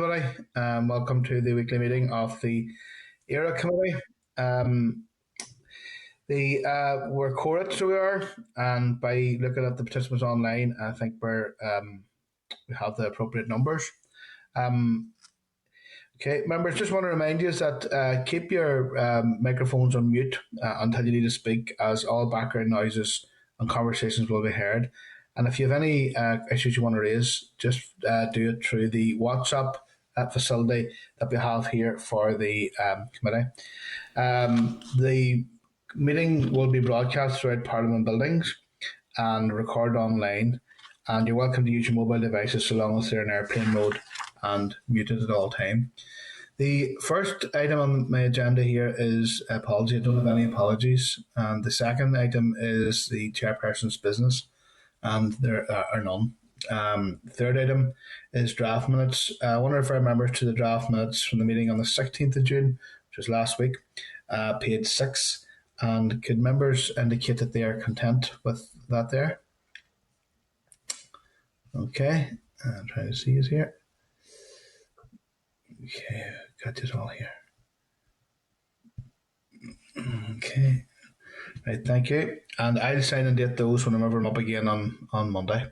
Everybody, welcome to the weekly meeting of the ERA Committee. Um, we're quorate, so we are, and by looking at the participants online, I think we have the appropriate numbers. Um, okay, members, just want to remind you that keep your microphones on mute until you need to speak, as all background noises and conversations will be heard. And if you have any issues you want to raise, just do it through the WhatsApp facility that we have here for the committee. The meeting will be broadcast throughout Parliament buildings and recorded online. And you're welcome to use your mobile devices so long as they're in airplane mode and muted at all time. The first item on my agenda here is apology. I don't have any apologies. And the second item is the chairperson's business, and there are none. Third item is draft minutes. I want to refer members to the draft minutes from the meeting on the 16th of June, which was last week, page 6. And could members indicate that they are content with that there? Okay, I'm trying to see it here. Okay, got this all here. Okay. Right, thank you. And I'll sign and date those when I'm ever up again on Monday.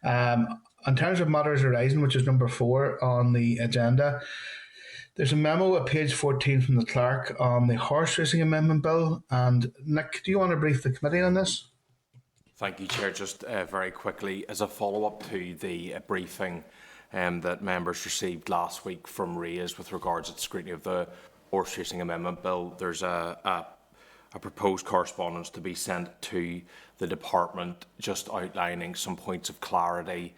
In terms of matters arising, which is number 4 on the agenda, there's a memo at page 14 from the clerk on the horse racing amendment bill. And Nick, do you want to brief the committee on this? Thank you, Chair. Just very quickly, as a follow-up to the briefing that members received last week from RAISE with regards to the scrutiny of the horse racing amendment bill, there's a proposed correspondence to be sent to the department just outlining some points of clarity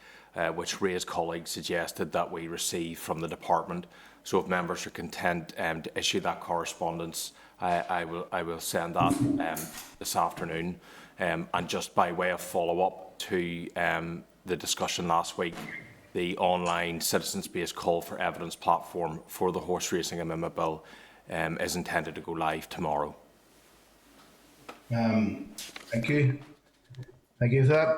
which RAISE colleagues suggested that we receive from the department. So if members are content to issue that correspondence, I will send that this afternoon. And just by way of follow-up to the discussion last week, the online citizens-based call for evidence platform for the horse racing amendment bill is intended to go live tomorrow. Thank you. Thank you for that.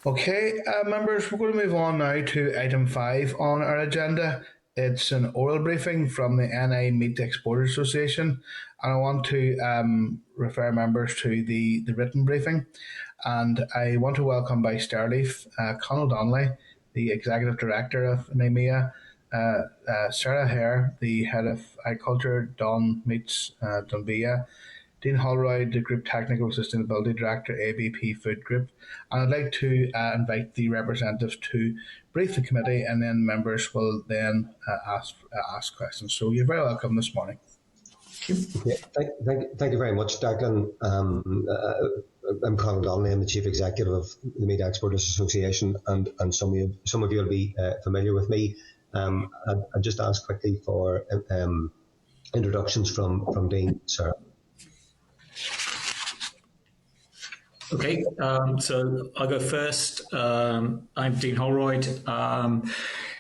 Okay, members, we're going to move on now to item 5 on our agenda. It's an oral briefing from the NI Meat Exporters Association, and I want to refer members to the written briefing. And I want to welcome by Starleaf Colin Donnelly, the Executive Director of NIMEA, Sarah Hare, the Head of Agriculture, Don Meats, Dunbia, Dean Holroyd, the Group Technical Sustainability Director, ABP Food Group. And I'd like to invite the representatives to brief the committee, and then members will then ask questions. So you're very welcome this morning. Yeah, thank you very much, Declan. I'm Colin Donnelly. I'm the Chief Executive of the Meat Exporters Association, and some of you will be familiar with me. I'll just ask quickly for introductions from Dean, Sarah. Okay, so I'll go first. I'm Dean Holroyd,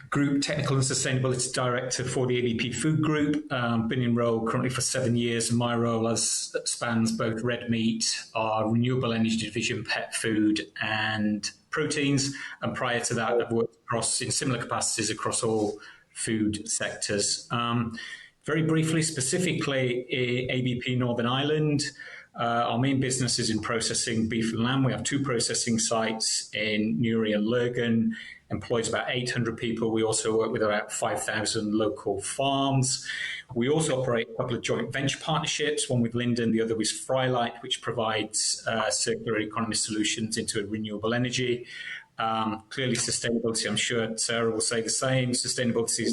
Group Technical and Sustainability Director for the ABP Food Group. Been in role currently for 7 years, and my role spans both red meat, our renewable energy division, pet food and proteins. And prior to that, I've worked in similar capacities across all food sectors. Very briefly, specifically ABP Northern Ireland, our main business is in processing beef and lamb. We have 2 processing sites in Newry and Lurgan, employs about 800 people. We also work with about 5,000 local farms. We also operate a couple of joint venture partnerships, one with Linden, the other with Frylight, which provides circular economy solutions into renewable energy. Clearly sustainability, I'm sure Sarah will say the same. Sustainability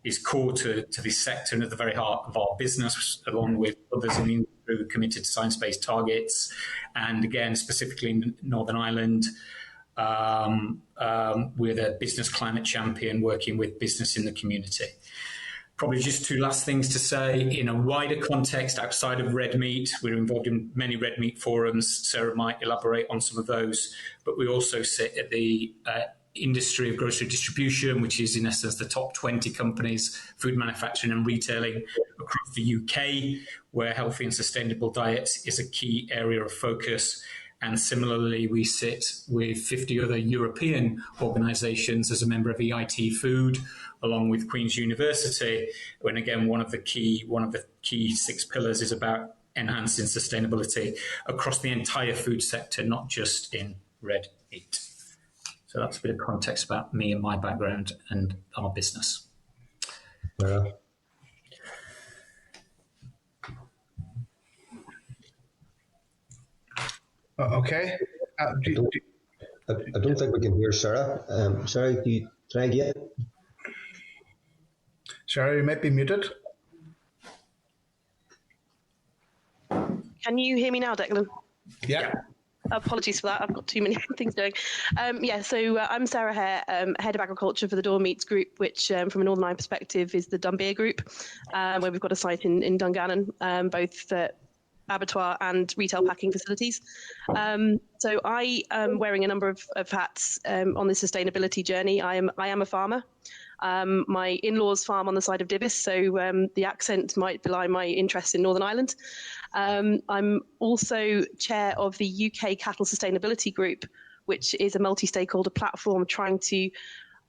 is core to this sector and at the very heart of our business, along with others in the industry who are committed to science-based targets. And again, specifically in Northern Ireland, we're the business climate champion working with business in the community. Probably just 2 last things to say. In a wider context outside of red meat, we're involved in many red meat forums. Sarah might elaborate on some of those, but we also sit at the industry of grocery distribution, which is in essence the top 20 companies, food manufacturing and retailing across the UK, where healthy and sustainable diets is a key area of focus. And similarly, we sit with 50 other European organisations as a member of EIT Food, along with Queen's University. When again, one of the key 6 pillars is about enhancing sustainability across the entire food sector, not just in red meat. So that's a bit of context about me and my background and our business. Yeah. Okay. I don't think we can hear Sarah. Sarah, do you try again? Sarah, you might be muted. Can you hear me now, Declan? Yeah. Apologies for that. I've got too many things doing. So I'm Sarah Hare, Head of Agriculture for the Dawn Meats Group, which from a Northern Ireland perspective is the Dunbeer Group, where we've got a site in Dungannon, both for abattoir and retail packing facilities. So I am wearing a number of hats on the sustainability journey. I am a farmer. My in-laws farm on the side of Divis, so the accent might belie my interest in Northern Ireland. I'm also chair of the UK Cattle Sustainability Group, which is a multi-stakeholder platform trying to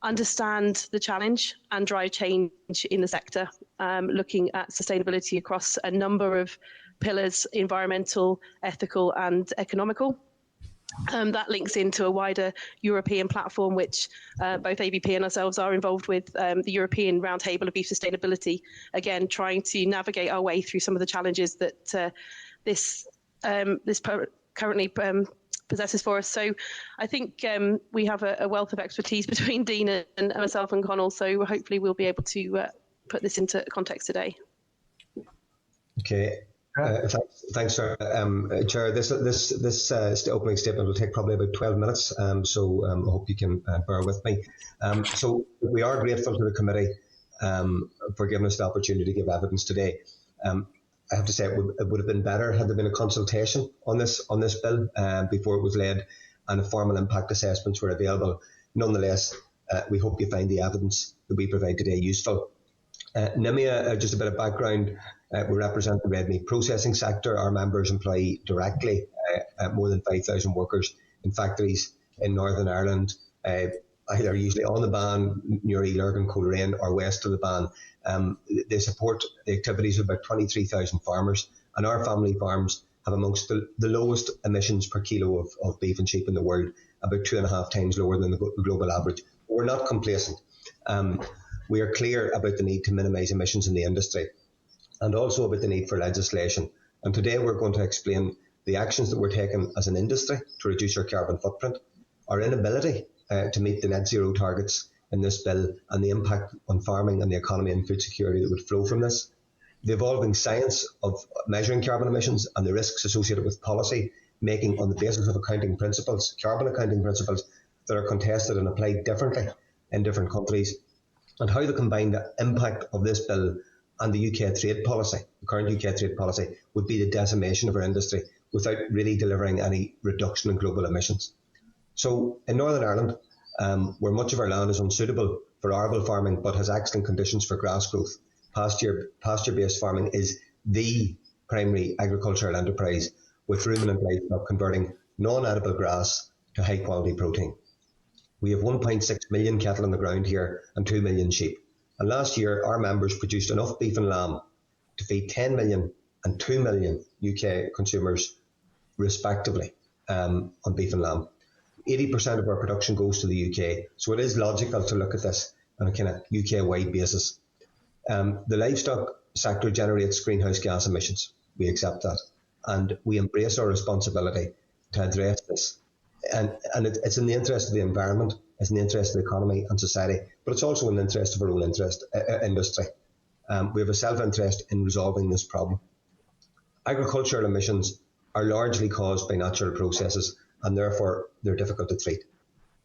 understand the challenge and drive change in the sector, looking at sustainability across a number of pillars: environmental, ethical and economical. That links into a wider European platform, which both ABP and ourselves are involved with, the European Roundtable of Beef Sustainability, again, trying to navigate our way through some of the challenges that this currently possesses for us. So I think we have a wealth of expertise between Dean and myself and Connell, so hopefully we'll be able to put this into context today. Okay. Thanks, Sarah. Chair, this opening statement will take probably about 12 minutes, so I hope you can bear with me. So we are grateful to the committee for giving us the opportunity to give evidence today. I have to say it would have been better had there been a consultation on this bill before it was laid and formal impact assessments were available. Nonetheless, we hope you find the evidence that we provide today useful. NIMIA, just a bit of background, we represent the red meat processing sector. Our members employ directly more than 5,000 workers in factories in Northern Ireland, either usually on the ban near Lurgan, Coleraine, or west of the ban. They support the activities of about 23,000 farmers, and our family farms have amongst the lowest emissions per kilo of beef and sheep in the world, about 2.5 times lower than the global average. We're not complacent. We are clear about the need to minimise emissions in the industry and also about the need for legislation. And today we're going to explain the actions that we're taking as an industry to reduce our carbon footprint, our inability to meet the net zero targets in this bill, and the impact on farming and the economy and food security that would flow from this, the evolving science of measuring carbon emissions and the risks associated with policy making on the basis of accounting principles, carbon accounting principles that are contested and applied differently in different countries, and how the combined impact of this bill and the UK trade policy, the current UK trade policy, would be the decimation of our industry without really delivering any reduction in global emissions. So in Northern Ireland, where much of our land is unsuitable for arable farming but has excellent conditions for grass growth, pasture-based farming is the primary agricultural enterprise, with ruminant livestock converting non-edible grass to high-quality protein. We have 1.6 million cattle on the ground here and 2 million sheep. And last year, our members produced enough beef and lamb to feed 10 million and 2 million UK consumers, respectively, on beef and lamb. 80% of our production goes to the UK. So it is logical to look at this on a kind of UK-wide basis. The livestock sector generates greenhouse gas emissions. We accept that. And we embrace our responsibility to address this. And it's in the interest of the environment, it's in the interest of the economy and society, but it's also in the interest of our own industry. We have a self-interest in resolving this problem. Agricultural emissions are largely caused by natural processes, and therefore they're difficult to treat.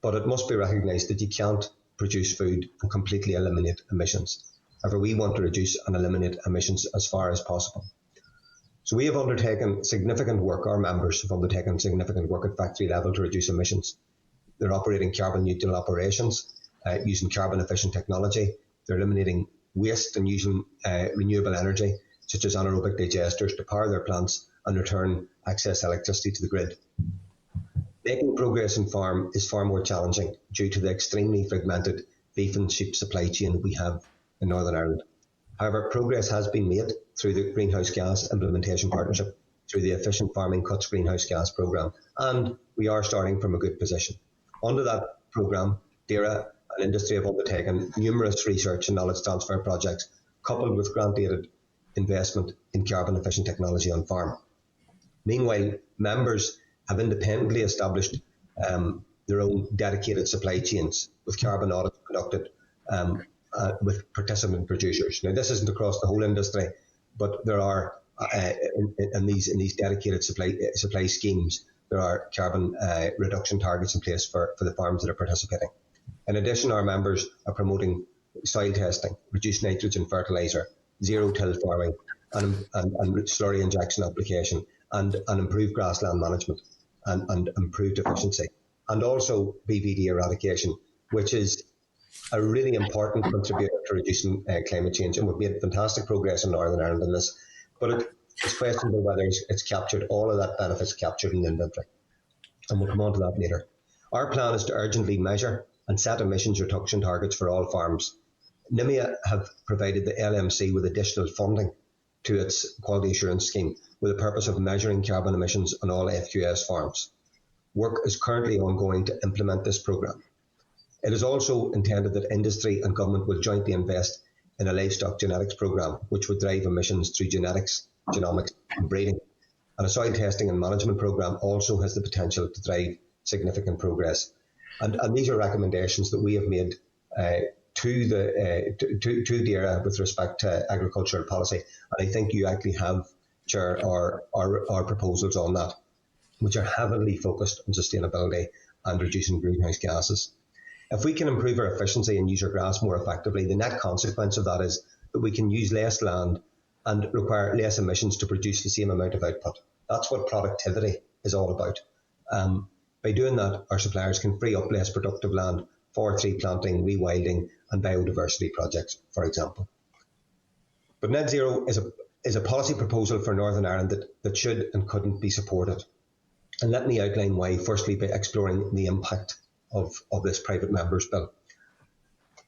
But it must be recognised that you can't produce food and completely eliminate emissions. However, we want to reduce and eliminate emissions as far as possible. So we have undertaken significant work, our members have undertaken significant work at factory level to reduce emissions. They're operating carbon neutral operations, using carbon efficient technology. They're eliminating waste and using renewable energy, such as anaerobic digesters, to power their plants and return excess electricity to the grid. Making progress in farm is far more challenging due to the extremely fragmented beef and sheep supply chain that we have in Northern Ireland. However, progress has been made through the Greenhouse Gas Implementation Partnership, through the Efficient Farming Cuts Greenhouse Gas programme, and we are starting from a good position. Under that programme, DERA and industry have undertaken numerous research and knowledge transfer projects, coupled with grant-aided investment in carbon-efficient technology on farm. Meanwhile, members have independently established their own dedicated supply chains, with carbon audits conducted with participant producers. Now, this isn't across the whole industry, but there are in these dedicated supply schemes, there are carbon reduction targets in place for the farms that are participating. In addition, our members are promoting soil testing, reduced nitrogen fertiliser, zero-till farming, and slurry injection application, and improved grassland management and improved efficiency, and also Bvd Eradication, which is a really important contributor to reducing climate change. And we've made fantastic progress in Northern Ireland in this, but it's questionable whether it's captured, all of that benefits captured in the inventory. And we'll come on to that later. Our plan is to urgently measure and set emissions reduction targets for all farms. NIMEA have provided the LMC with additional funding to its quality assurance scheme with the purpose of measuring carbon emissions on all FQS farms. Work is currently ongoing to implement this programme. It is also intended that industry and government will jointly invest in a livestock genetics programme, which would drive emissions through genetics, genomics and breeding. And a soil testing and management programme also has the potential to drive significant progress. And these are recommendations that we have made to DERA with respect to agricultural policy. And I think you actually have, Chair, our proposals on that, which are heavily focused on sustainability and reducing greenhouse gases. If we can improve our efficiency and use our grass more effectively, the net consequence of that is that we can use less land and require less emissions to produce the same amount of output. That's what productivity is all about. By doing that, our suppliers can free up less productive land for tree planting, rewilding and biodiversity projects, for example. But net zero is a policy proposal for Northern Ireland that should and couldn't be supported. And let me outline why, firstly, by exploring the impact of this private members' bill.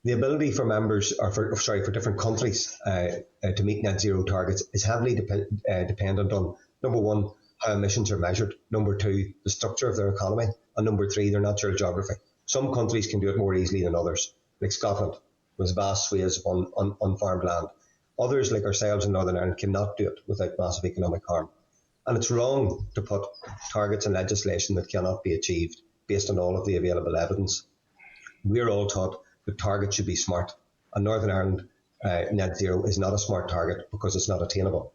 The ability for members, for different countries to meet net zero targets is heavily dependent on, number one, how emissions are measured, number two, the structure of their economy, and number three, their natural geography. Some countries can do it more easily than others, like Scotland, with vast swathes of unfarmed land. Others, like ourselves in Northern Ireland, cannot do it without massive economic harm. And it's wrong to put targets in legislation that cannot be achieved based on all of the available evidence. We're all taught that targets should be smart, and Northern Ireland net zero is not a smart target because it's not attainable.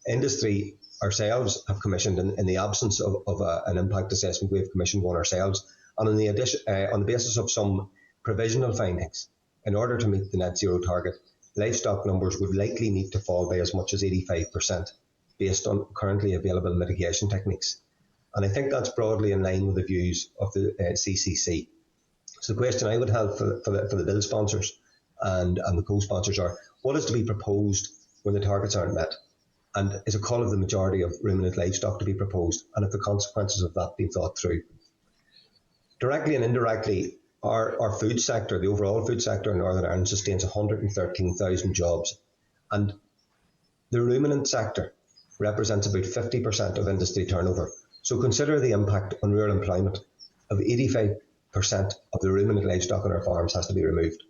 Industry ourselves have commissioned, in the absence of an impact assessment, we have commissioned one ourselves, and on the basis of some provisional findings, in order to meet the net zero target, livestock numbers would likely need to fall by as much as 85% based on currently available mitigation techniques. And I think that's broadly in line with the views of the CCC. So the question I would have for the bill sponsors and the co-sponsors are, what is to be proposed when the targets aren't met? And is a cull of the majority of ruminant livestock to be proposed? And if the consequences of that being thought through? Directly and indirectly, our food sector, the overall food sector in Northern Ireland, sustains 113,000 jobs. And the ruminant sector represents about 50% of industry turnover. So consider the impact on rural employment of 85% of the ruminant livestock on our farms has to be removed.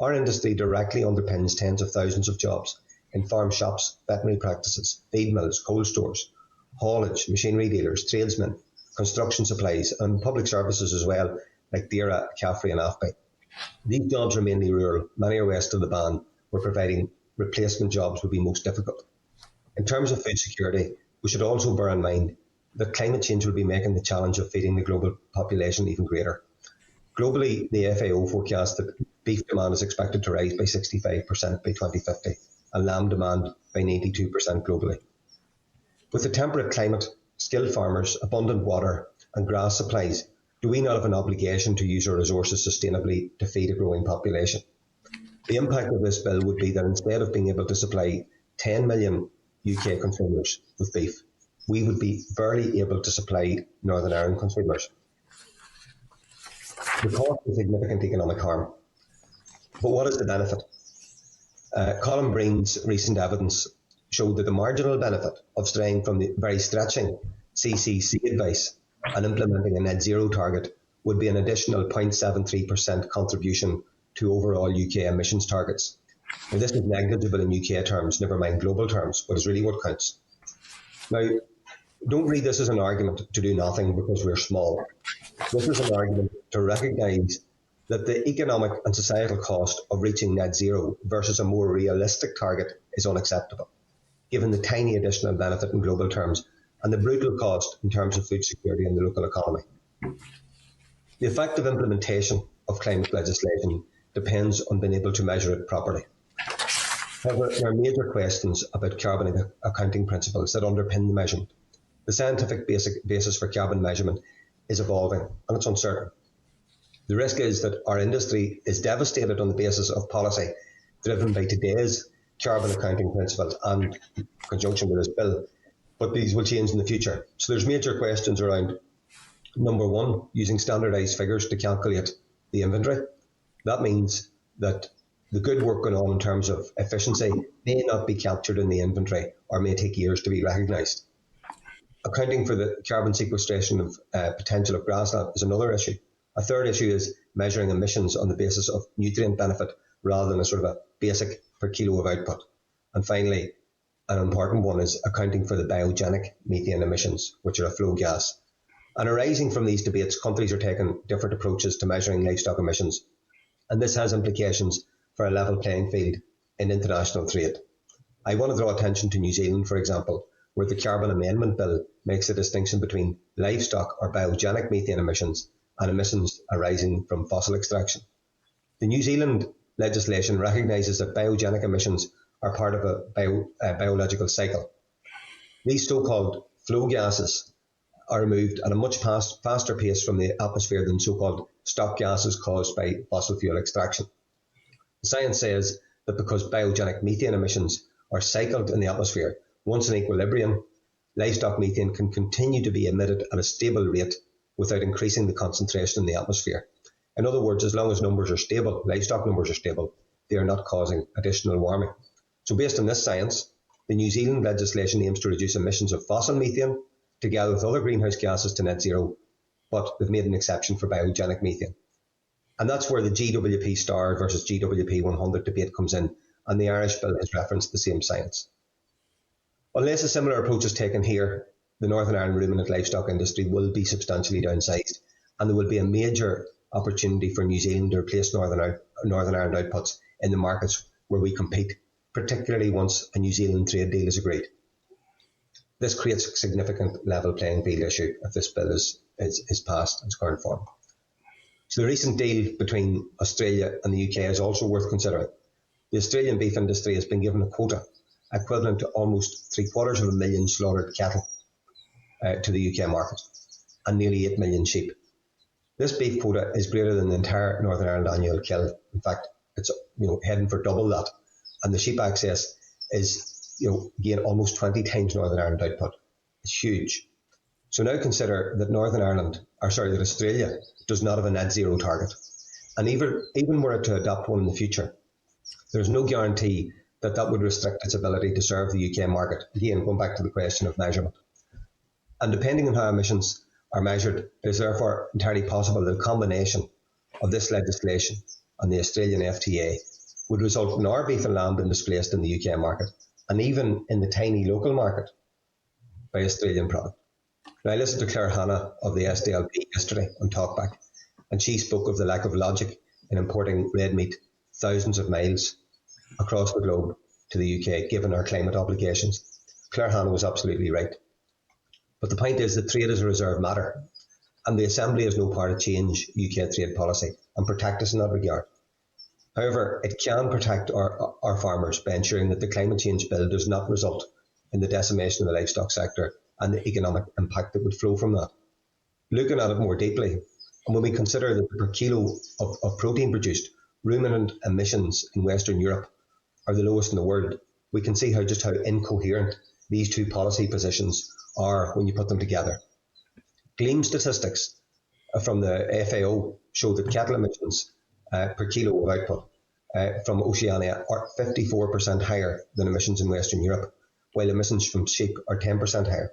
Our industry directly underpins tens of thousands of jobs in farm shops, veterinary practices, feed mills, cold stores, haulage, machinery dealers, tradesmen, construction supplies and public services as well, like DERA, Caffrey and AFBI. These jobs are mainly rural. Many are west of the Ban, where providing replacement jobs would be most difficult. In terms of food security, we should also bear in mind that climate change will be making the challenge of feeding the global population even greater. Globally, the FAO forecasts that beef demand is expected to rise by 65% by 2050 and lamb demand by 92% globally. With a temperate climate, skilled farmers, abundant water and grass supplies, do we not have an obligation to use our resources sustainably to feed a growing population? The impact of this bill would be that instead of being able to supply 10 million UK consumers with beef, we would be barely able to supply Northern Ireland consumers. The cost is significant economic harm. But what is the benefit? Colin Breen's recent evidence showed that the marginal benefit of straying from the very stretching CCC advice and implementing a net zero target would be an additional 0.73% contribution to overall UK emissions targets. Now, this is negligible in UK terms, never mind global terms, but is really what counts. Now, don't read this as an argument to do nothing because we're small. This is an argument to recognise that the economic and societal cost of reaching net zero versus a more realistic target is unacceptable, given the tiny additional benefit in global terms and the brutal cost in terms of food security in the local economy. The effective implementation of climate legislation depends on being able to measure it properly. However, there are major questions about carbon accounting principles that underpin the measurement. The scientific basis for carbon measurement is evolving and it's uncertain. The risk is that our industry is devastated on the basis of policy driven by today's carbon accounting principles and in conjunction with this bill, but these will change in the future. So there's major questions around, number one, using standardised figures to calculate the inventory. That means that the good work going on in terms of efficiency may not be captured in the inventory or may take years to be recognised. Accounting for the carbon sequestration of potential of grassland is another issue. A third issue is measuring emissions on the basis of nutrient benefit rather than a sort of a basic per kilo of output. And finally, an important one is accounting for the biogenic methane emissions, which are a flow gas. And arising from these debates, countries are taking different approaches to measuring livestock emissions. And this has implications for a level playing field in international trade. I want to draw attention to New Zealand, for example, where the Carbon Amendment Bill makes a distinction between livestock or biogenic methane emissions and emissions arising from fossil extraction. The New Zealand legislation recognises that biogenic emissions are part of a biological cycle. These so-called flow gases are removed at a much faster pace from the atmosphere than so-called stock gases caused by fossil fuel extraction. Science says that because biogenic methane emissions are cycled in the atmosphere, once in equilibrium, livestock methane can continue to be emitted at a stable rate without increasing the concentration in the atmosphere. In other words, as long as numbers are stable, livestock numbers are stable, they are not causing additional warming. So based on this science, the New Zealand legislation aims to reduce emissions of fossil methane together with other greenhouse gases to net zero, but they've made an exception for biogenic methane. And that's where the GWP star versus GWP 100 debate comes in, and the Irish bill has referenced the same science. Unless a similar approach is taken here, the Northern Ireland ruminant livestock industry will be substantially downsized, and there will be a major opportunity for New Zealand to replace Northern Ireland outputs in the markets where we compete, particularly once a New Zealand trade deal is agreed. This creates a significant level playing field issue if this bill is passed in its current form. So the recent deal between Australia and the UK is also worth considering. The Australian beef industry has been given a quota equivalent to almost 750,000 slaughtered cattle to the UK market and nearly 8 million sheep. This beef quota is greater than the entire Northern Ireland annual kill. In fact, it's heading for double that, and the sheep access is again almost 20 times Northern Ireland output. It's huge. So now consider that that Australia does not have a net zero target, and even were it to adopt one in the future, there's no guarantee that would restrict its ability to serve the UK market. Again, going back to the question of measurement. And depending on how emissions are measured, it is therefore entirely possible that a combination of this legislation and the Australian FTA would result in our beef and lamb being displaced in the UK market, and even in the tiny local market by Australian product. Now, I listened to Claire Hanna of the SDLP yesterday on Talkback, and she spoke of the lack of logic in importing red meat thousands of miles across the globe to the UK, given our climate obligations. Claire Hanna was absolutely right. But the point is that trade is a reserved matter, and the Assembly has no power to change UK trade policy and protect us in that regard. However, it can protect our farmers by ensuring that the climate change bill does not result in the decimation of the livestock sector and the economic impact that would flow from that. Looking at it more deeply, and when we consider that per kilo of protein produced, ruminant emissions in Western Europe are the lowest in the world, we can see how incoherent these two policy positions are when you put them together. Gleam statistics from the FAO show that cattle emissions per kilo of output from Oceania are 54% higher than emissions in Western Europe, while emissions from sheep are 10% higher.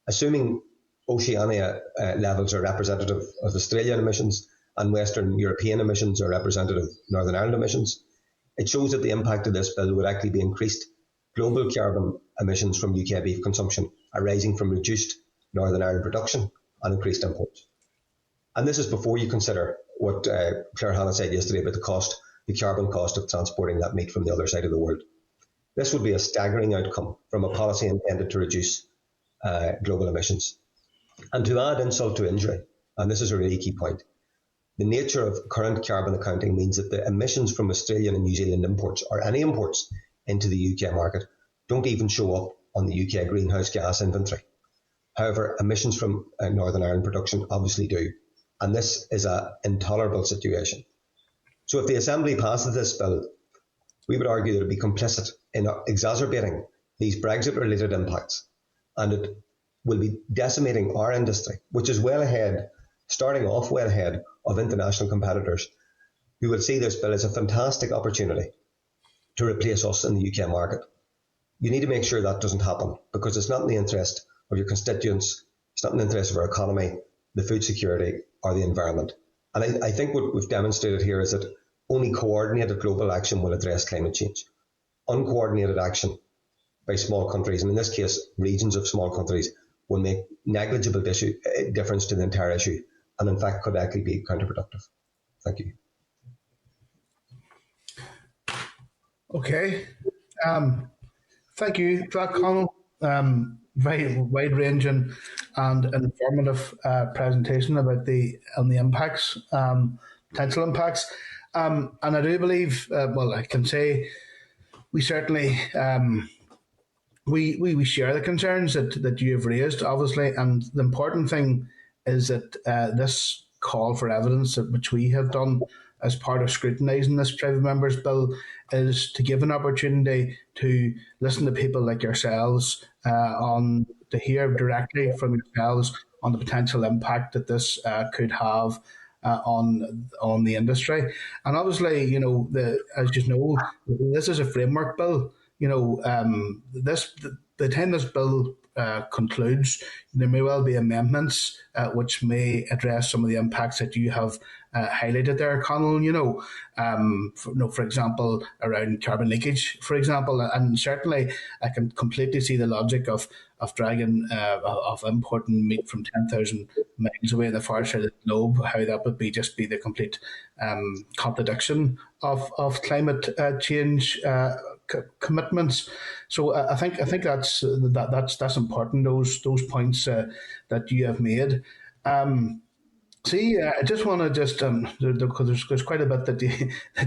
Assuming Oceania levels are representative of Australian emissions and Western European emissions are representative of Northern Ireland emissions, it shows that the impact of this bill would actually be increased global carbon emissions from UK beef consumption arising from reduced Northern Ireland production and increased imports. And this is before you consider what Claire Hanna said yesterday about the carbon cost of transporting that meat from the other side of the world. This would be a staggering outcome from a policy intended to reduce global emissions. And to add insult to injury, and this is a really key point, the nature of current carbon accounting means that the emissions from Australian and New Zealand imports, or any imports into the UK market, don't even show up on the UK greenhouse gas inventory. However, emissions from Northern Ireland production obviously do. And this is an intolerable situation. So if the Assembly passes this bill, we would argue that it would be complicit in exacerbating these Brexit-related impacts, and it will be decimating our industry, which is well ahead, starting off well ahead of international competitors who will see this bill as a fantastic opportunity to replace us in the UK market. You need to make sure that doesn't happen, because it's not in the interest of your constituents, it's not in the interest of our economy, the food security, or the environment. And I think what we've demonstrated here is that only coordinated global action will address climate change. Uncoordinated action by small countries, and in this case, regions of small countries, will make negligible difference to the entire issue, and in fact could actually be counterproductive. Thank you. Okay. Thank you for that, Colin. Very wide-ranging and informative presentation about the impacts, potential impacts. And I do believe, I can say we certainly we share the concerns that you have raised, obviously, and the important thing is that this call for evidence, which we have done as part of scrutinising this private members bill, is to give an opportunity to listen to people like yourselves to hear directly from yourselves on the potential impact that this could have on the industry. And obviously, as you know, this is a framework bill. The time this bill concludes, there may well be amendments which may address some of the impacts that you have highlighted there, Colin. For example, around carbon leakage, for example, and certainly I can completely see the logic of dragging of importing meat from 10,000 miles away in the far side of the globe, how that would be the complete contradiction of climate change commitments. So I think that's important. Those points that you have made. I just want to because there's quite a bit that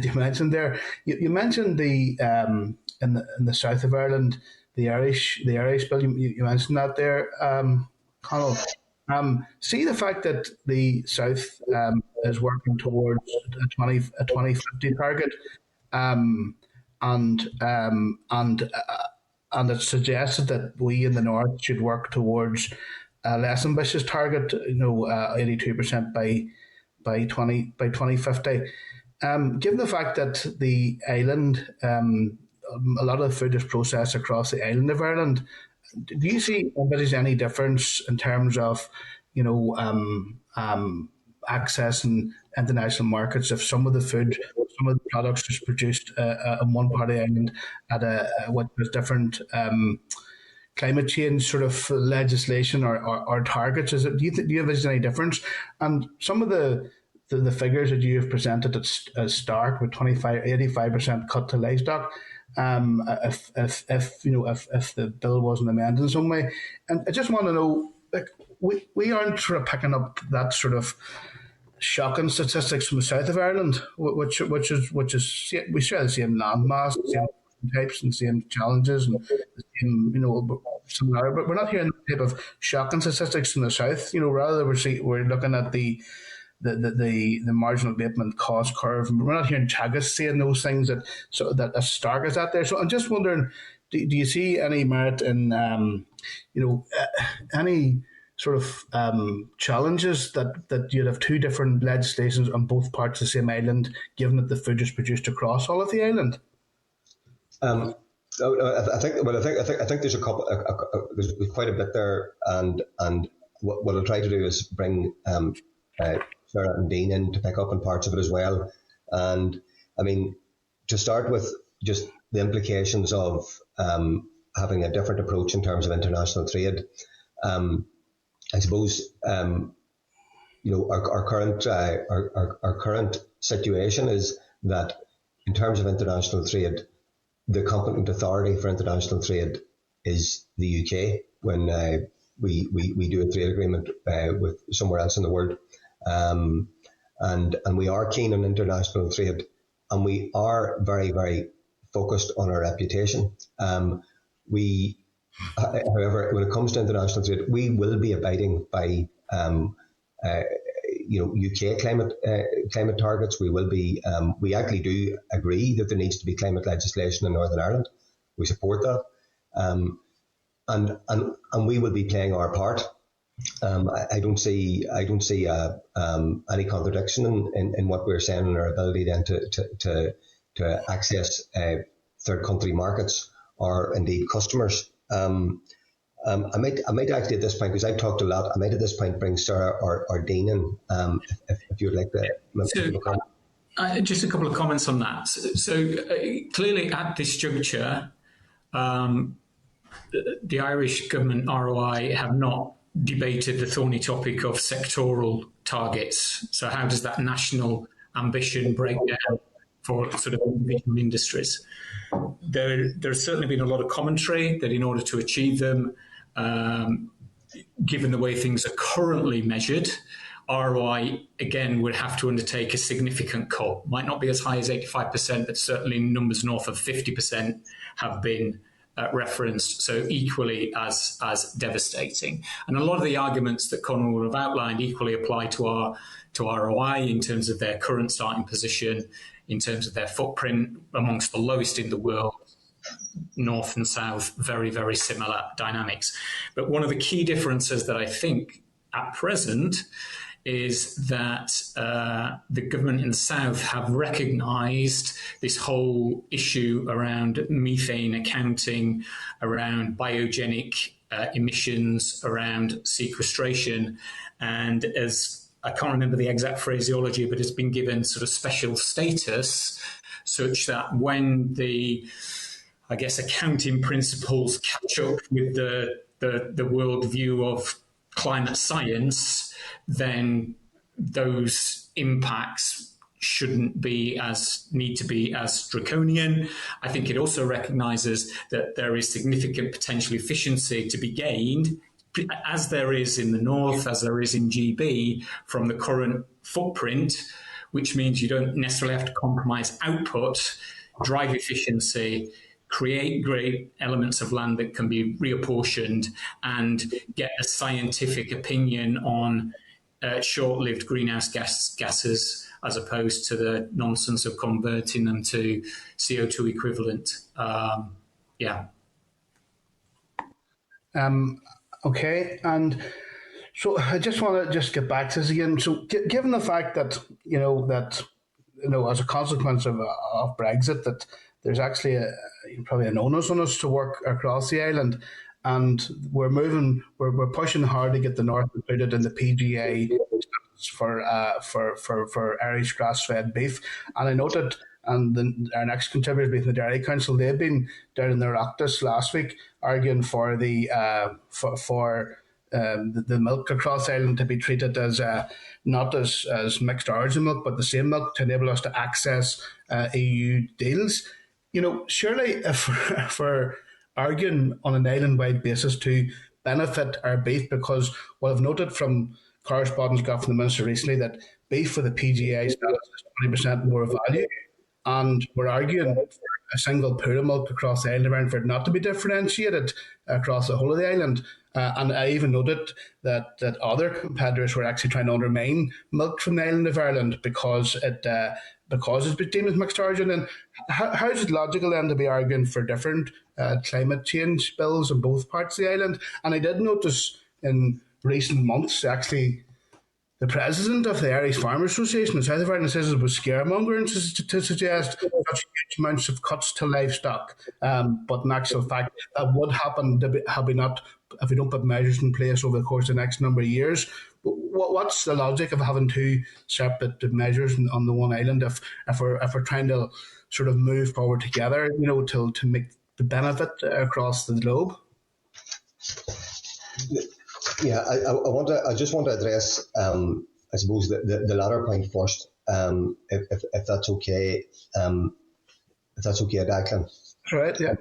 you mentioned there. You mentioned the in the south of Ireland, the Irish bill. You mentioned that there, Conal. See the fact that the south is working towards a 2050 target, and it's suggested that we in the north should work towards a less ambitious target, 82% by 2050. Given the fact that the island, a lot of food is processed across the island of Ireland, do you see any difference in terms of, accessing international markets if some of the products is produced in one part of the island at what was different climate change sort of legislation or targets? Do you envision any difference? And some of the figures that you have presented as stark, with 85% cut to livestock, if the bill wasn't amended in some way, and I just want to know, we aren't sort of picking up that sort of shocking statistics from the south of Ireland, which is we share the same landmass, the same types and same challenges and the same similar, but we're not hearing the type of shocking statistics from the south. Rather we're looking at the marginal abatement cost curve, and we're not hearing Teagasc saying those things that as stark as that there. So I'm just wondering, do you see any merit in, any sort of challenges that you'd have two different legislations on both parts of the same island, given that the food is produced across all of the island? I think there's a couple. There's quite a bit there, and what I'll try to do is bring Sarah and Dean in to pick up on parts of it as well. And I mean, to start with, just the implications of having a different approach in terms of international trade. I suppose our current situation is that in terms of international trade, the competent authority for international trade is the UK when we do a trade agreement with somewhere else in the world. And we are keen on international trade, and we are very, very focused on our reputation. However, when it comes to international trade, we will be abiding by UK climate targets. We will be. We actually do agree that there needs to be climate legislation in Northern Ireland. We support that, and we will be playing our part. I don't see any contradiction in what we're saying in our ability then to access third country markets or indeed customers. I might actually at this point, because I've talked a lot, I might at this point bring Sarah or Dean in, if you would like to. Just a couple of comments on that. So clearly at this juncture, the Irish government ROI have not debated the thorny topic of sectoral targets. So how does that national ambition break down for sort of individual industries? There's certainly been a lot of commentary that in order to achieve them, given the way things are currently measured, ROI, again, would have to undertake a significant cut. Might not be as high as 85%, but certainly numbers north of 50% have been referenced, so equally as devastating. And a lot of the arguments that Colin will have outlined equally apply to ROI in terms of their current starting position, in terms of their footprint amongst the lowest in the world, north and south, very, very similar dynamics. But one of the key differences that I think at present is that the government in the south have recognised this whole issue around methane accounting, around biogenic emissions, around sequestration, and as I can't remember the exact phraseology, but it's been given sort of special status such that when the, I guess, accounting principles catch up with the world view of climate science, then those impacts need to be as draconian. I think it also recognises that there is significant potential efficiency to be gained, as there is in the north, as there is in GB, from the current footprint, which means you don't necessarily have to compromise output, drive efficiency, create great elements of land that can be reapportioned, and get a scientific opinion on short-lived greenhouse gases, as opposed to the nonsense of converting them to CO2 equivalent. Okay, and so I just want to get back to this again. So, given the fact that as a consequence of Brexit, that there's actually probably an onus on us to work across the island, and we're pushing hard to get the North included in the PGA for Irish grass-fed beef. And I noted, and our next contributor being the Dairy Council, they've been down in their Oireachtas last week arguing for the milk across Ireland to be treated as not as mixed origin milk, but the same milk, to enable us to access EU deals. Surely if we're arguing on an island-wide basis to benefit our beef, because what I've noted from correspondence got from the Minister recently, that beef for the PGA status is 20% more value, and we're arguing for a single pool of milk across the island of Ireland for it not to be differentiated across the whole of the island. And I even noted that other competitors were actually trying to undermine milk from the island of Ireland because it because it's been deemed as mixed origin. And how is it logical then to be arguing for different climate change bills in both parts of the island? And I did notice in recent months, actually, the president of the Irish Farmers Association in South of Ireland says it was scaremongering to suggest such huge amounts of cuts to livestock. But in actual fact, that would happen if we don't put measures in place over the course of the next number of years. What's the logic of having two separate measures on the one island if we're trying to sort of move forward together, to make the benefit across the globe? Yeah, I just want to address, I suppose, the latter point first, if that's okay. If that's okay, Declan. That's right. Yeah.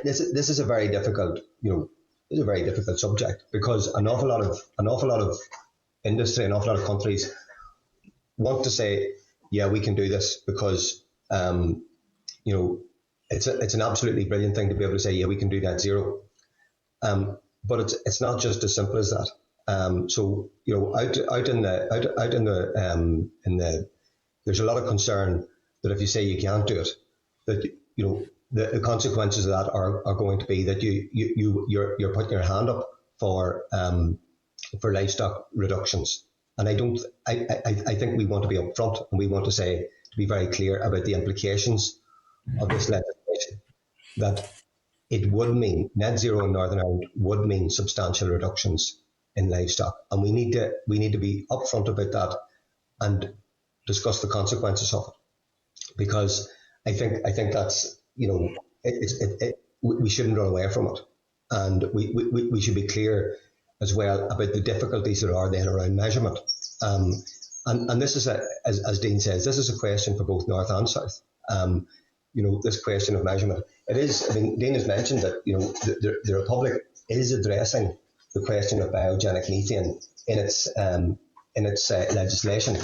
This is a very difficult, it's a very difficult subject, because an awful lot of industry, an awful lot of countries want to say, yeah, we can do this because, it's an absolutely brilliant thing to be able to say, yeah, we can do net zero. But it's not just as simple as that. There's a lot of concern that if you say you can't do it, that the consequences of that are going to be that you're putting your hand up for livestock reductions. And I think we want to be upfront, and we want to be very clear about the implications of this legislation. That it would mean net zero in Northern Ireland would mean substantial reductions in livestock, and we need to be upfront about that and discuss the consequences of it, because I think that's we shouldn't run away from it, and we should be clear as well about the difficulties that are then around measurement. And this is as Dean says, this is a question for both North and South. This question of measurement. It is, Dean has mentioned that, the Republic is addressing the question of biogenic methane in its legislation.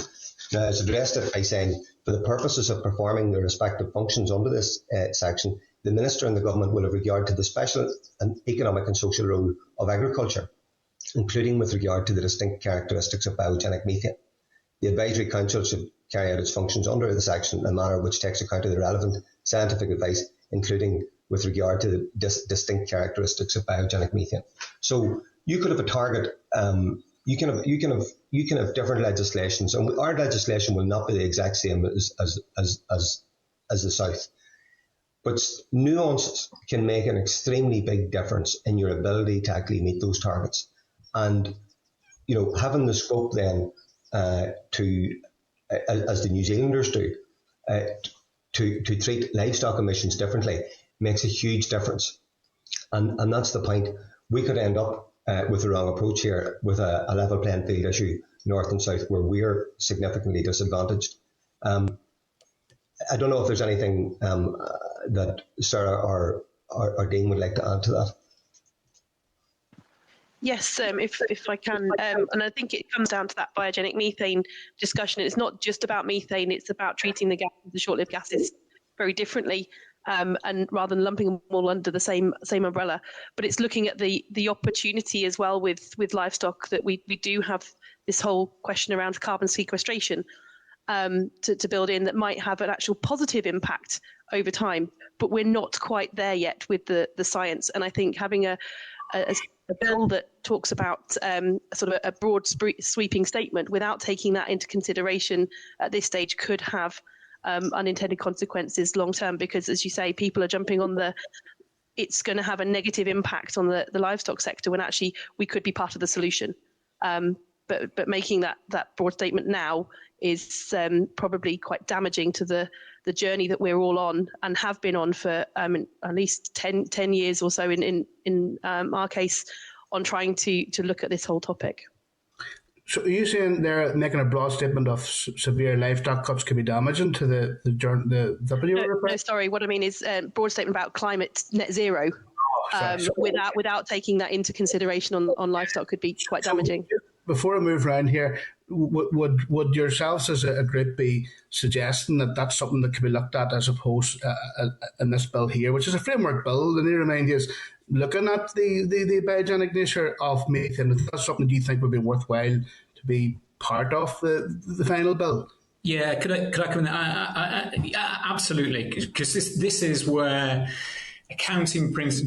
Now, it's addressed it by saying, for the purposes of performing their respective functions under this section, the Minister and the Government will have regard to the special and economic and social role of agriculture, including with regard to the distinct characteristics of biogenic methane. The Advisory Council should carry out its functions under the section in a manner which takes account of the relevant scientific advice, including with regard to the distinct characteristics of biogenic methane. So you could have a target. You can have different legislations, and our legislation will not be the exact same as the South. But nuances can make an extremely big difference in your ability to actually meet those targets. And having the scope then to, as the New Zealanders do, to treat livestock emissions differently makes a huge difference. And that's the point. We could end up with the wrong approach here, with a level playing field issue, North and South, where we're significantly disadvantaged. I don't know if there's anything that Sarah or Dean would like to add to that. Yes, if I can, and I think it comes down to that biogenic methane discussion. It's not just about methane; it's about treating the short-lived gases very differently, and rather than lumping them all under the same umbrella. But it's looking at the opportunity as well with livestock, that we do have this whole question around carbon sequestration to build in, that might have an actual positive impact over time. But we're not quite there yet with the science, and I think having a bill that talks about sort of a broad sweeping statement without taking that into consideration at this stage could have unintended consequences long term, because, as you say, people are jumping on it's going to have a negative impact on the livestock sector, when actually we could be part of the solution. But making that broad statement now is probably quite damaging to the journey that we're all on and have been on for at least 10 years or so in our case, on trying to look at this whole topic. So are you saying they're making a broad statement of severe livestock cuts could be damaging to the W report? No, sorry. What I mean is broad statement about climate net zero. Sorry. Without taking that into consideration on livestock could be quite damaging. Before I move around here, would yourselves as a group be suggesting that that's something that could be looked at as opposed in this bill here, which is a framework bill? And I remind you, is looking at the biogenic nature of methane. Is that something do you think would be worthwhile to be part of the final bill? Yeah, could I come in? Absolutely, because this is where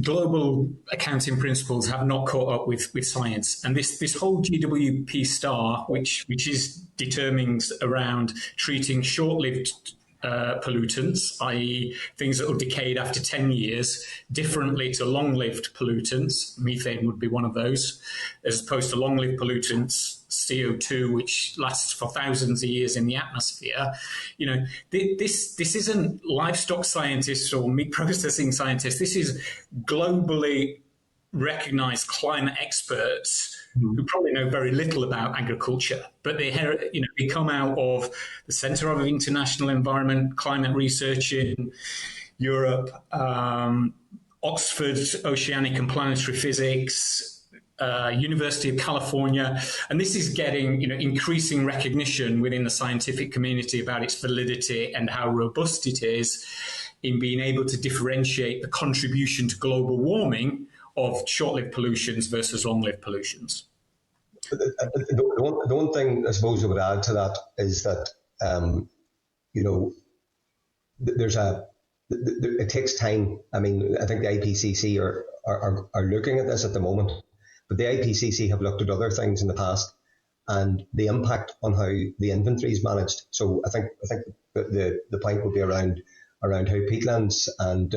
global accounting principles have not caught up with science, and this whole GWP star, which is determined around treating short-lived pollutants, i.e. things that will decay after 10 years, differently to long-lived pollutants. Methane would be one of those, as opposed to long-lived pollutants, CO2, which lasts for thousands of years in the atmosphere. This isn't livestock scientists or meat processing scientists. This is globally recognized climate experts who probably know very little about agriculture, but they come out of the Centre of International Environment Climate Research in Europe, Oxford Oceanic and Planetary Physics, University of California, and this is getting increasing recognition within the scientific community about its validity and how robust it is in being able to differentiate the contribution to global warming of short-lived pollutions versus long-lived pollutions. The one thing I suppose I would add to that is that it takes time. I mean, I think the IPCC are looking at this at the moment, but the IPCC have looked at other things in the past and the impact on how the inventory is managed. So I think the point would be around how peatlands and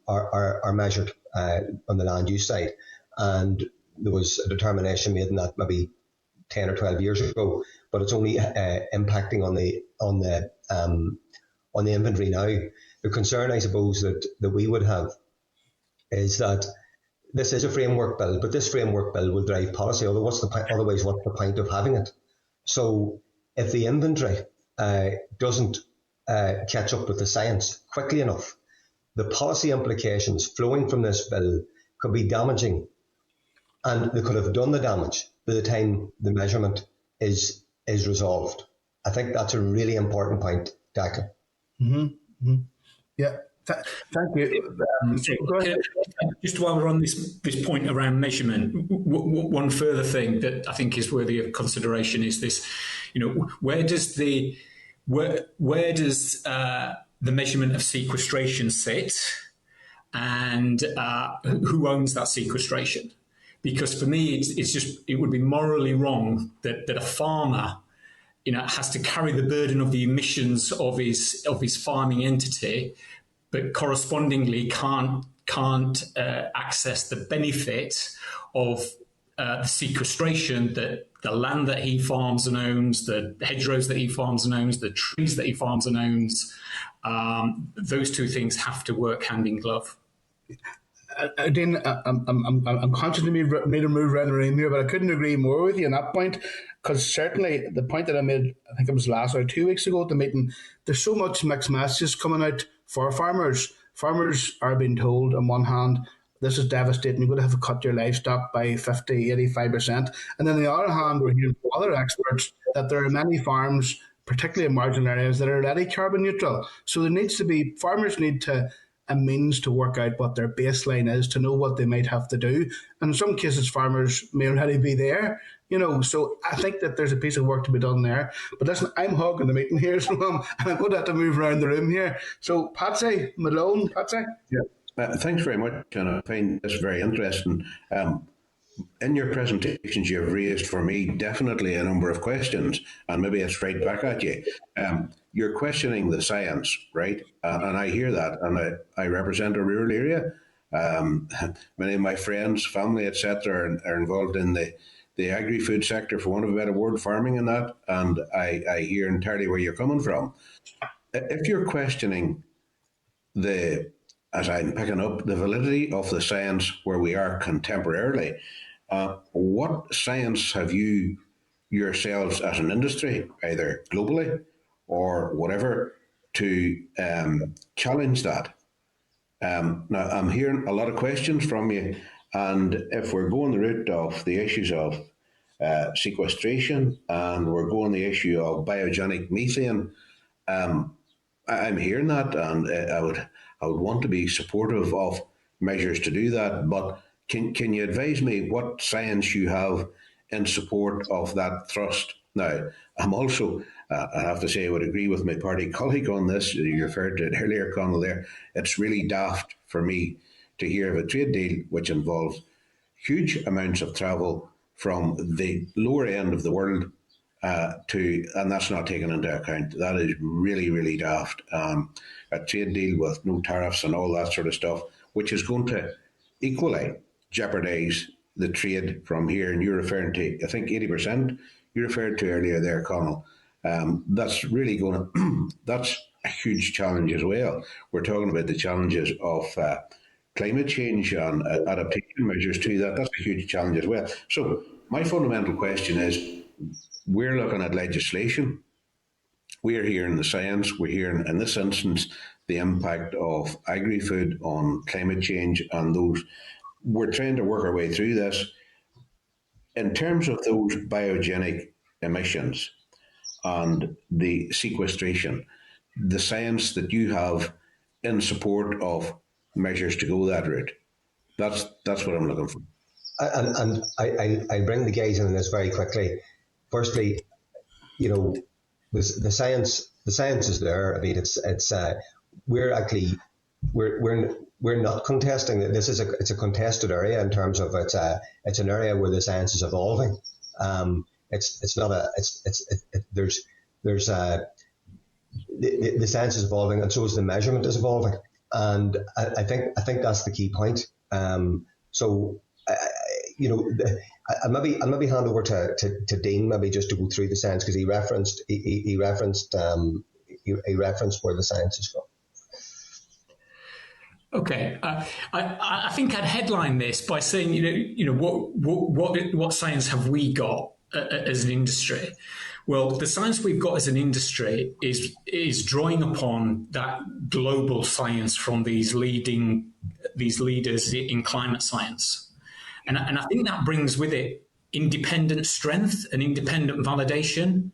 are measured on the land use side, and there was a determination made in that maybe 10 or 12 years ago, but it's only impacting on the inventory now. The concern, I suppose, that we would have is that this is a framework bill, but this framework bill will drive policy. Otherwise, what's the point of having it? So if the inventory doesn't catch up with the science quickly enough, the policy implications flowing from this bill could be damaging, and they could have done the damage by the time the measurement is resolved. I think that's a really important point, Declan. Mm-hmm. Mm-hmm. Yeah. Thank you. Go ahead. Just while we're on this point around measurement, one further thing that I think is worthy of consideration is this: where does the measurement of sequestration sit, and who owns that sequestration? Because for me, it would be morally wrong that a farmer, has to carry the burden of the emissions of his farming entity, but correspondingly can't access the benefit of the sequestration that the land that he farms and owns, the hedgerows that he farms and owns, the trees that he farms and owns. Those two things have to work hand in glove. Dean, I'm conscious of made a move around the room here, but I couldn't agree more with you on that point, because certainly the point that I made, I think it was last or 2 weeks ago at the meeting, there's so much mixed messages coming out for farmers. Farmers are being told on one hand, this is devastating, you're going to have to cut your livestock by 50, 85%. And then on the other hand, we're hearing from other experts that there are many farms, particularly in marginal areas, that are already carbon neutral. So farmers need a means to work out what their baseline is, to know what they might have to do. And in some cases, farmers may already be there, so I think that there's a piece of work to be done there. But listen, I'm hogging the meeting here, so I'm going to have to move around the room here. So Patsy Malone, Patsy? Yeah, thanks very much, and I find this very interesting. In your presentations, you've raised for me definitely a number of questions, and maybe it's straight back at you. You're questioning the science, right? And I hear that, and I represent a rural area. Many of my friends, family, etc., are involved in the agri-food sector, for want of a better word, farming and that, and I hear entirely where you're coming from. If you're questioning as I'm picking up, the validity of the science where we are contemporarily, what science have you yourselves as an industry, either globally or whatever, to challenge that? Now, I'm hearing a lot of questions from you, and if we're going the route of the issues of sequestration, and we're going the issue of biogenic methane, I'm hearing that, and I would want to be supportive of measures to do that. But can you advise me what science you have in support of that thrust. Now, I'm also, I have to say, I would agree with my party colleague on this. You referred to it earlier, Conal, there. It's really daft for me to hear of a trade deal which involves huge amounts of travel from the lower end of the world and that's not taken into account. That is really, really daft. A trade deal with no tariffs and all that sort of stuff, which is going to equally jeopardise the trade from here. And you're referring to, I think, 80%. You referred to earlier there, Conal. That's really going to, that's a huge challenge as well. We're talking about the challenges of climate change and adaptation measures to that. That's a huge challenge as well. So my fundamental question is, we're looking at legislation. We're hearing the science. We're hearing, in this instance, the impact of agri-food on climate change and those. We're trying to work our way through this. In terms of those biogenic emissions and the sequestration, the science that you have in support of measures to go that route, that's what I'm looking for. And I bring the guys in this very quickly. Firstly, you know, the science is there. I mean, we're not contesting that it's a contested area in terms of it's an area where the science is evolving. The science is evolving, and so is the measurement is evolving. And I think that's the key point. I'll maybe hand over to Dean, maybe just to go through the science, because he referenced where the science is from. Okay, I think I'd headline this by saying, what science have we got as an industry? Well, the science we've got as an industry is drawing upon that global science from these leaders in climate science. And I think that brings with it independent strength and independent validation.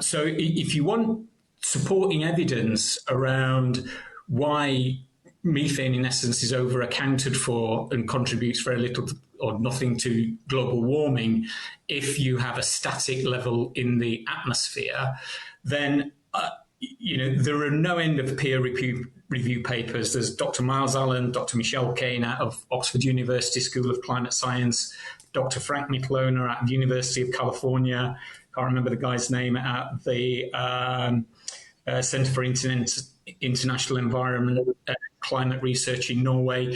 So if you want supporting evidence around why methane, in essence, is over accounted for and contributes very little or nothing to global warming, if you have a static level in the atmosphere, then there are no end of peer review papers. There's Dr. Miles Allen, Dr. Michelle Kane out of Oxford University School of Climate Science, Dr. Frank Michelona at the University of California, can't remember the guy's name, at the Centre for International Environment Climate Research in Norway.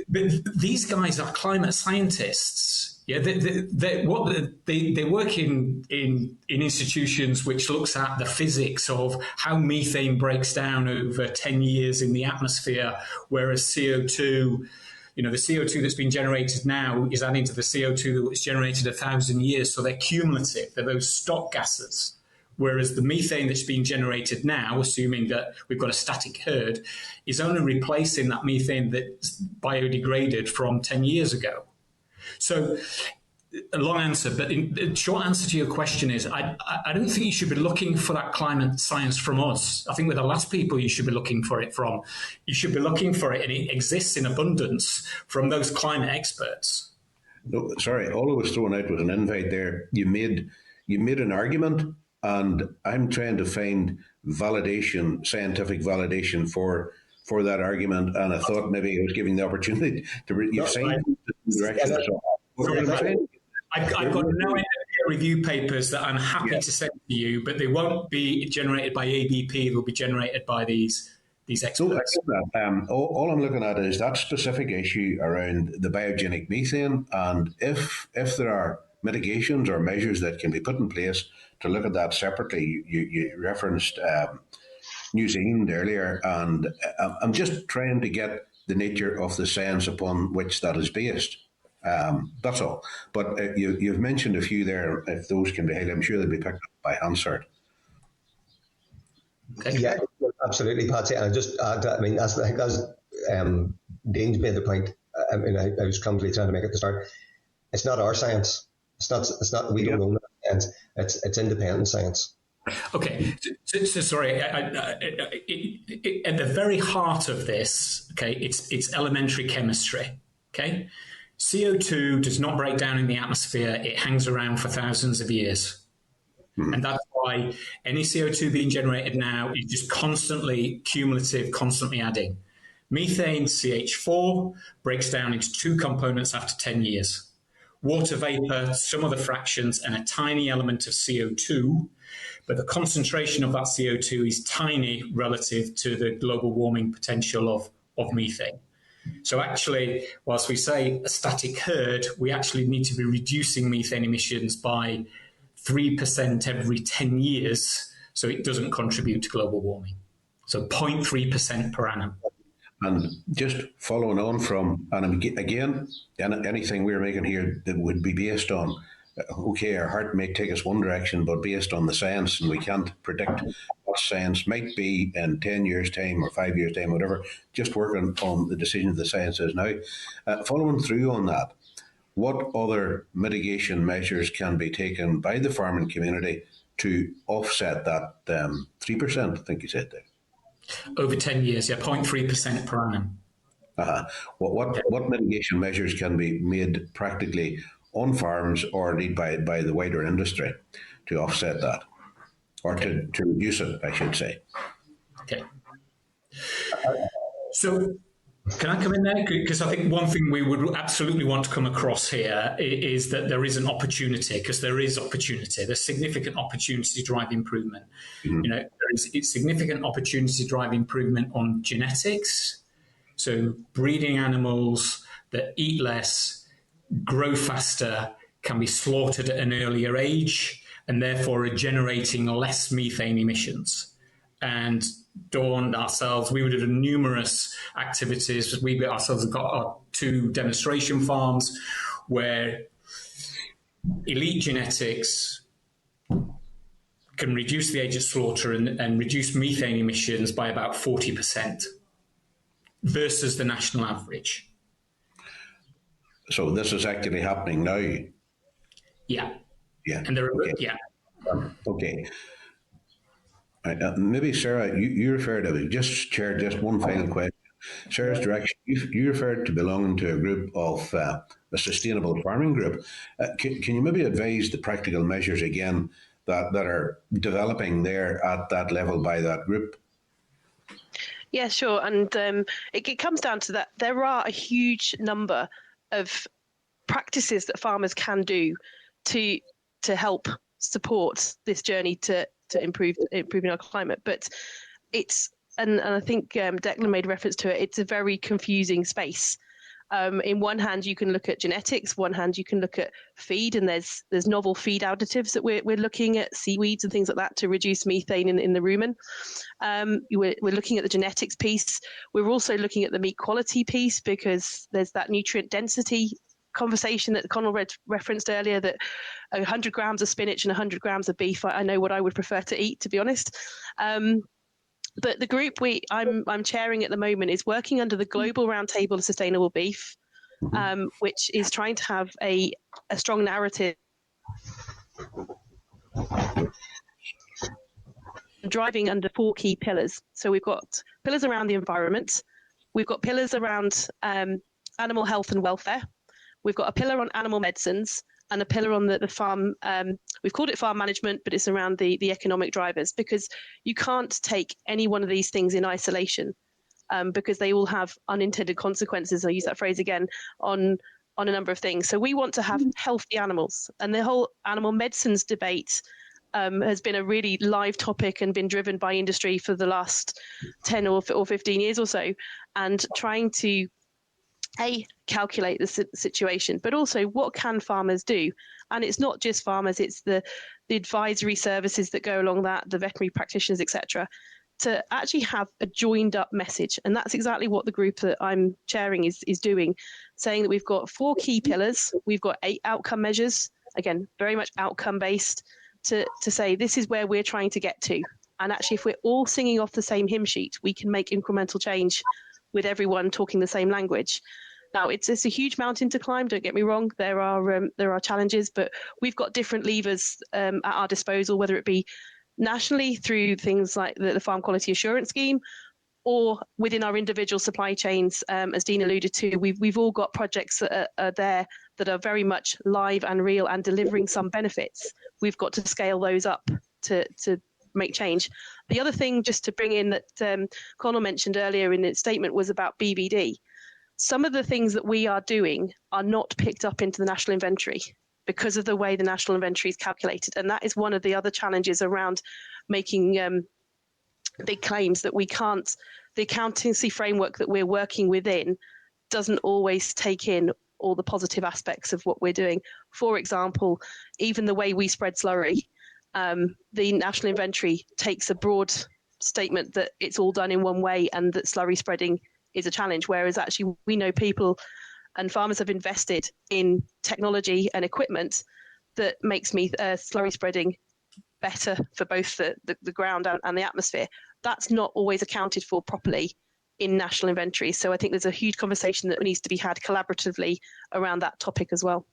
But these guys are climate scientists. Yeah, they work in institutions which looks at the physics of how methane breaks down over 10 years in the atmosphere, whereas CO2, the CO2 that's been generated now is adding to the CO2 that was generated 1,000 years. So they're cumulative. They're those stock gases. Whereas the methane that's being generated now, assuming that we've got a static herd, is only replacing that methane that's biodegraded from 10 years ago. So a long answer, but the short answer to your question is I don't think you should be looking for that climate science from us. I think we're the last people you should be looking for it from. You should be looking for it, and it exists in abundance from those climate experts. No, sorry, all I was throwing out was an invite there. You made an argument, and I'm trying to find validation, scientific validation for that argument, and I thought maybe I was giving the opportunity to you're saying the direction. I've got no end of peer review papers that I'm happy to send to you, but they won't be generated by ABP. They'll be generated by these experts. All I'm looking at is that specific issue around the biogenic methane, and if there are mitigations or measures that can be put in place to look at that separately. You referenced New Zealand earlier, and I'm just trying to get the nature of the science upon which that is based. That's all. But you've mentioned a few there. If those can be held, I'm sure they'll be picked up by Hansard. Okay. Yeah, absolutely, Patsy. And I just add, I mean, as Dean's made the point. I mean, I was clumsily trying to make it to start. It's not our science. It's not. We don't own that science. It's independent science. Okay, so sorry. At the very heart of this, okay, it's elementary chemistry. Okay, CO2 does not break down in the atmosphere. It hangs around for thousands of years. And that's why any CO2 being generated now is just constantly cumulative, constantly adding. Methane, CH4, breaks down into two components after 10 years. Water vapor, some of the fractions, and a tiny element of CO2, but the concentration of that CO2 is tiny relative to the global warming potential of methane. So actually, whilst we say a static herd, we actually need to be reducing methane emissions by 3% every 10 years so it doesn't contribute to global warming. So 0.3% per annum. And just following on from, and again, anything we're making here that would be based on, okay, our heart may take us one direction, but based on the science, and we can't predict what science might be in 10 years' time or 5 years' time, whatever, just working on the decision the science is now. Following through on that, what other mitigation measures can be taken by the farming community to offset that 3%, I think you said there? Over 10 years, 0.3% per annum. What mitigation measures can be made practically on farms or indeed by the wider industry to offset that, or to reduce it, I should say? Okay. So can I come in there? Because I think one thing we would absolutely want to come across here is that there is an opportunity, because there is opportunity. There's significant opportunity to drive improvement. You know, there is significant opportunity to drive improvement on genetics. So breeding animals that eat less, grow faster, can be slaughtered at an earlier age, and therefore are generating less methane emissions. And Dawn, ourselves, we would have done numerous activities. We ourselves have got our 2 demonstration farms where elite genetics can reduce the age of slaughter and reduce methane emissions by about 40% versus the national average. So this is actually happening now? Yeah. Yeah. And there are, okay. Yeah. Okay. Maybe Sarah, you referred to, just share just one final question. Sarah's direction, you referred to belonging to a group of a sustainable farming group. Can you maybe advise the practical measures again that are developing there at that level by that group? Yeah, sure. And it comes down to that. There are a huge number of practices that farmers can do to help support this journey to improving our climate. But it's, and I think Declan made reference to it, it's a very confusing space. In one hand, you can look at genetics. One hand, you can look at feed, and there's novel feed additives that we're looking at, seaweeds and things like that, to reduce methane in the rumen. We're looking at the genetics piece. We're also looking at the meat quality piece, because there's that nutrient density conversation that Colin referenced earlier, that 100 grams of spinach and 100 grams of beef, I know what I would prefer to eat, to be honest. But the group I'm chairing at the moment is working under the Global Roundtable of Sustainable Beef, which is trying to have a strong narrative driving under 4 key pillars. So we've got pillars around the environment, we've got pillars around animal health and welfare, we've got a pillar on animal medicines, and a pillar on the farm. We've called it farm management, but it's around the economic drivers, because you can't take any one of these things in isolation, because they all have unintended consequences. I'll use that phrase again on a number of things. So we want to have healthy animals, and the whole animal medicines debate has been a really live topic and been driven by industry for the last 10 or 15 years or so, and trying to calculate the situation, but also what can farmers do? And it's not just farmers, it's the advisory services that go along that, the veterinary practitioners, etc., to actually have a joined up message. And that's exactly what the group that I'm chairing is doing, saying that we've got 4 key pillars, we've got 8 outcome measures, again, very much outcome based, to say this is where we're trying to get to. And actually, if we're all singing off the same hymn sheet, we can make incremental change with everyone talking the same language. Now, it's a huge mountain to climb, don't get me wrong. There are challenges, but we've got different levers at our disposal, whether it be nationally through things like the Farm Quality Assurance Scheme, or within our individual supply chains, as Dean alluded to, we've all got projects that are there that are very much live and real and delivering some benefits. We've got to scale those up to make change. The other thing, just to bring in, that Colin mentioned earlier in his statement, was about BVD. Some of the things that we are doing are not picked up into the national inventory because of the way the national inventory is calculated. And that is one of the other challenges around making big claims, that we can't, the accountancy framework that we're working within doesn't always take in all the positive aspects of what we're doing. For example, even the way we spread slurry, the national inventory takes a broad statement that it's all done in one way and that slurry spreading is a challenge, whereas actually we know people and farmers have invested in technology and equipment that makes slurry spreading better for both the ground and the atmosphere. That's not always accounted for properly in national inventory. So I think there's a huge conversation that needs to be had collaboratively around that topic as well.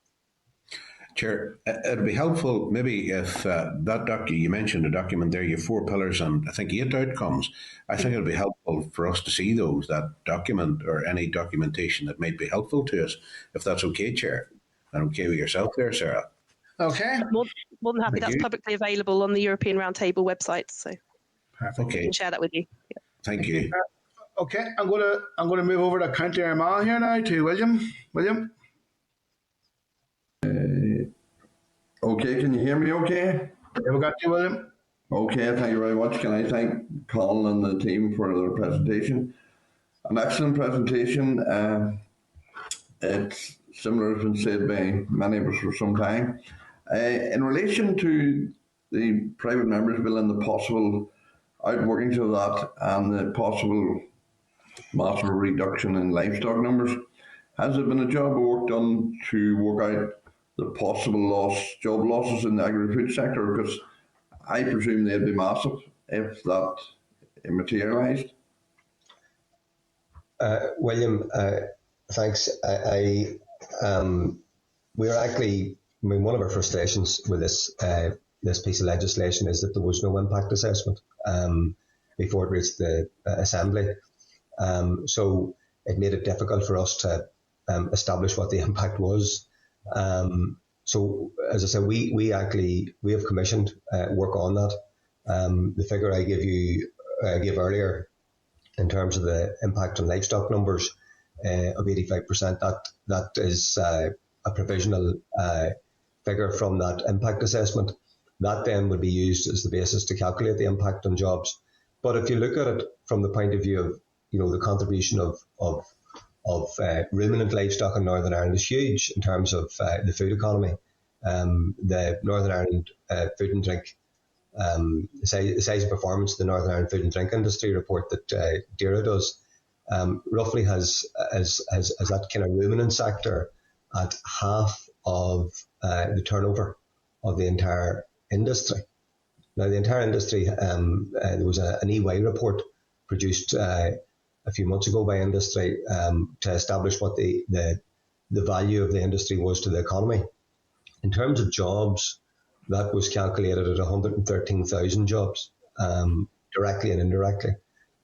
Chair, it'd be helpful maybe if you mentioned a document there, you have 4 pillars and I think 8 outcomes. I think it'd be helpful for us to see those, that document or any documentation that might be helpful to us, if that's okay, Chair. And okay with yourself there, Sarah. Okay. More than happy. That's publicly available on the European Roundtable website. So okay. I can share that with you. Yeah. Thank you. Okay, I'm gonna move over to County Armagh here now to William. William. Okay, can you hear me okay? Yeah, we got you, William. Okay, thank you very much. Can I thank Colin and the team for their presentation? An excellent presentation. It's similar has been said by many of us for some time. In relation to the private members bill and the possible outworkings of that and the possible massive reduction in livestock numbers, has there been a job of work done to work out the possible job losses in the agri-food sector? Because I presume they'd be massive if that materialised. William, thanks. We're actually, one of our frustrations with this piece of legislation is that there was no impact assessment before it reached the Assembly. So it made it difficult for us to establish what the impact was. So as I said, we have commissioned work on that. The figure I gave earlier in terms of the impact on livestock numbers of 85%, that is a provisional figure from that impact assessment. That then would be used as the basis to calculate the impact on jobs. But if you look at it from the point of view of the contribution of ruminant livestock in Northern Ireland is huge in terms of the food economy. The Northern Ireland food and drink, the size of performance of the Northern Ireland food and drink industry report that DERA does, roughly has that kind of ruminant sector at half of the turnover of the entire industry. Now, the entire industry, there was an EY report produced a few months ago by industry to establish what the value of the industry was to the economy. In terms of jobs, that was calculated at 113,000 jobs, directly and indirectly.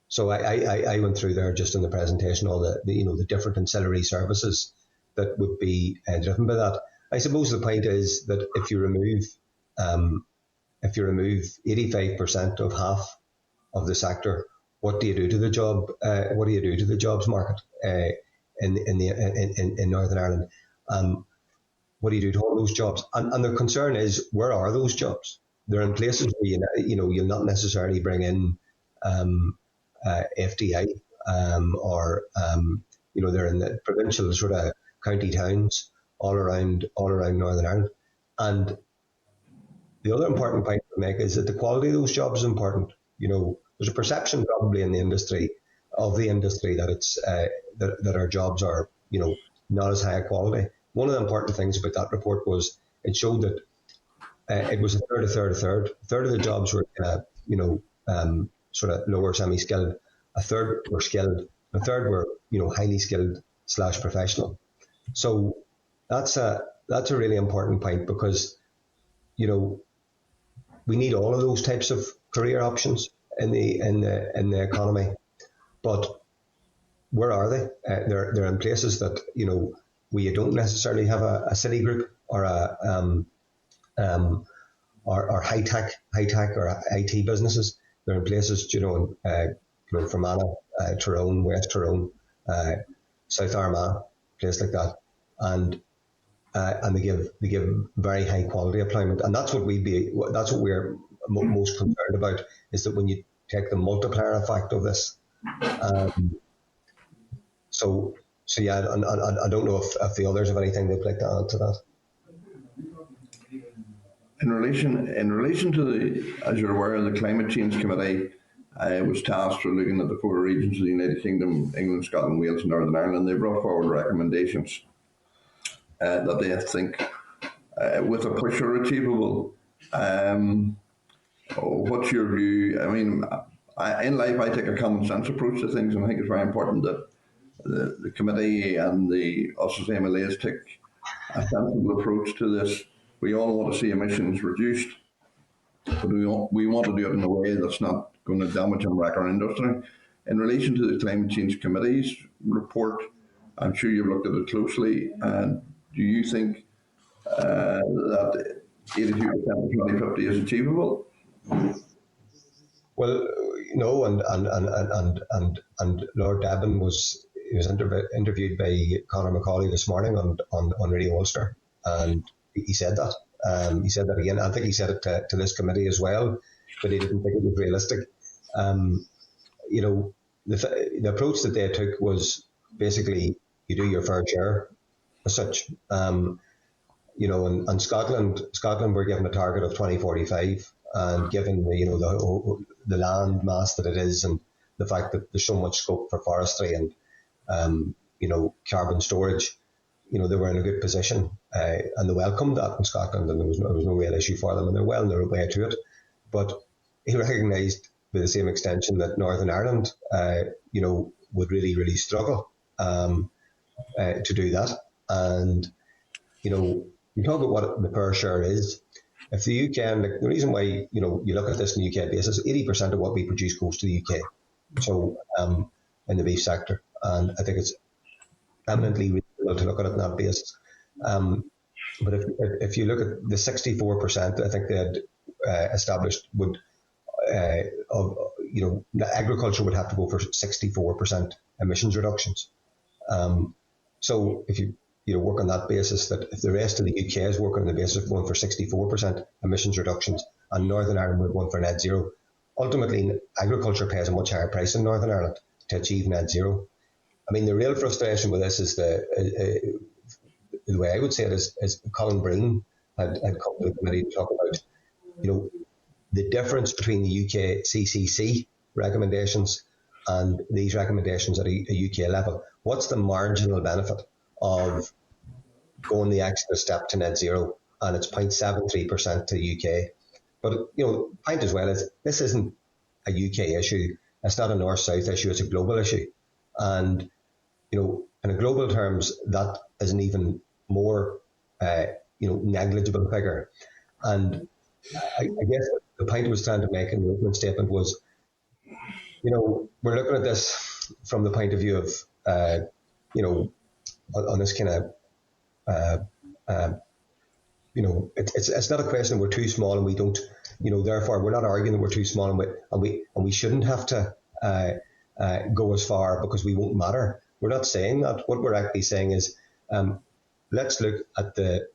So I went through there just in the presentation all the different ancillary services that would be driven by that. I suppose the point is that if you remove 85% of half of the sector, what do you do to the job? What do you do to the jobs market in Northern Ireland? What do you do to all those jobs? And the concern is, where are those jobs? They're in places where you'll not necessarily bring in FDI or they're in the provincial sort of county towns all around Northern Ireland. And the other important point to make is that the quality of those jobs is important. There's a perception probably in the industry that it's that our jobs are not as high a quality. One of the important things about that report was it showed that it was a third. A third of the jobs were sort of lower semi-skilled. A third were skilled. A third were highly skilled / professional. So that's a really important point, because we need all of those types of career options in the economy. But where are they? They're in places that, where you don't necessarily have a city group or or high tech or IT businesses. They're in places, Fermanagh, Tyrone, West Tyrone, South Armagh, place like that, and they give very high quality employment, and that's what we're most concerned about, is that when you take the multiplier effect of this. So yeah, and I don't know if the others have anything they'd like to add to that. In relation to as you're aware, the Climate Change Committee was tasked with looking at the 4 regions of the United Kingdom, England, Scotland, Wales and Northern Ireland. They brought forward recommendations that they think, with a push, are achievable. What's your view? I mean, in life I take a common sense approach to things, and I think it's very important that the committee and us as MLAs take a sensible approach to this. We all want to see emissions reduced, but we want to do it in a way that's not going to damage and wreck our industry. In relation to the Climate Change Committee's report, I'm sure you've looked at it closely, and do you think that 82% of 2050 is achievable? Well, no, and Lord Devon was interviewed by Conor McCauley this morning on Radio Ulster, and he said that. He said that again. I think he said it to this committee as well, but he didn't think it was realistic. The approach that they took was basically you do your fair share as such. And Scotland were given a target of 2045, and given the land mass that it is, and the fact that there's so much scope for forestry and carbon storage, they were in a good position, and they welcomed that in Scotland, and there was no real issue for them, and they're well on their way to it. But he recognised, with the same extension, that Northern Ireland, would really, really struggle to do that. And you talk about what the fair share is. If the UK, and the reason why you look at this on the UK basis, 80% of what we produce goes to the UK. So in the beef sector, and I think it's eminently reasonable to look at it on that basis. But if you look at the 64%, I think they had established agriculture would have to go for 64% emissions reductions. So if you work on that basis, that if the rest of the UK is working on the basis of going for 64% emissions reductions, and Northern Ireland were going for net zero, ultimately agriculture pays a much higher price in Northern Ireland to achieve net zero. I mean, the real frustration with this is the way I would say it is Colin Breen had come to the committee to talk about, the difference between the UK CCC recommendations and these recommendations at a UK level. What's the marginal benefit of going the extra step to net zero? And it's 0.73% to the UK. But, the point as well is this isn't a UK issue. It's not a north-south issue. It's a global issue. And, in a global terms, that is an even more, negligible figure. And I guess the point I was trying to make in the opening statement was, we're looking at this from the point of view of, on this kind of, it's not a question we're too small and we don't, therefore we're not arguing that we're too small and we shouldn't have to go as far because we won't matter. We're not saying that. What we're actually saying is, let's look at the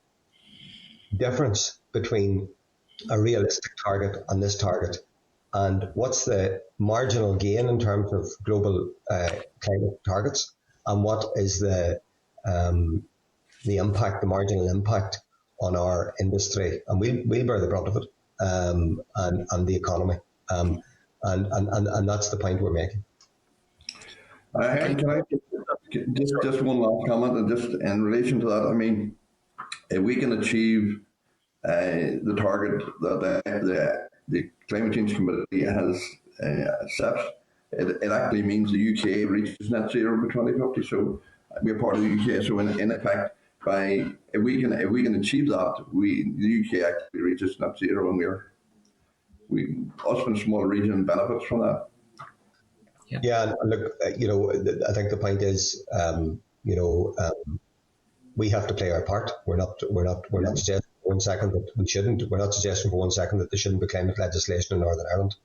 difference between a realistic target and this target, and what's the marginal gain in terms of global climate targets, and what is the impact, the marginal impact on our industry, and we'll bear the brunt of it, and the economy, and that's the point we're making. Can I just one last comment, and just in relation to that, I mean, if we can achieve the target that the Climate Change Committee has set, it actually means the UK reaches net zero by 2050. So we're part of the UK. So in effect, if we can achieve that, the UK actually reaches net zero, and us in a small region benefits from that. Yeah, and look, I think the point is, we have to play our part. We're not suggesting for 1 second that we shouldn't. We're not suggesting for 1 second that there shouldn't be climate legislation in Northern Ireland.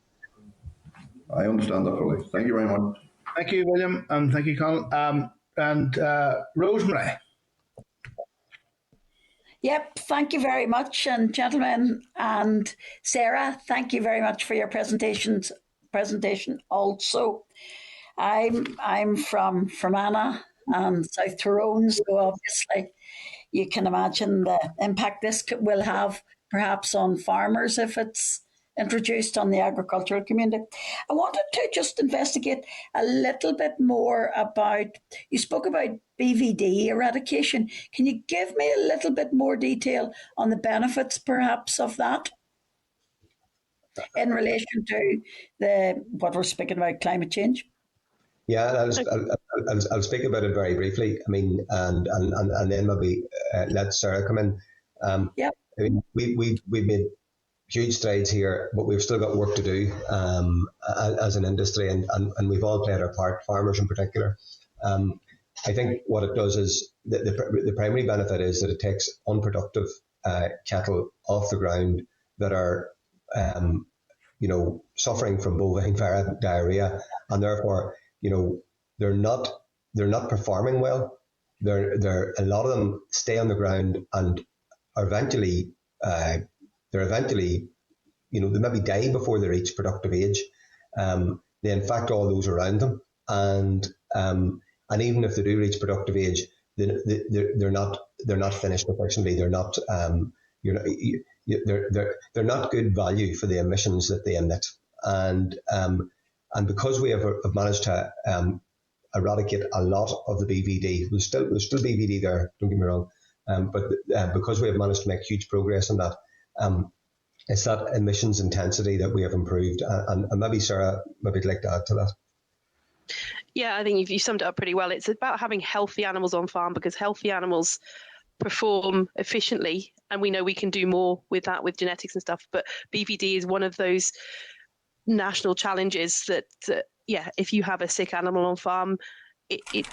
I understand that fully. Thank you very much. Thank you, William, and thank you, Colin. And Rosemary. Yep, thank you very much, and gentlemen, and Sarah, thank you very much for your presentation. Also, I'm from Fermanagh and South Tyrone, so obviously you can imagine the impact this will have perhaps on farmers if it's introduced on the agricultural community. I wanted to just investigate a little bit more about, you spoke about Bvd eradication. Can you give me a little bit more detail on the benefits perhaps of that in relation to what we're speaking about, climate change? Yeah, I'll speak about it very briefly. I mean, and then maybe let Sarah come in. Yep. I mean, we've made huge strides here, but we've still got work to do as an industry, and we've all played our part, farmers in particular. I think what it does is the primary benefit is that it takes unproductive cattle off the ground that are suffering from bovine diarrhea, and therefore they're not performing well. They're a lot of them stay on the ground and are eventually they maybe die before they reach productive age. They infect all those around them, and even if they do reach productive age, they're not finished efficiently. They're not they're not good value for the emissions that they emit, and because we have managed to eradicate a lot of the Bvd, there's still Bvd there. Don't get me wrong, but because we have managed to make huge progress on that. It's that emissions intensity that we have improved, and maybe Sarah, maybe you'd like to add to that. Yeah, I think you summed it up pretty well. It's about having healthy animals on farm, because healthy animals perform efficiently, and we know we can do more with that, with genetics and stuff. But Bvd is one of those national challenges that if you have a sick animal on farm, it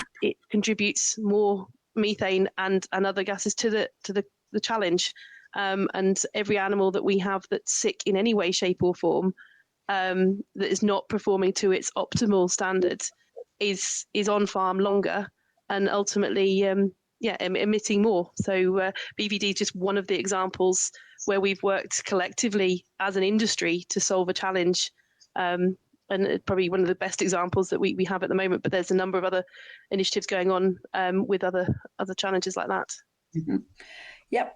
contributes more methane and other gases to the challenge. And every animal that we have that's sick in any way, shape or form, that is not performing to its optimal standards, is on farm longer and ultimately emitting more. So Bvd is just one of the examples where we've worked collectively as an industry to solve a challenge, and it's probably one of the best examples that we have at the moment. But there's a number of other initiatives going on with other challenges like that. Mm-hmm. Yep.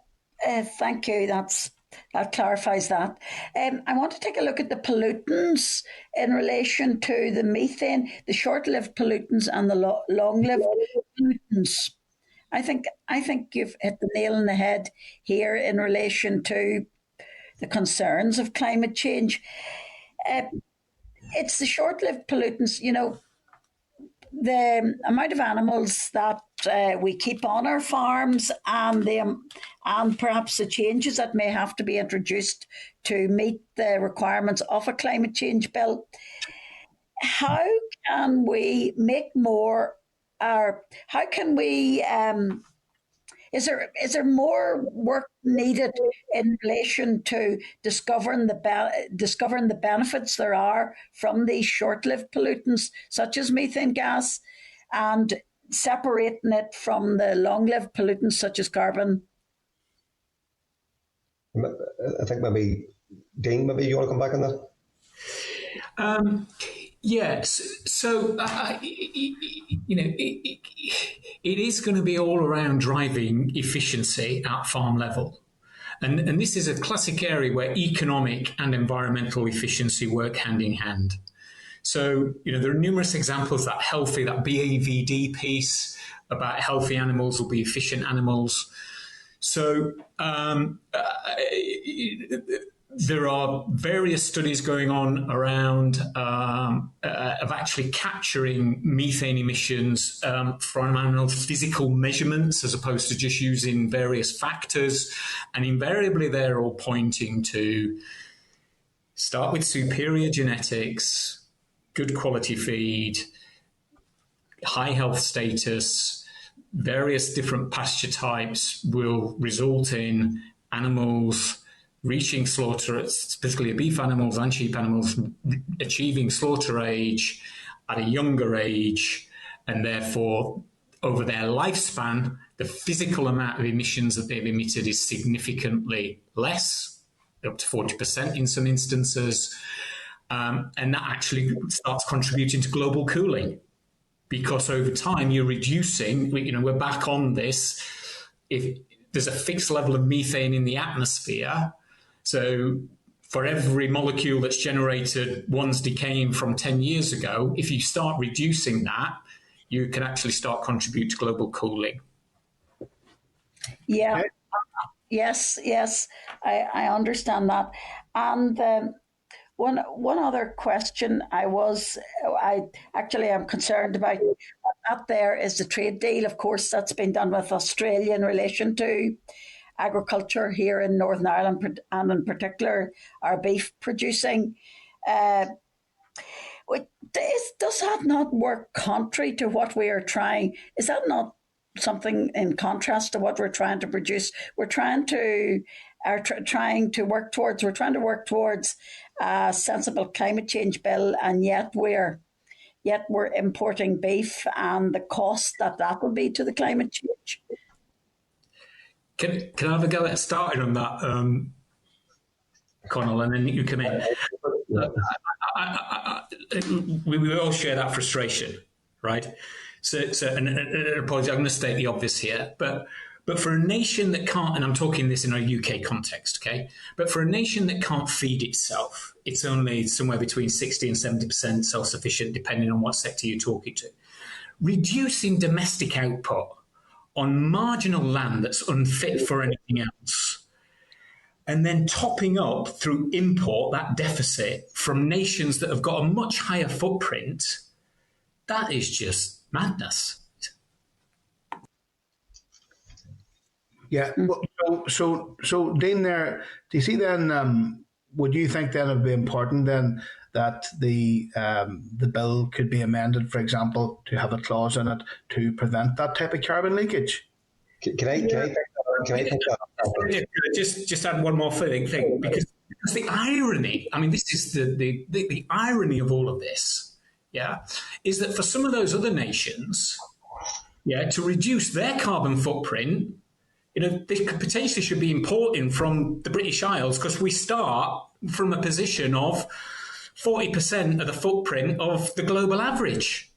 Thank you. That clarifies that. I want to take a look at the pollutants in relation to the methane, the short-lived pollutants and the long-lived pollutants. I think you've hit the nail on the head here in relation to the concerns of climate change. It's the short-lived pollutants, the amount of animals that we keep on our farms, and perhaps the changes that may have to be introduced to meet the requirements of a climate change bill. How can we make more? How can we? Is there more work needed in relation to discovering the benefits there are from these short-lived pollutants, such as methane gas, and separating it from the long-lived pollutants, such as carbon? I think maybe Dean, maybe you want to come back on that. Yes. So, it is going to be all around driving efficiency at farm level. And this is a classic area where economic and environmental efficiency work hand in hand. So, there are numerous examples that Bvd piece about healthy animals will be efficient animals. So, there are various studies going on around of actually capturing methane emissions from animal physical measurements as opposed to just using various factors. And invariably, they're all pointing to start with superior genetics, good quality feed, high health status, various different pasture types will result in animals reaching slaughter, specifically beef animals and sheep animals, achieving slaughter age at a younger age, and therefore over their lifespan, the physical amount of emissions that they've emitted is significantly less, up to 40% in some instances, and that actually starts contributing to global cooling. Because over time you're reducing, we're back on this. If there's a fixed level of methane in the atmosphere, so for every molecule that's generated one's decaying from 10 years ago, if you start reducing that, you can actually start contribute to global cooling. Yeah. Okay. Yes, I understand that. And one other question I actually am concerned about that there is the trade deal, of course, that's been done with Australia in relation to agriculture here in Northern Ireland, and in particular our beef producing. Does that not work contrary to what we are trying? Is that not something in contrast to what we're trying to produce? We're trying to work towards a sensible climate change bill, and yet we're importing beef, and the cost that will be to the climate change. Can I have a go at starting on that, Conal, and then you come in? We all share that frustration, right? So and apologies, I'm going to state the obvious here, but for a nation that can't, and I'm talking this in a UK context, okay? But for a nation that can't feed itself, it's only somewhere between 60 and 70% self-sufficient, depending on what sector you're talking to. Reducing domestic output on marginal land that's unfit for anything else, and then topping up through import that deficit from nations that have got a much higher footprint, that is just madness. Yeah. So Dean, there, do you see then? Would you think then it would be important then that the bill could be amended, for example, to have a clause in it to prevent that type of carbon leakage? Can I take that? Just add one more thing, because the irony, I mean, this is the irony of all of this, is that for some of those other nations, to reduce their carbon footprint, they could potentially should be importing from the British Isles, because we start from a position of 40% of the footprint of the global average.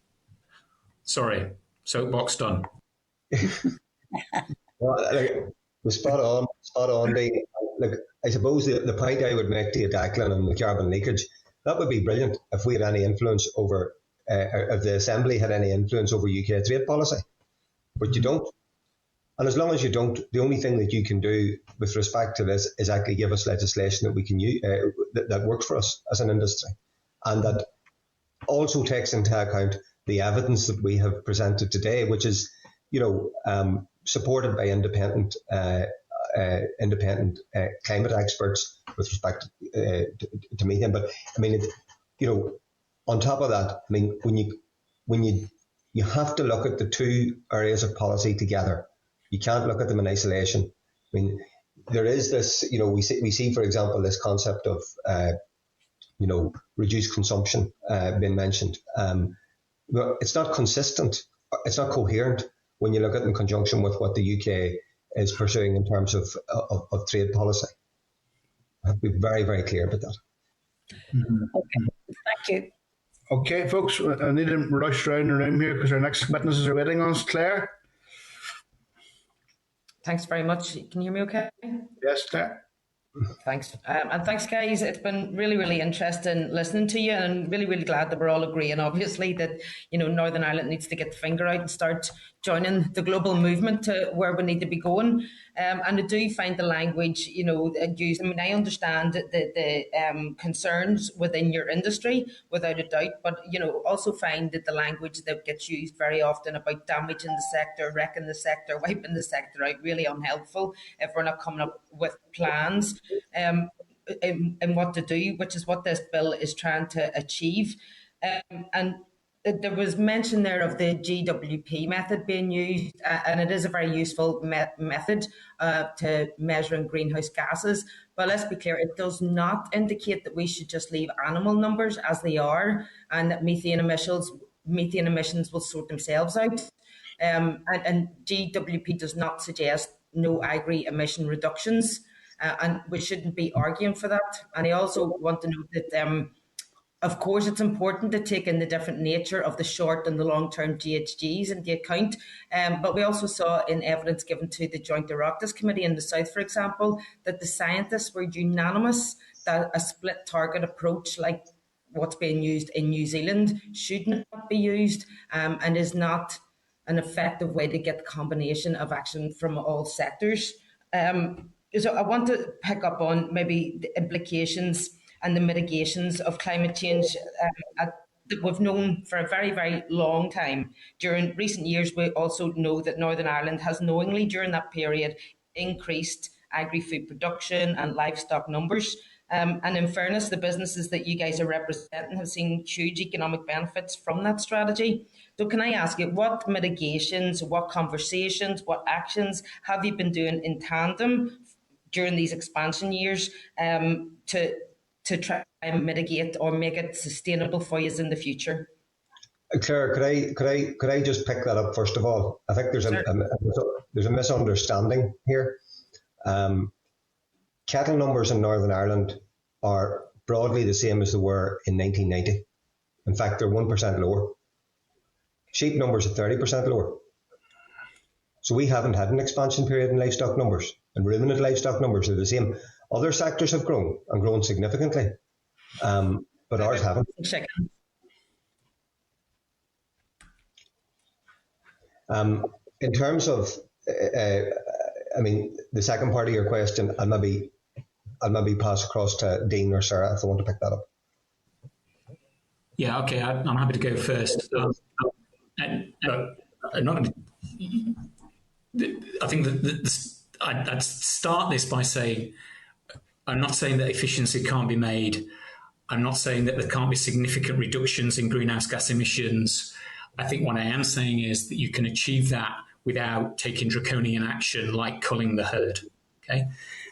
Sorry, soapbox done. Well, spot on. Look, I suppose the point I would make to you, Declan, on the carbon leakage, that would be brilliant if we had any influence over, if the Assembly had any influence over UK trade policy. But you don't. And as long as you don't, the only thing that you can do with respect to this is actually give us legislation that we can use, that works for us as an industry, and that also takes into account the evidence that we have presented today, which is, supported by independent climate experts with respect to methane. But I mean, on top of that, I mean, when you have to look at the two areas of policy together. You can't look at them in isolation. I mean, there is this, we see, for example, this concept of, reduced consumption being mentioned. Well, it's not consistent. It's not coherent when you look at it in conjunction with what the UK is pursuing in terms of trade policy. I have to be very, very clear about that. Mm-hmm. Okay, thank you. Okay, folks, I need to rush around the room here because our next witnesses are waiting on us. Claire? Thanks very much. Can you hear me okay? Yes, Claire. Thanks. And thanks, guys. It's been really, really interesting listening to you, and really, really glad that we're all agreeing, obviously, that, Northern Ireland needs to get the finger out and start joining the global movement to where we need to be going. And I do find the language, used. I mean, I understand the concerns within your industry, without a doubt, but, also find that the language that gets used very often about damaging the sector, wrecking the sector, wiping the sector out, really unhelpful if we're not coming up with plans and what to do, which is what this bill is trying to achieve. And there was mention there of the GWP method being used, and it is a very useful method to measuring greenhouse gases. But let's be clear, it does not indicate that we should just leave animal numbers as they are, and that methane emissions will sort themselves out. And GWP does not suggest no agri emission reductions, and we shouldn't be arguing for that. And I also want to note that of course, it's important to take in the different nature of the short and the long-term GHGs into account. But we also saw in evidence given to the Joint Oireachtas Committee in the South, for example, that the scientists were unanimous that a split target approach like what's being used in New Zealand should not be used and is not an effective way to get the combination of action from all sectors. So I want to pick up on maybe the implications and the mitigations of climate change that we've known for a very, very long time. During recent years, we also know that Northern Ireland has knowingly, during that period, increased agri-food production and livestock numbers. And in fairness, the businesses that you guys are representing have seen huge economic benefits from that strategy. So can I ask you, what mitigations, what conversations, what actions have you been doing in tandem during these expansion years to try and mitigate or make it sustainable for you in the future? Claire, could I just pick that up first of all? I think there's a misunderstanding here. Cattle numbers in Northern Ireland are broadly the same as they were in 1990. In fact, they're 1% lower. Sheep numbers are 30% lower. So we haven't had an expansion period in livestock numbers, and ruminant livestock numbers are the same. Other sectors have grown and grown significantly, but ours haven't. In terms of, the second part of your question, I'll maybe pass across to Dean or Sarah if they want to pick that up. Yeah, okay, I'm happy to go first. I'm not going to. I think I'd start this by saying, I'm not saying that efficiency can't be made. I'm not saying that there can't be significant reductions in greenhouse gas emissions. I think what I am saying is that you can achieve that without taking draconian action like culling the herd. Okay,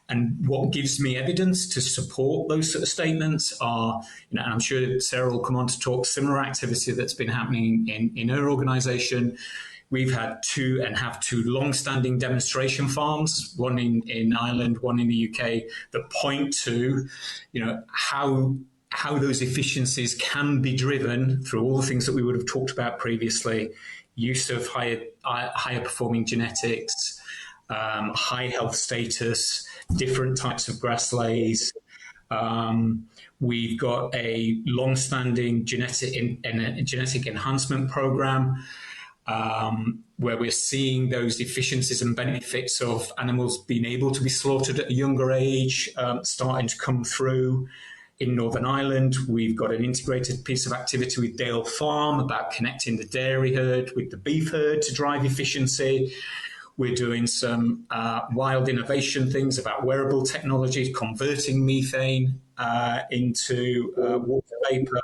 and what gives me evidence to support those sort of statements are, and I'm sure Sarah will come on to talk similar activity that's been happening in her organisation. We've had two long-standing demonstration farms, one in Ireland, one in the UK, that point to, how those efficiencies can be driven through all the things that we would have talked about previously: use of higher performing genetics, high health status, different types of grass lays. We've got a long-standing genetic enhancement program. Where we're seeing those efficiencies and benefits of animals being able to be slaughtered at a younger age starting to come through. In Northern Ireland, we've got an integrated piece of activity with Dale Farm about connecting the dairy herd with the beef herd to drive efficiency. We're doing some wild innovation things about wearable technology, converting methane into water vapour,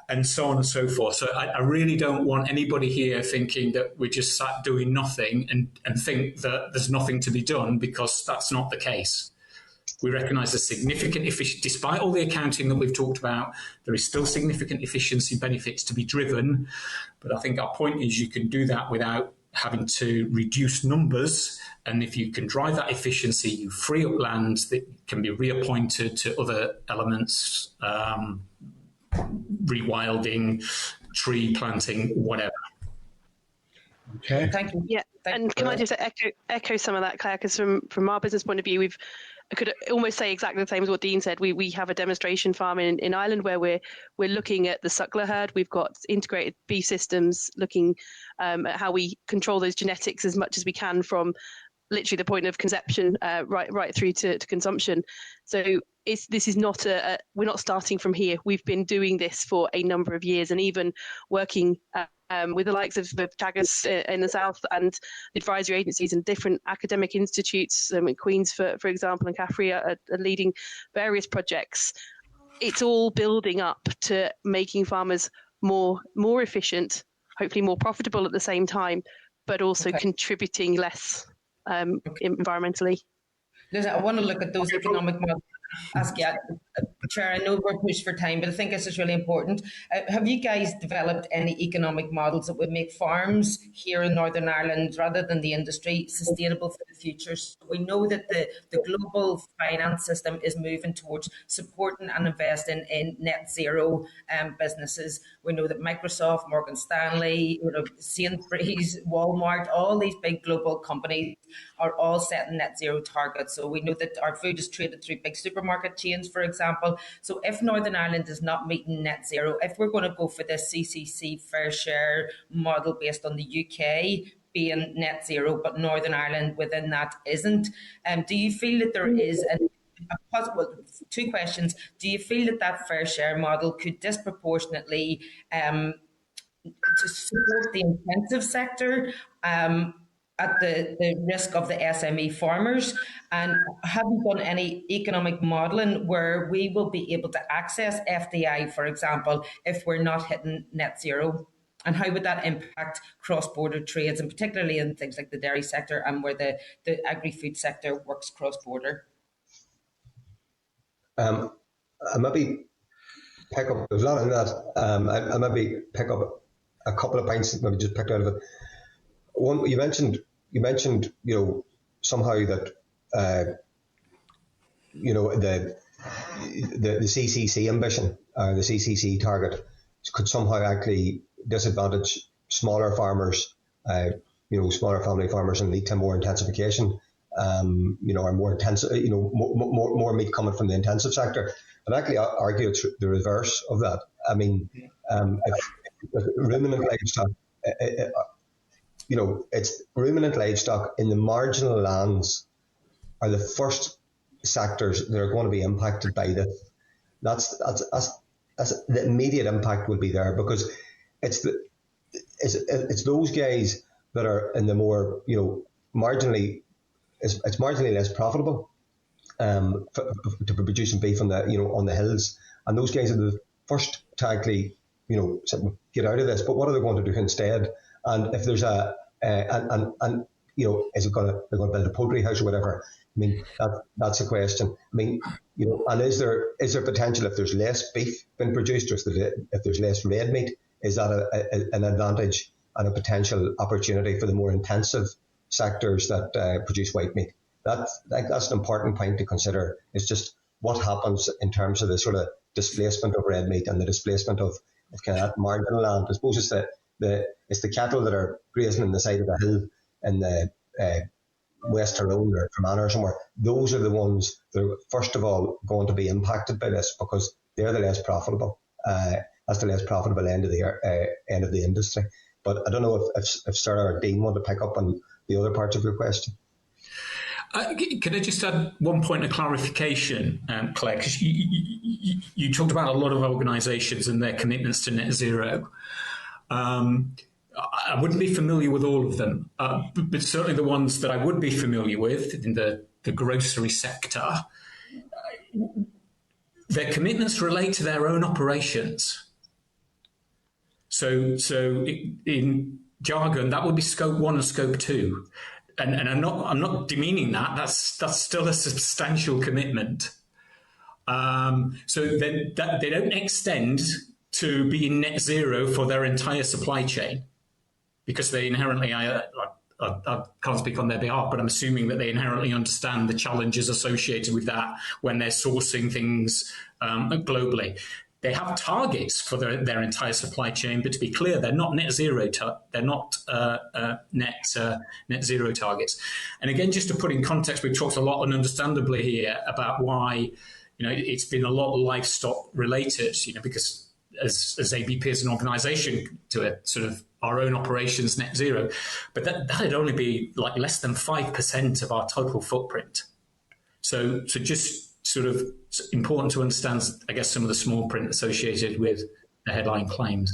and so on and so forth. So I really don't want anybody here thinking that we're just sat doing nothing and think that there's nothing to be done, because that's not the case. We recognise the significant efficiency, despite all the accounting that we've talked about, there is still significant efficiency benefits to be driven. But I think our point is you can do that without having to reduce numbers. And if you can drive that efficiency, you free up land that can be reappointed to other elements, rewilding, tree planting, whatever. Okay. Thank you. Yeah, and can I just echo some of that, Claire? Because from our business point of view, I could almost say exactly the same as what Dean said. We have a demonstration farm in Ireland where we're looking at the suckler herd. We've got integrated beef systems looking at how we control those genetics as much as we can from literally the point of conception right through to consumption. So this is not we're not starting from here. We've been doing this for a number of years, and even working with the likes of the Taggers in the south and the advisory agencies and different academic institutes, Queen's for example, and CAFRI are leading various projects. It's all building up to making farmers more efficient, hopefully more profitable at the same time, but also contributing less environmentally. Listen, I want to look at those economic models. Ask you, Chair, I know we're pushed for time, but I think this is really important. Have you guys developed any economic models that would make farms here in Northern Ireland, rather than the industry, sustainable for the future? So we know that the global finance system is moving towards supporting and investing in net zero businesses. We know that Microsoft, Morgan Stanley, Sainsbury's, Walmart, all these big global companies are all setting net zero targets. So we know that our food is traded through big supermarket chains, for example. So if Northern Ireland is not meeting net zero, if we're going to go for this CCC fair share model based on the UK being net zero, but Northern Ireland within that isn't, do you feel that there is a possible, two questions, do you feel that that fair share model could disproportionately to support the intensive sector at the risk of the SME farmers? And have you done any economic modelling where we will be able to access FDI, for example, if we're not hitting net zero? And how would that impact cross-border trades, and particularly in things like the dairy sector and where the agri-food sector works cross-border? I maybe pick up, there's a lot in that. I maybe pick up a couple of points that maybe just picked out of it. One, you mentioned, somehow that, the CCC ambition, the CCC target could somehow actually disadvantage smaller farmers, smaller family farmers, and lead to more intensification, or more intensive, more meat coming from the intensive sector. And actually, I argue it's the reverse of that. I mean, if ruminant livestock, it's ruminant livestock in the marginal lands are the first sectors that are going to be impacted by this. That's the immediate impact will be there, because it's those guys that are in the more marginally, it's marginally less profitable to producing beef on the hills, and those guys are the first to actually get out of this. But what are they going to do instead? And if there's is it they're going to build a poultry house or whatever? I mean, that's a question. I mean, and is there potential, if there's less beef being produced, or if there's less red meat, is that an advantage and a potential opportunity for the more intensive sectors that produce white meat? That's an important point to consider. It's just what happens in terms of the sort of displacement of red meat and the displacement of kind of that marginal land. I suppose it's the cattle that are grazing on the side of the hill in the West Tyrone or Fermanagh or somewhere. Those are the ones that are first of all going to be impacted by this, because they're the less profitable. That's the less profitable end of the industry. But I don't know if Sarah or Dean want to pick up on the other parts of your question. Could I just add one point of clarification, Claire? Because you talked about a lot of organisations and their commitments to net zero. I wouldn't be familiar with all of them, but certainly the ones that I would be familiar with in the grocery sector, their commitments relate to their own operations. So in jargon, that would be scope 1 and scope 2. And I'm not demeaning that. That's still a substantial commitment. So then they don't extend to being net zero for their entire supply chain, because they inherently, I can't speak on their behalf, but I'm assuming that they inherently understand the challenges associated with that when they're sourcing things globally. They have targets for their entire supply chain, but to be clear, they're not net zero. They're not net zero targets. And again, just to put in context, we've talked a lot and understandably here about why it's been a lot livestock related. Because as ABP as an organisation to a sort of our own operations net zero, but that'd only be like less than 5% of our total footprint. So just sort of important to understand, I guess, some of the small print associated with the headline claims.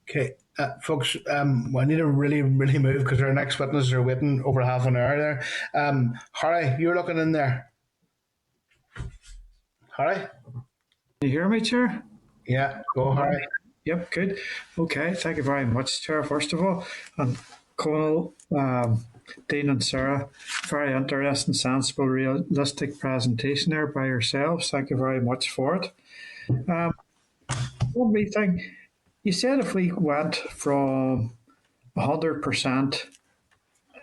Okay, folks, I need to really, really move because our next witnesses are waiting over half an hour there. Harry, you're looking in there. Harry? Can you hear me, Chair? Yeah, go Harry. Yep, good. Okay, thank you very much, Chair, first of all. And Conal, Dean and Sarah, very interesting, sensible, realistic presentation there by yourselves. Thank you very much for it. One wee thing, you said if we went from 100%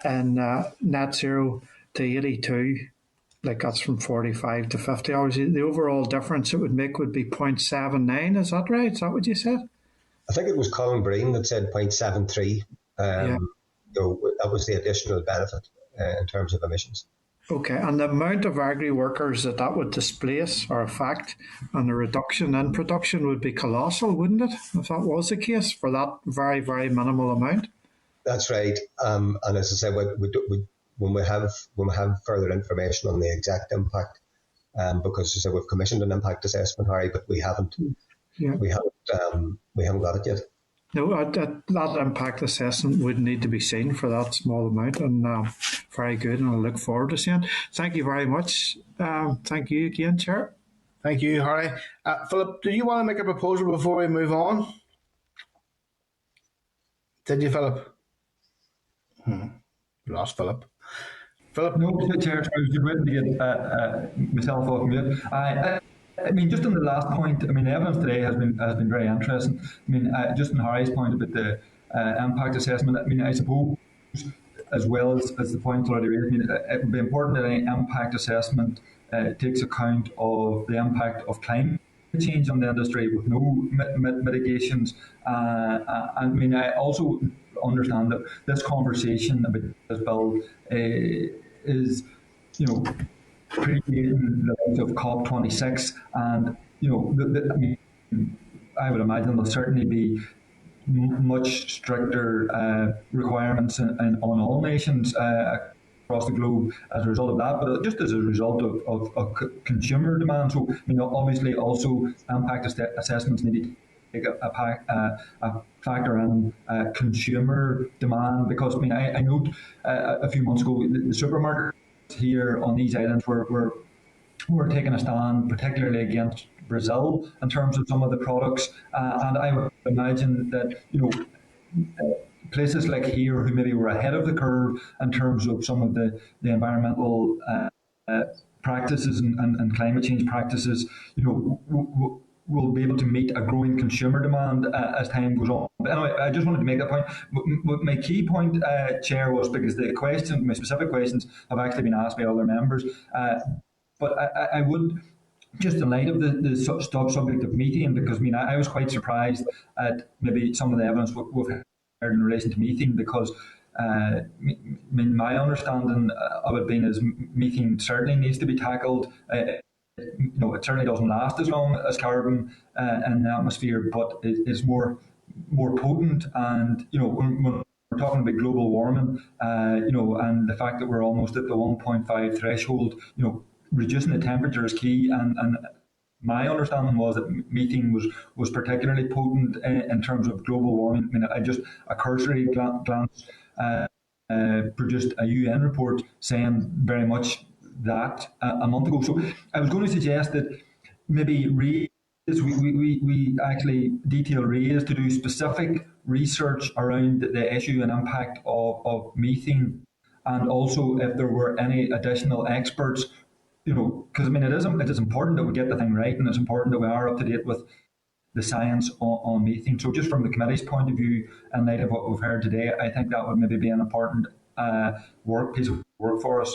in net zero to 82, like that's from 45 to 50 hours, the overall difference it would make would be 0.79. Is that right? Is that what you said? I think it was Colin Breen that said 0.73. Yeah. So that was the additional benefit in terms of emissions. Okay, and the amount of agri workers that would displace are a fact, and the reduction in production would be colossal, wouldn't it? If that was the case for that very, very minimal amount. That's right. And as I said, when we have further information on the exact impact, because as I said, we've commissioned an impact assessment, Harry, but we haven't got it yet. No, that impact assessment would need to be seen for that small amount, and very good, and I look forward to seeing it. Thank you very much. Thank you again, Chair. Thank you, Harry. Philip, do you want to make a proposal before we move on? Did you, Philip? Lost Philip. Philip? No, Chair, I was just waiting to get myself off mute. I mean, just on the last point, I mean, the evidence today has been very interesting. I mean, just on Harry's point about the impact assessment, I mean, I suppose, as well as the point already raised, I mean, it would be important that any impact assessment takes account of the impact of climate change on the industry with no mitigations. I mean, I also understand that this conversation about this bill is, predating the likes of COP26, and I mean, I would imagine there'll certainly be much stricter requirements on all nations across the globe as a result of that, but just as a result of consumer demand. So, obviously, also impact assessments need to take a factor in consumer demand, because I note a few months ago the supermarket here on these islands were taking a stand, particularly against Brazil in terms of some of the products, and I would imagine that places like here who maybe were ahead of the curve in terms of some of the environmental practices and climate change practices, will be able to meet a growing consumer demand as time goes on. But anyway, I just wanted to make that point. My key point, Chair, was because my specific questions have actually been asked by other members. But I would, just in light of the subject of methane, because I was quite surprised at maybe some of the evidence we've heard in relation to methane, because my understanding of it being is methane certainly needs to be tackled. It certainly doesn't last as long as carbon in the atmosphere, but it is more potent. And when we're talking about global warming, and the fact that we're almost at the 1.5 threshold, reducing the temperature is key. And my understanding was that methane was particularly potent in terms of global warming. I just a cursory glance produced a UN report saying very much that a month ago. So I was going to suggest that maybe we actually detail RAISE to do specific research around the issue and impact of methane, and also if there were any additional experts, because it is important that we get the thing right, and it's important that we are up to date with the science on methane. So just from the committee's point of view, in light of what we've heard today, I think that would maybe be an important piece of work for us.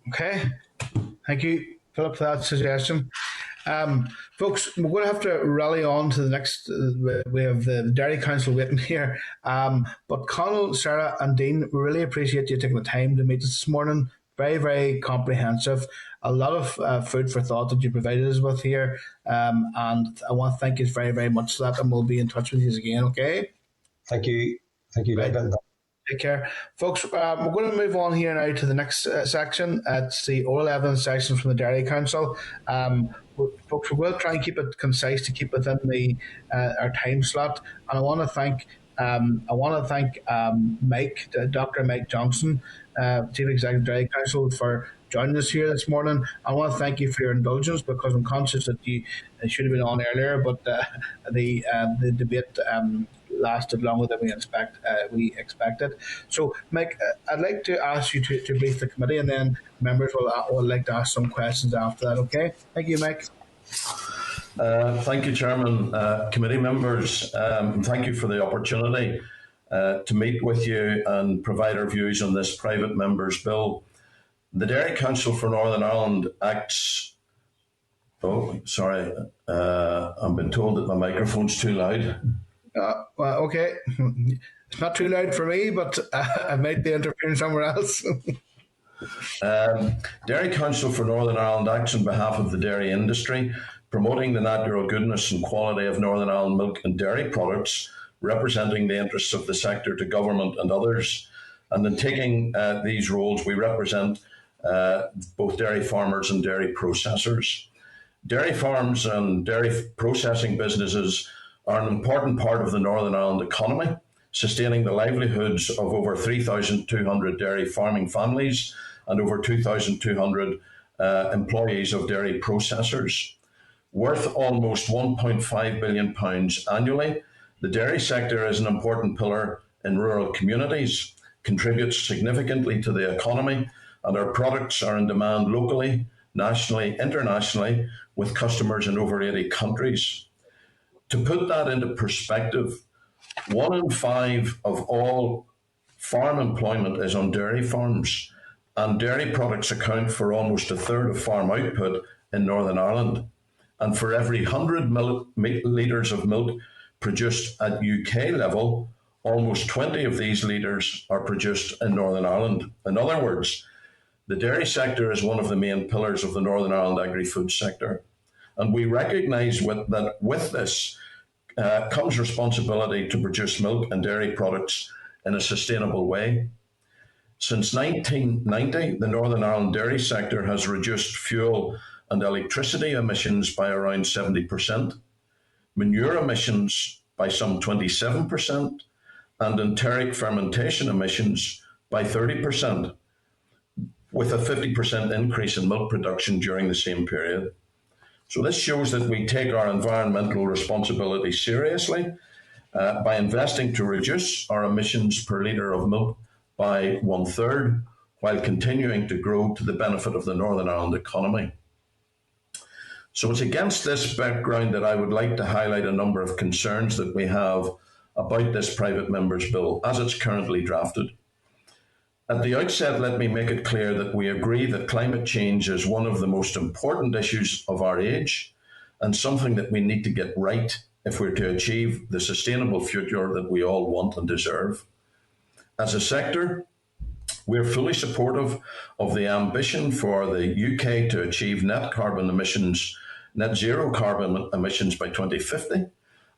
Okay, thank you, Philip, for that suggestion. Folks, we're going to have to rally on to the next. We have the Dairy Council waiting here. But Conal, Sarah, and Dean, we really appreciate you taking the time to meet us this morning. Very, very comprehensive. A lot of food for thought that you provided us with here. And I want to thank you very, very much for that. And we'll be in touch with you again, okay? Thank you. Thank you, David. Take care. Folks, we're going to move on here now to the next section. It's the oral evidence section from the Dairy Council. Folks, we will try and keep it concise to keep within our time slot. And I want to thank Mike, Dr. Mike Johnson, Chief Executive Dairy Council, for joining us here this morning. I want to thank you for your indulgence, because I'm conscious that you should have been on earlier, but the debate lasted longer than we expected. So, Mike, I'd like to ask you to brief the committee, and then members will like to ask some questions after that. Okay? Thank you, Mike. Thank you, Chairman. Committee members, thank you for the opportunity to meet with you and provide our views on this private members' bill. The Dairy Council for Northern Ireland acts. Oh, sorry. I've been told that my microphone's too loud. Well, okay. It's not too loud for me, but I might be interfering somewhere else. Dairy Council for Northern Ireland acts on behalf of the dairy industry, promoting the natural goodness and quality of Northern Ireland milk and dairy products, representing the interests of the sector to government and others. And in taking these roles, we represent both dairy farmers and dairy processors. Dairy farms and dairy processing businesses are an important part of the Northern Ireland economy, sustaining the livelihoods of over 3,200 dairy farming families and over 2,200 employees of dairy processors. Worth almost £1.5 billion annually, the dairy sector is an important pillar in rural communities, contributes significantly to the economy, and our products are in demand locally, nationally, internationally, with customers in over 80 countries. To put that into perspective, 1 in 5 of all farm employment is on dairy farms, and dairy products account for almost a third of farm output in Northern Ireland. And for every 100 litres of milk produced at UK level, almost 20 of these litres are produced in Northern Ireland. In other words, the dairy sector is one of the main pillars of the Northern Ireland agri-food sector. And we recognise that with this comes responsibility to produce milk and dairy products in a sustainable way. Since 1990, the Northern Ireland dairy sector has reduced fuel and electricity emissions by around 70%, manure emissions by some 27%, and enteric fermentation emissions by 30%, with a 50% increase in milk production during the same period. So this shows that we take our environmental responsibility seriously by investing to reduce our emissions per litre of milk by 1/3, while continuing to grow to the benefit of the Northern Ireland economy. So it's against this background that I would like to highlight a number of concerns that we have about this private members' bill as it's currently drafted. At the outset, let me make it clear that we agree that climate change is one of the most important issues of our age and something that we need to get right if we're to achieve the sustainable future that we all want and deserve. As a sector, we're fully supportive of the ambition for the UK to achieve net zero carbon emissions by 2050,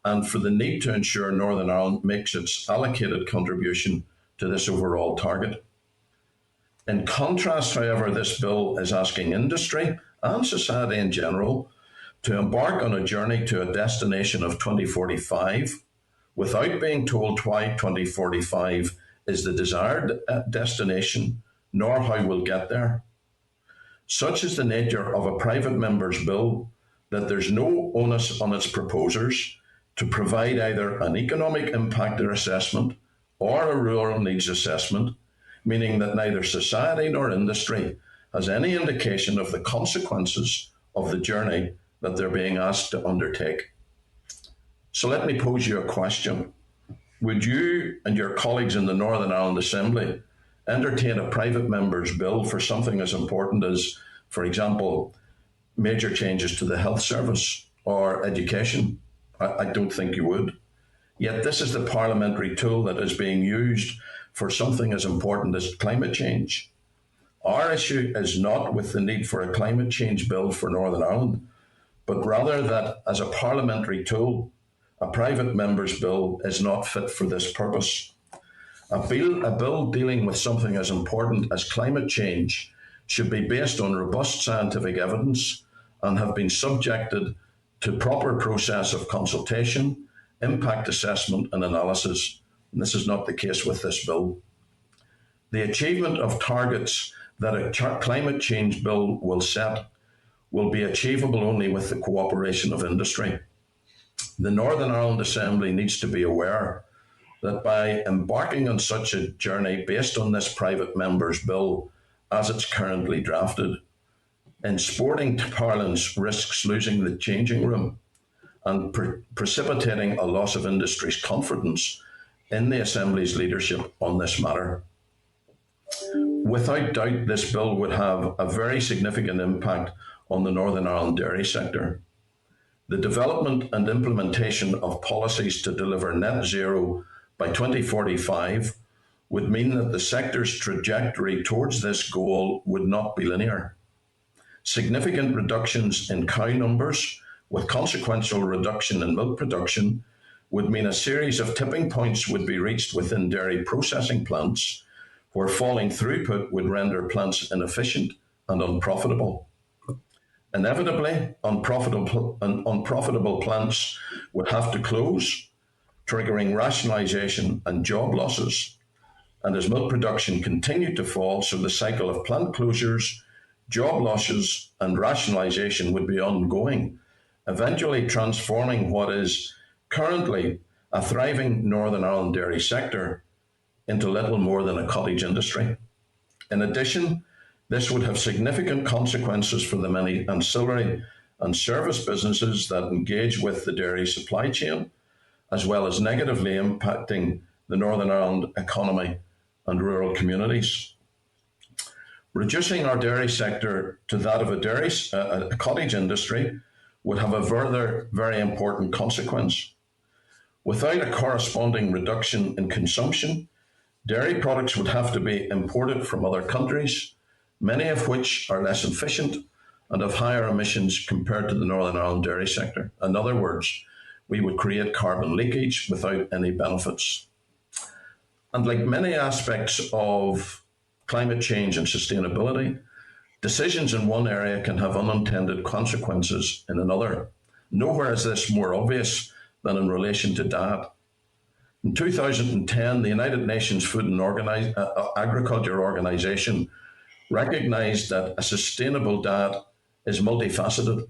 and for the need to ensure Northern Ireland makes its allocated contribution to this overall target. In contrast, however, this bill is asking industry and society in general to embark on a journey to a destination of 2045 without being told why 2045 is the desired destination, nor how we'll get there. Such is the nature of a private member's bill that there's no onus on its proposers to provide either an economic impact assessment or a rural needs assessment, meaning that neither society nor industry has any indication of the consequences of the journey that they're being asked to undertake. So let me pose you a question. Would you and your colleagues in the Northern Ireland Assembly entertain a private member's bill for something as important as, for example, major changes to the health service or education? I don't think you would. Yet this is the parliamentary tool that is being used for something as important as climate change. Our issue is not with the need for a climate change bill for Northern Ireland, but rather that as a parliamentary tool, a private member's bill is not fit for this purpose. A bill dealing with something as important as climate change should be based on robust scientific evidence and have been subjected to proper process of consultation, impact assessment and analysis. And this is not the case with this bill. The achievement of targets that a climate change bill will set will be achievable only with the cooperation of industry. The Northern Ireland Assembly needs to be aware that by embarking on such a journey based on this private member's bill as it's currently drafted, exporting to parlance risks losing the changing room and precipitating a loss of industry's confidence in the Assembly's leadership on this matter. Without doubt, this bill would have a very significant impact on the Northern Ireland dairy sector. The development and implementation of policies to deliver net zero by 2045 would mean that the sector's trajectory towards this goal would not be linear. Significant reductions in cow numbers with consequential reduction in milk production would mean a series of tipping points would be reached within dairy processing plants where falling throughput would render plants inefficient and unprofitable. Inevitably, unprofitable plants would have to close, triggering rationalisation and job losses. And as milk production continued to fall, so the cycle of plant closures, job losses and rationalisation would be ongoing, eventually transforming what is currently a thriving Northern Ireland dairy sector into little more than a cottage industry. In addition, this would have significant consequences for the many ancillary and service businesses that engage with the dairy supply chain, as well as negatively impacting the Northern Ireland economy and rural communities. Reducing our dairy sector to that of a cottage industry would have a further very important consequence. Without a corresponding reduction in consumption, dairy products would have to be imported from other countries, many of which are less efficient and have higher emissions compared to the Northern Ireland dairy sector. In other words, we would create carbon leakage without any benefits. And like many aspects of climate change and sustainability, decisions in one area can have unintended consequences in another. Nowhere is this more obvious than in relation to diet. In 2010, the United Nations Food and Agriculture Organization recognized that a sustainable diet is multifaceted.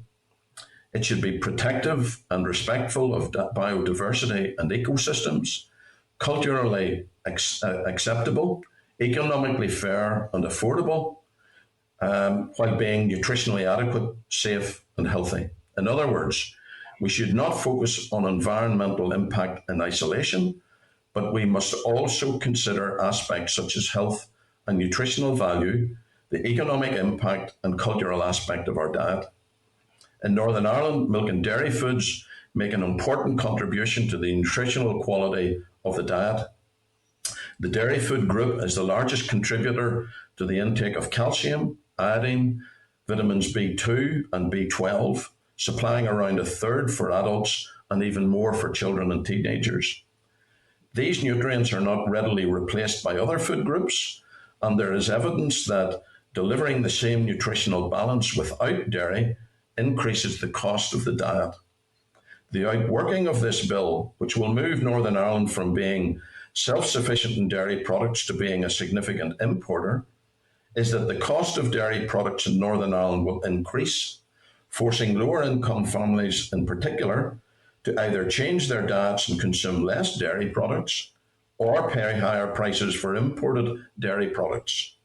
It should be protective and respectful of biodiversity and ecosystems, culturally acceptable, economically fair and affordable, while being nutritionally adequate, safe and healthy. In other words, we should not focus on environmental impact in isolation, but we must also consider aspects such as health and nutritional value, the economic impact and cultural aspect of our diet. In Northern Ireland, milk and dairy foods make an important contribution to the nutritional quality of the diet. The dairy food group is the largest contributor to the intake of calcium, iodine, vitamins B2 and B12, supplying around a third for adults and even more for children and teenagers. These nutrients are not readily replaced by other food groups, and there is evidence that delivering the same nutritional balance without dairy increases the cost of the diet. The outworking of this bill, which will move Northern Ireland from being self-sufficient in dairy products to being a significant importer, is that the cost of dairy products in Northern Ireland will increase, forcing lower income families in particular to either change their diets and consume less dairy products or pay higher prices for imported dairy products.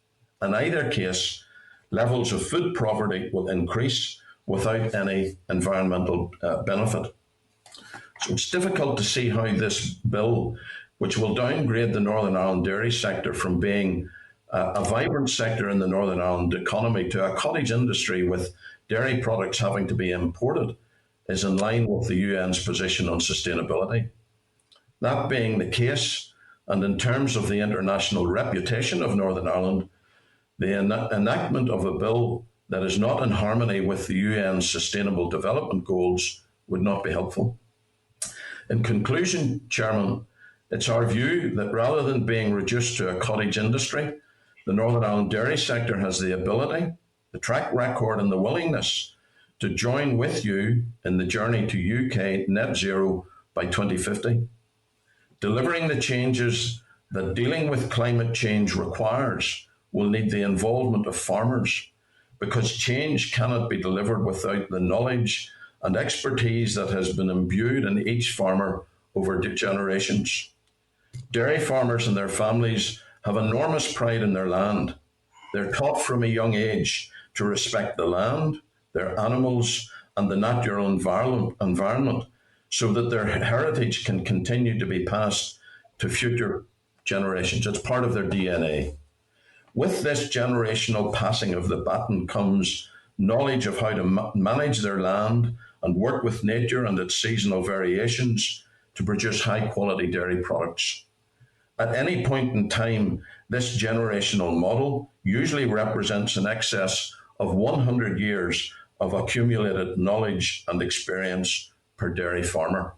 In either case, levels of food poverty will increase without any environmental benefit. So it's difficult to see how this bill, which will downgrade the Northern Ireland dairy sector from being a vibrant sector in the Northern Ireland economy to a cottage industry with dairy products having to be imported, is in line with the UN's position on sustainability. That being the case, and in terms of the international reputation of Northern Ireland, the enactment of a bill that is not in harmony with the UN's Sustainable Development Goals would not be helpful. In conclusion, Chairman, it's our view that rather than being reduced to a cottage industry, the Northern Ireland dairy sector has the ability, the track record and the willingness to join with you in the journey to UK net zero by 2050. Delivering the changes that dealing with climate change requires will need the involvement of farmers, because change cannot be delivered without the knowledge and expertise that has been imbued in each farmer over generations. Dairy farmers and their families have enormous pride in their land. They're taught from a young age to respect the land, their animals, and the natural environment, so that their heritage can continue to be passed to future generations. It's part of their DNA. With this generational passing of the baton comes knowledge of how to manage their land and work with nature and its seasonal variations to produce high quality dairy products. At any point in time, this generational model usually represents an excess of 100 years of accumulated knowledge and experience per dairy farmer.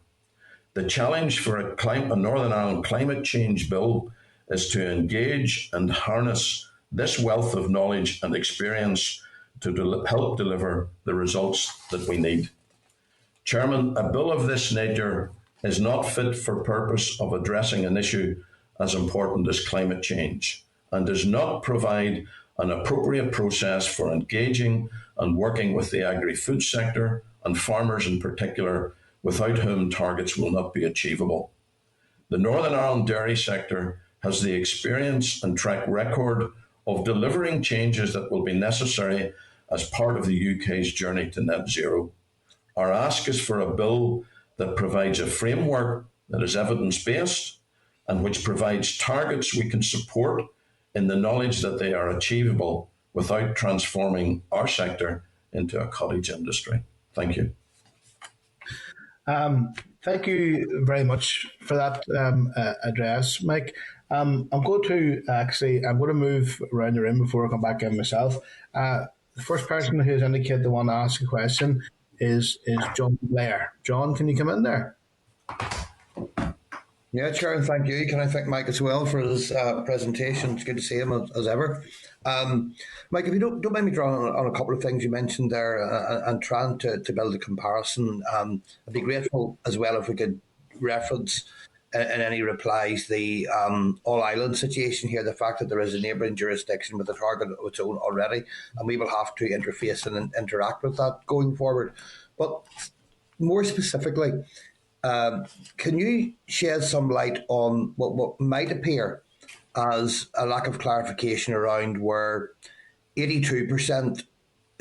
The challenge for a Northern Ireland climate change bill is to engage and harness this wealth of knowledge and experience to help deliver the results that we need. Chairman, a bill of this nature is not fit for purpose of addressing an issue as important as climate change, and does not provide an appropriate process for engaging and working with the agri-food sector and farmers in particular, without whom targets will not be achievable. The Northern Ireland dairy sector has the experience and track record of delivering changes that will be necessary as part of the UK's journey to net zero. Our ask is for a bill that provides a framework that is evidence-based and which provides targets we can support in the knowledge that they are achievable without transforming our sector into a cottage industry. Thank you. Thank you very much for that address, Mike. I'm going to move around the room before I come back in myself. The first person who's indicated they want to ask a question is John Blair. John, can you come in there? Yeah, Chair, and thank you. Can I thank Mike as well for his presentation? It's good to see him as ever. Mike, if you don't mind me drawing on a couple of things you mentioned there and trying to build a comparison, I'd be grateful as well if we could reference in any replies the all-island situation here, the fact that there is a neighbouring jurisdiction with a target of its own already, and we will have to interface and interact with that going forward. But more specifically, can you shed some light on what might appear as a lack of clarification around where 82%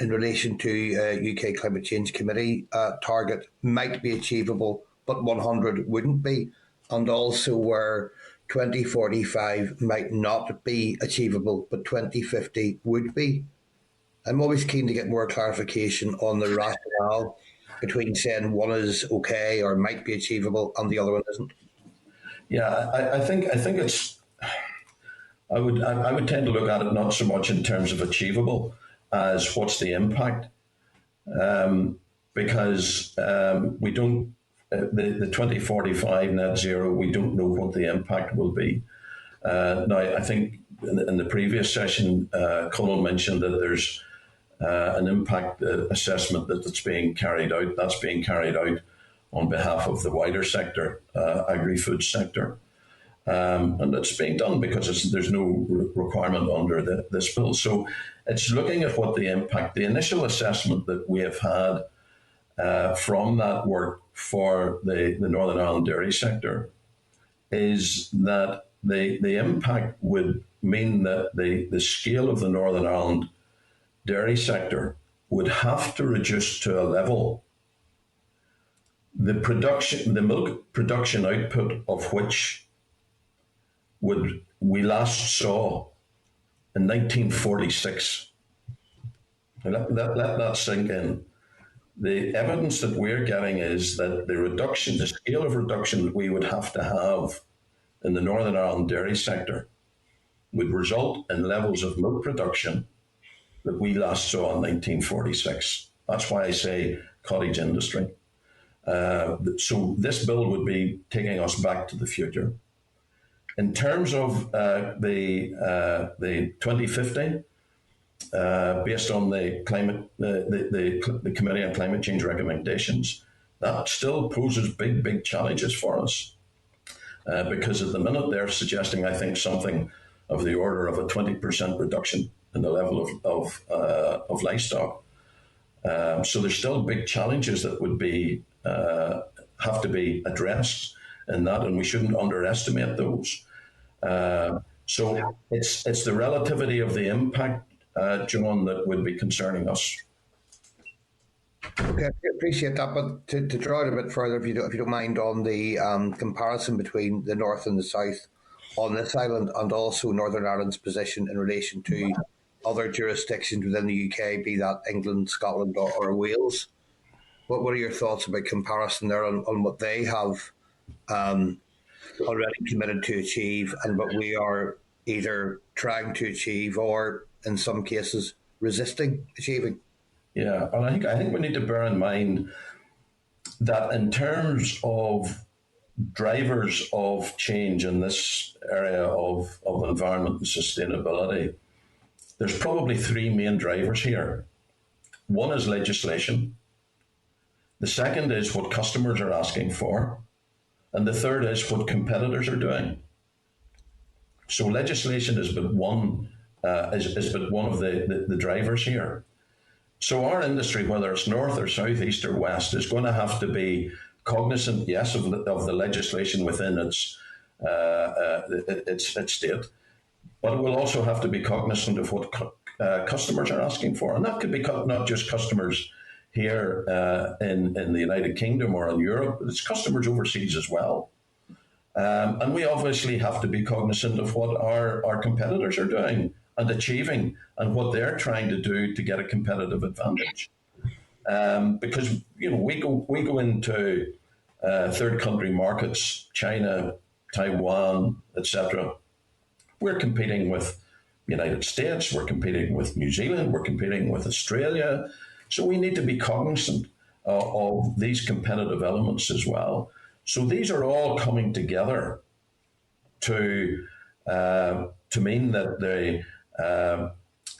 in relation to UK Climate Change Committee target might be achievable, but 100 wouldn't be, and also where 2045 might not be achievable, but 2050 would be? I'm always keen to get more clarification on the rationale between saying one is okay or might be achievable and the other one isn't. Yeah, I think it's. I would tend to look at it not so much in terms of achievable as what's the impact, because we don't the 2045 net zero. We don't know what the impact will be. Now, I think in the previous session, Colin mentioned that there's an impact assessment that's being carried out. That's being carried out on behalf of the wider sector, agri-food sector. And it's being done because there's no requirement under this bill. So it's looking at what the impact, the initial assessment that we have had from that work for the Northern Ireland dairy sector is that the impact would mean that the scale of the Northern Ireland dairy sector would have to reduce to a level the milk production output of which we last saw in 1946. Let that sink in. The evidence that we're getting is that the scale of reduction that we would have to have in the Northern Ireland dairy sector would result in levels of milk production that we last saw in 1946. That's why I say cottage industry. So this bill would be taking us back to the future. In terms of the 2050, based on the Committee on Climate Change recommendations, that still poses big challenges for us. Because at the minute they're suggesting, I think, something of the order of a 20% reduction in the level of livestock. So there's still big challenges that would be have to be addressed in that, and we shouldn't underestimate those. So it's the relativity of the impact, John, that would be concerning us. Okay, I appreciate that, but to draw it a bit further, if you don't mind, on the comparison between the North and the South on this island, and also Northern Ireland's position in relation to other jurisdictions within the UK, be that England, Scotland, or Wales. What are your thoughts about comparison there on what they have already committed to achieve and what we are either trying to achieve or, in some cases, resisting achieving? Yeah, and I think we need to bear in mind that in terms of drivers of change in this area of environment and sustainability, there's probably three main drivers here. One is legislation. The second is what customers are asking for. And the third is what competitors are doing. So legislation is but one is but one of the drivers here. So our industry, whether it's north or south, east or west, is going to have to be cognizant, yes, of the legislation within its state, but it will also have to be cognizant of what customers are asking for, and that could be not just customers here in the United Kingdom or in Europe, but it's customers overseas as well. And we obviously have to be cognizant of what our competitors are doing and achieving and what they're trying to do to get a competitive advantage. Because we go into third country markets, China, Taiwan, etc. We're competing with the United States, we're competing with New Zealand, we're competing with Australia. So we need to be cognizant of these competitive elements as well. So these are all coming together to mean that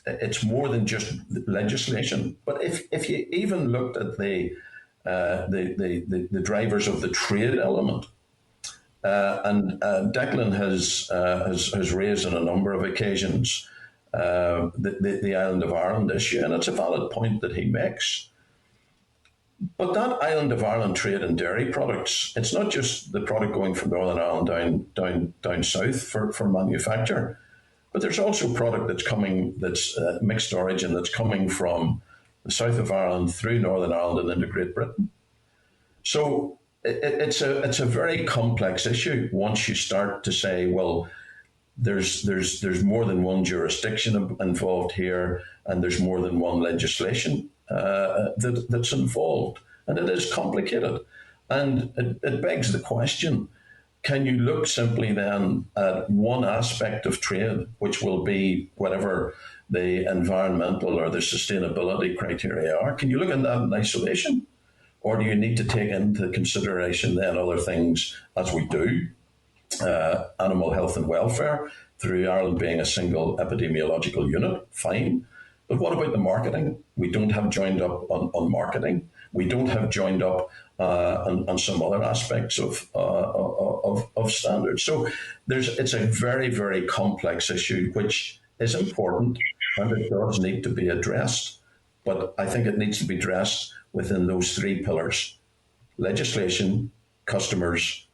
it's more than just legislation. But if you even looked at the drivers of the trade element, and Declan has raised on a number of occasions the island of Ireland issue, and it's a valid point that he makes. But that island of Ireland trade in dairy products, it's not just the product going from Northern Ireland down south for manufacture, but there's also product that's mixed origin that's coming from the south of Ireland through Northern Ireland and into Great Britain. So it's a very complex issue once you start to say, well, there's more than one jurisdiction involved here, and there's more than one legislation that's involved, and it is complicated. And it begs the question, can you look simply then at one aspect of trade, which will be whatever the environmental or the sustainability criteria are? Can you look at that in isolation? Or do you need to take into consideration then other things, as we do, animal health and welfare, through Ireland being a single epidemiological unit? Fine. But what about the marketing? We don't have joined up on marketing. We don't have joined up on some other aspects of standards. So it's a very, very complex issue, which is important and it does need to be addressed. But I think it needs to be addressed within those three pillars: legislation, customers,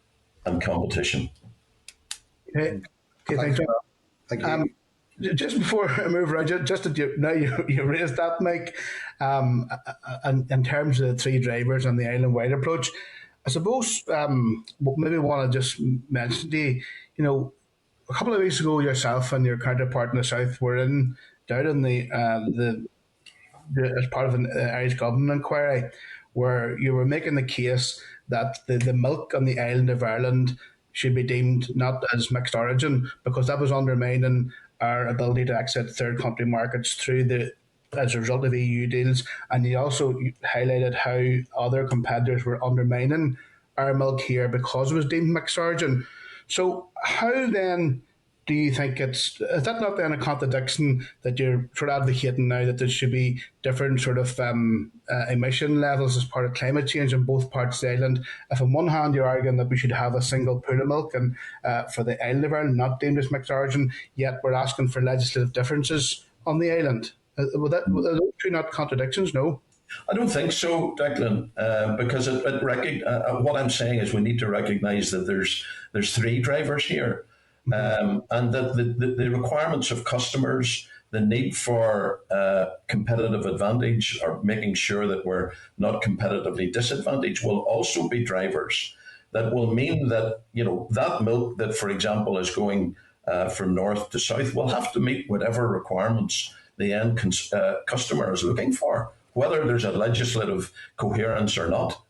and competition. Okay, thanks. Thank you. Just before I move around, just that you raised that, Mike, and in terms of the three drivers and the island-wide approach, I suppose maybe want to just mention to you, a couple of weeks ago, yourself and your counterpart in the south were down in the as part of an Irish government inquiry, where you were making the case that the milk on the island of Ireland should be deemed not as mixed origin, because that was undermining our ability to exit third country markets as a result of EU deals. And you also highlighted how other competitors were undermining our milk here because it was deemed mixed origin. So how then do you think is that not then a contradiction that you're sort of advocating now that there should be different sort of emission levels as part of climate change in both parts of the island? If on one hand you're arguing that we should have a single pool of milk and for the island of Ireland, not deemed as mixed origin, yet we're asking for legislative differences on the island. Are those two not contradictions? No. I don't think so, Declan, because what I'm saying is we need to recognise that there's three drivers here. And that the requirements of customers, the need for competitive advantage or making sure that we're not competitively disadvantaged will also be drivers that will mean that, that milk that, for example, is going from north to south will have to meet whatever requirements the end customer is looking for, whether there's a legislative coherence or not.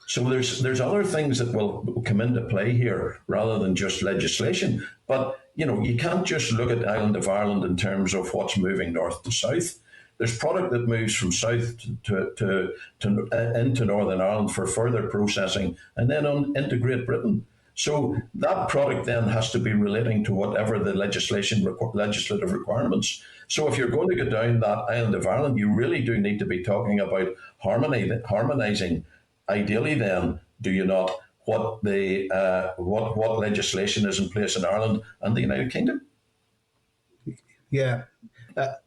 So there's other things that will come into play here rather than just legislation. But, you can't just look at Island of Ireland in terms of what's moving north to south. There's product that moves from south to into Northern Ireland for further processing and then into Great Britain. So that product then has to be relating to whatever the legislative requirements. So if you're going to go down that Island of Ireland, you really do need to be talking about harmonising. Ideally, then, do you not, what legislation is in place in Ireland and the United Kingdom? Yeah. I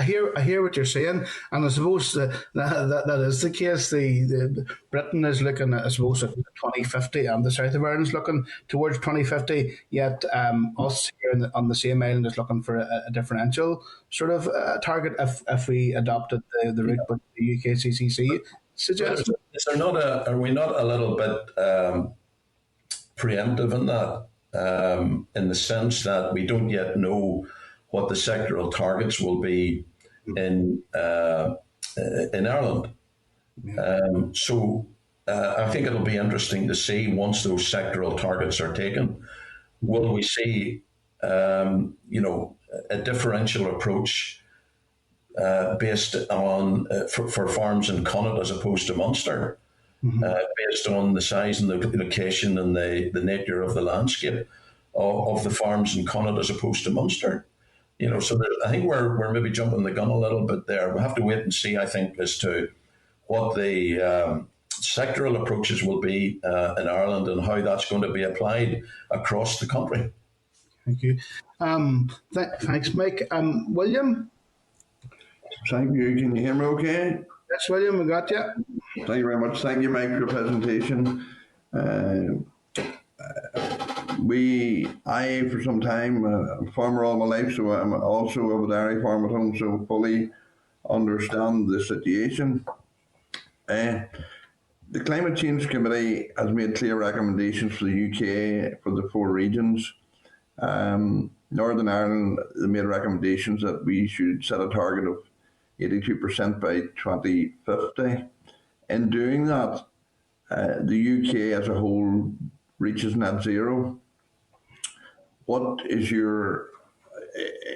hear what you're saying, and I suppose that is the case. The Britain is looking at, I suppose, at 2050, and the south of Ireland is looking towards 2050. Yet us here on the same island is looking for a differential sort of target if we adopted the route that the UKCCC suggests. Are we not a little bit preemptive in that, in the sense that we don't yet know what the sectoral targets will be in Ireland? So I think it'll be interesting to see once those sectoral targets are taken, will we see a differential approach based on for farms in Connaught as opposed to Munster, based on the size and the location and the nature of the landscape of the farms in Connaught as opposed to Munster. So I think we're maybe jumping the gun a little bit there. We'll have to wait and see, I think, as to what the sectoral approaches will be in Ireland and how that's going to be applied across the country. Thank you. Thanks, Mike. William? Thank you. Can you hear me okay? Yes, William, we got you. Thank you very much. Thank you, Mike, for your presentation. I for some time, a farmer all my life, so I'm also of a dairy farm at home, so fully understand the situation. The Climate Change Committee has made clear recommendations for the UK for the 4 regions. Northern Ireland made recommendations that we should set a target of 82% by 2050. In doing that, the UK as a whole reaches net zero. What is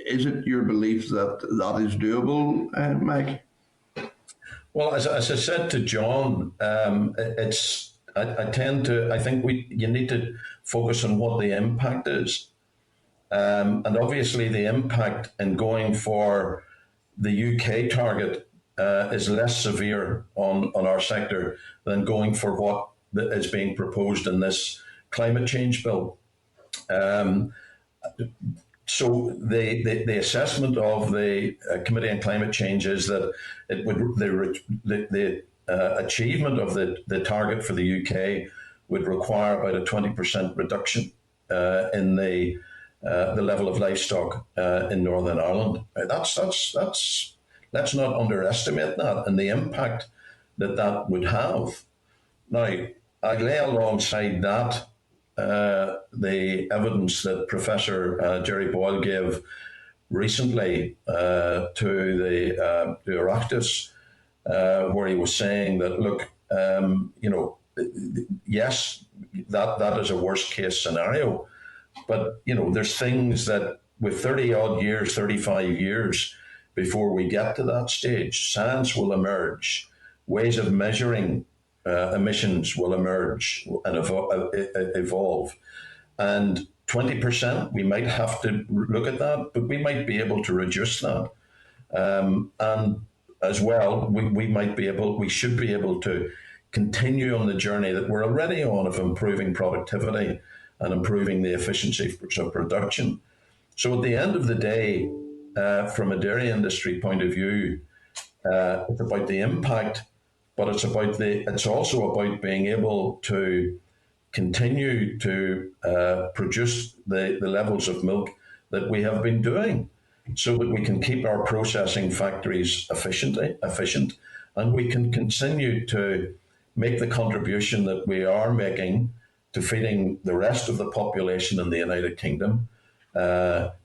is it your belief that that is doable, Mike? Well, as I said to John, I think you need to focus on what the impact is. And obviously the impact in going for the UK target is less severe on our sector than going for what is being proposed in this climate change bill. So the assessment of the Committee on Climate Change is that the achievement of the target for the UK would require about a 20% reduction in the level of livestock in Northern Ireland. Let's not underestimate that and the impact that would have. Now, I lay alongside that the evidence that Professor Jerry Boyle gave recently to the Oireachtas, where he was saying that, look, yes, that is a worst case scenario, but there's things that with 30 odd years, 35 years before we get to that stage, science will emerge, ways of measuring emissions will emerge and evolve. And 20%, we might have to look at that, but we might be able to reduce that. And as well, we should be able to continue on the journey that we're already on of improving productivity and improving the efficiency of production. So at the end of the day, from a dairy industry point of view, it's about the impact, but it's also about being able to continue to produce the levels of milk that we have been doing, so that we can keep our processing factories efficient, and we can continue to make the contribution that we are making to feeding the rest of the population in the United Kingdom,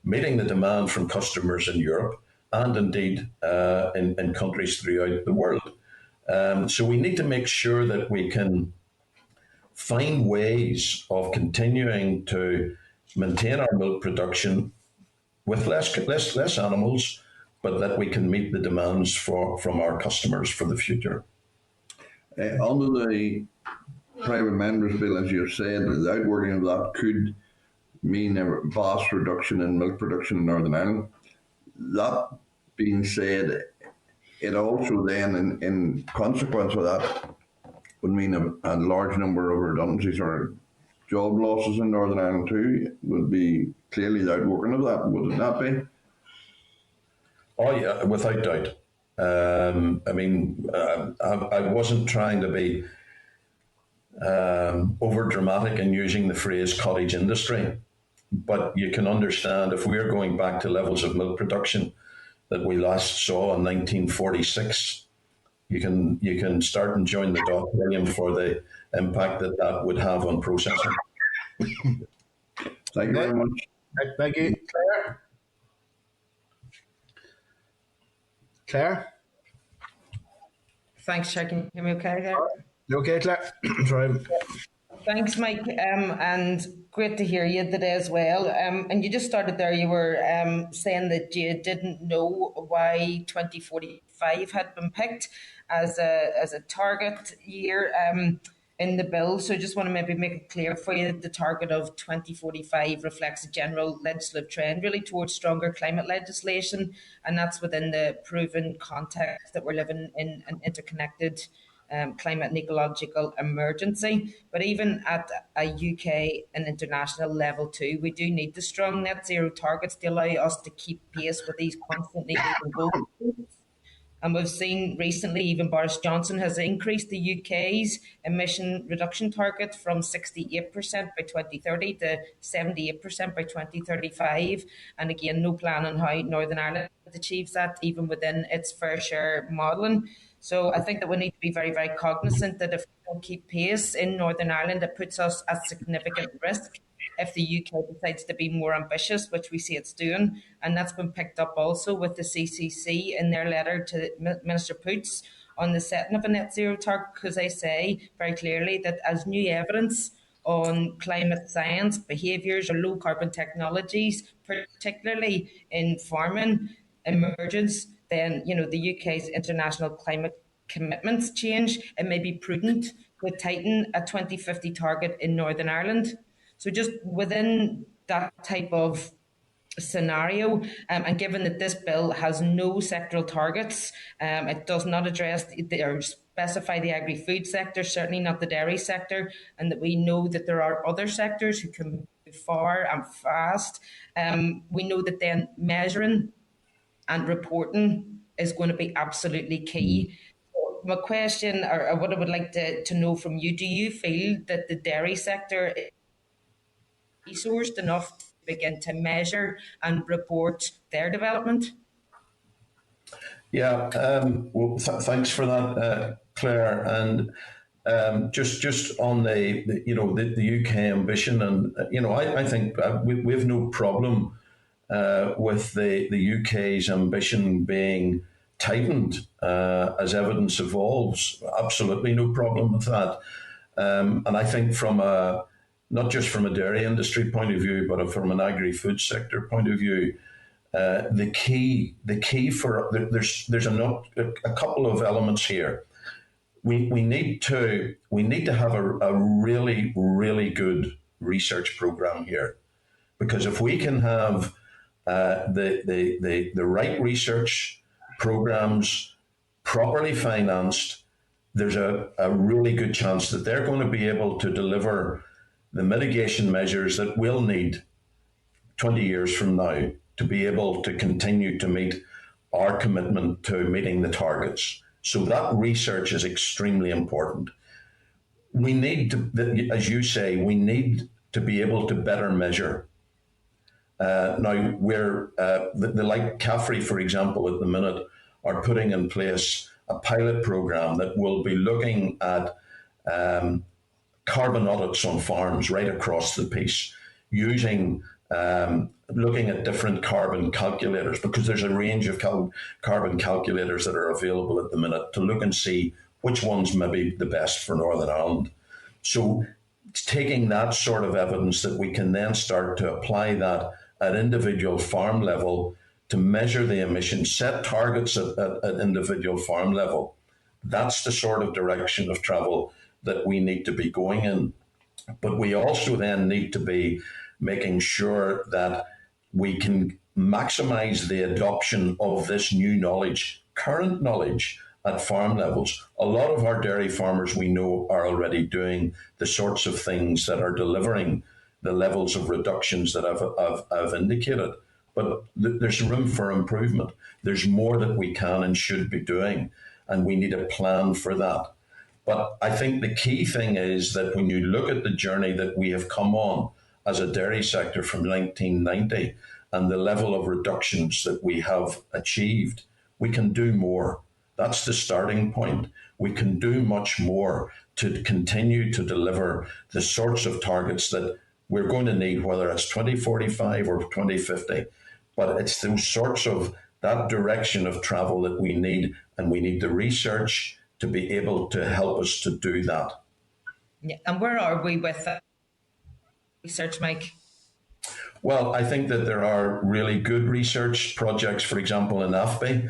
meeting the demand from customers in Europe and indeed in countries throughout the world. So we need to make sure that we can find ways of continuing to maintain our milk production with less animals, but that we can meet the demands from our customers for the future. Under the private members bill, as you've said, the outworking of that could mean a vast reduction in milk production in Northern Ireland. That being said, it also then, in consequence of that, would mean a large number of redundancies or job losses in Northern Ireland too. Would be clearly the outworking of that, would it not be? Oh yeah, without doubt. I wasn't trying to be over dramatic in using the phrase cottage industry, but you can understand if we're going back to levels of milk production that we last saw in 1946, you can start and join the dots, William, for the impact that would have on processing. Thank you very much. Thank you, Claire. Claire? Thanks, Chair. Can you hear me okay there? You okay, Claire? Sorry. Thanks, Mike, and great to hear you today as well. And you just started there, you were saying that you didn't know why 2045 had been picked as a target year in the bill. So I just want to maybe make it clear for you that the target of 2045 reflects a general legislative trend really towards stronger climate legislation, and that's within the proven context that we're living in an interconnected climate and ecological emergency. But even at a UK and international level too, we do need the strong net zero targets to allow us to keep pace with these constantly moving goals. And we've seen recently even Boris Johnson has increased the UK's emission reduction target from 68% by 2030 to 78% by 2035. And again, no plan on how Northern Ireland achieves that, even within its fair share modelling. So I think that we need to be very, very cognizant that if we don't keep pace in Northern Ireland, it puts us at significant risk if the UK decides to be more ambitious, which we see it's doing. And that's been picked up also with the CCC in their letter to Minister Poots on the setting of a net zero target, because they say very clearly that as new evidence on climate science, behaviours or low carbon technologies, particularly in farming, emerges, then the UK's international climate commitments change. It may be prudent to tighten a 2050 target in Northern Ireland. So just within that type of scenario, and given that this bill has no sectoral targets, it does not address or specify the agri-food sector, certainly not the dairy sector, and that we know that there are other sectors who can move far and fast. We know that then measuring and reporting is going to be absolutely key. My question, or what I would like to know from you, do you feel that the dairy sector is resourced enough to begin to measure and report their development? Yeah, thanks for that, Claire. And just on the UK ambition, and I think we have no problem with the UK's ambition being tightened as evidence evolves. Absolutely no problem with that. And I think not just from a dairy industry point of view, but from an agri-food sector point of view, the key for there's a couple of elements here. We need to have a really, really good research program here, because if we can have the right research programs properly financed, there's a really good chance that they're going to be able to deliver the mitigation measures that we'll need 20 years from now to be able to continue to meet our commitment to meeting the targets. So that research is extremely important. We need to, as you say, we need to be able to better measure. Now, we're, the like CAFRE, for example, at the minute, are putting in place a pilot program that will be looking at carbon audits on farms right across the piece, using looking at different carbon calculators, because there's a range of carbon calculators that are available at the minute, to look and see which ones may be the best for Northern Ireland. So it's taking that sort of evidence that we can then start to apply that at individual farm level to measure the emissions, set targets at individual farm level. That's the sort of direction of travel that we need to be going in. But we also then need to be making sure that we can maximize the adoption of this new knowledge, current knowledge at farm levels. A lot of our dairy farmers we know are already doing the sorts of things that are delivering the levels of reductions that I've indicated. But there's room for improvement. There's more that we can and should be doing, and we need a plan for that. But I think the key thing is that when you look at the journey that we have come on as a dairy sector from 1990 and the level of reductions that we have achieved, we can do more. That's the starting point. We can do much more to continue to deliver the sorts of targets that we're going to need, whether it's 2045 or 2050. But it's those sorts of, that direction of travel that we need, and we need the research to be able to help us to do that. Yeah. And where are we with that research, Mike? Well, I think that there are really good research projects, for example, in AFBI,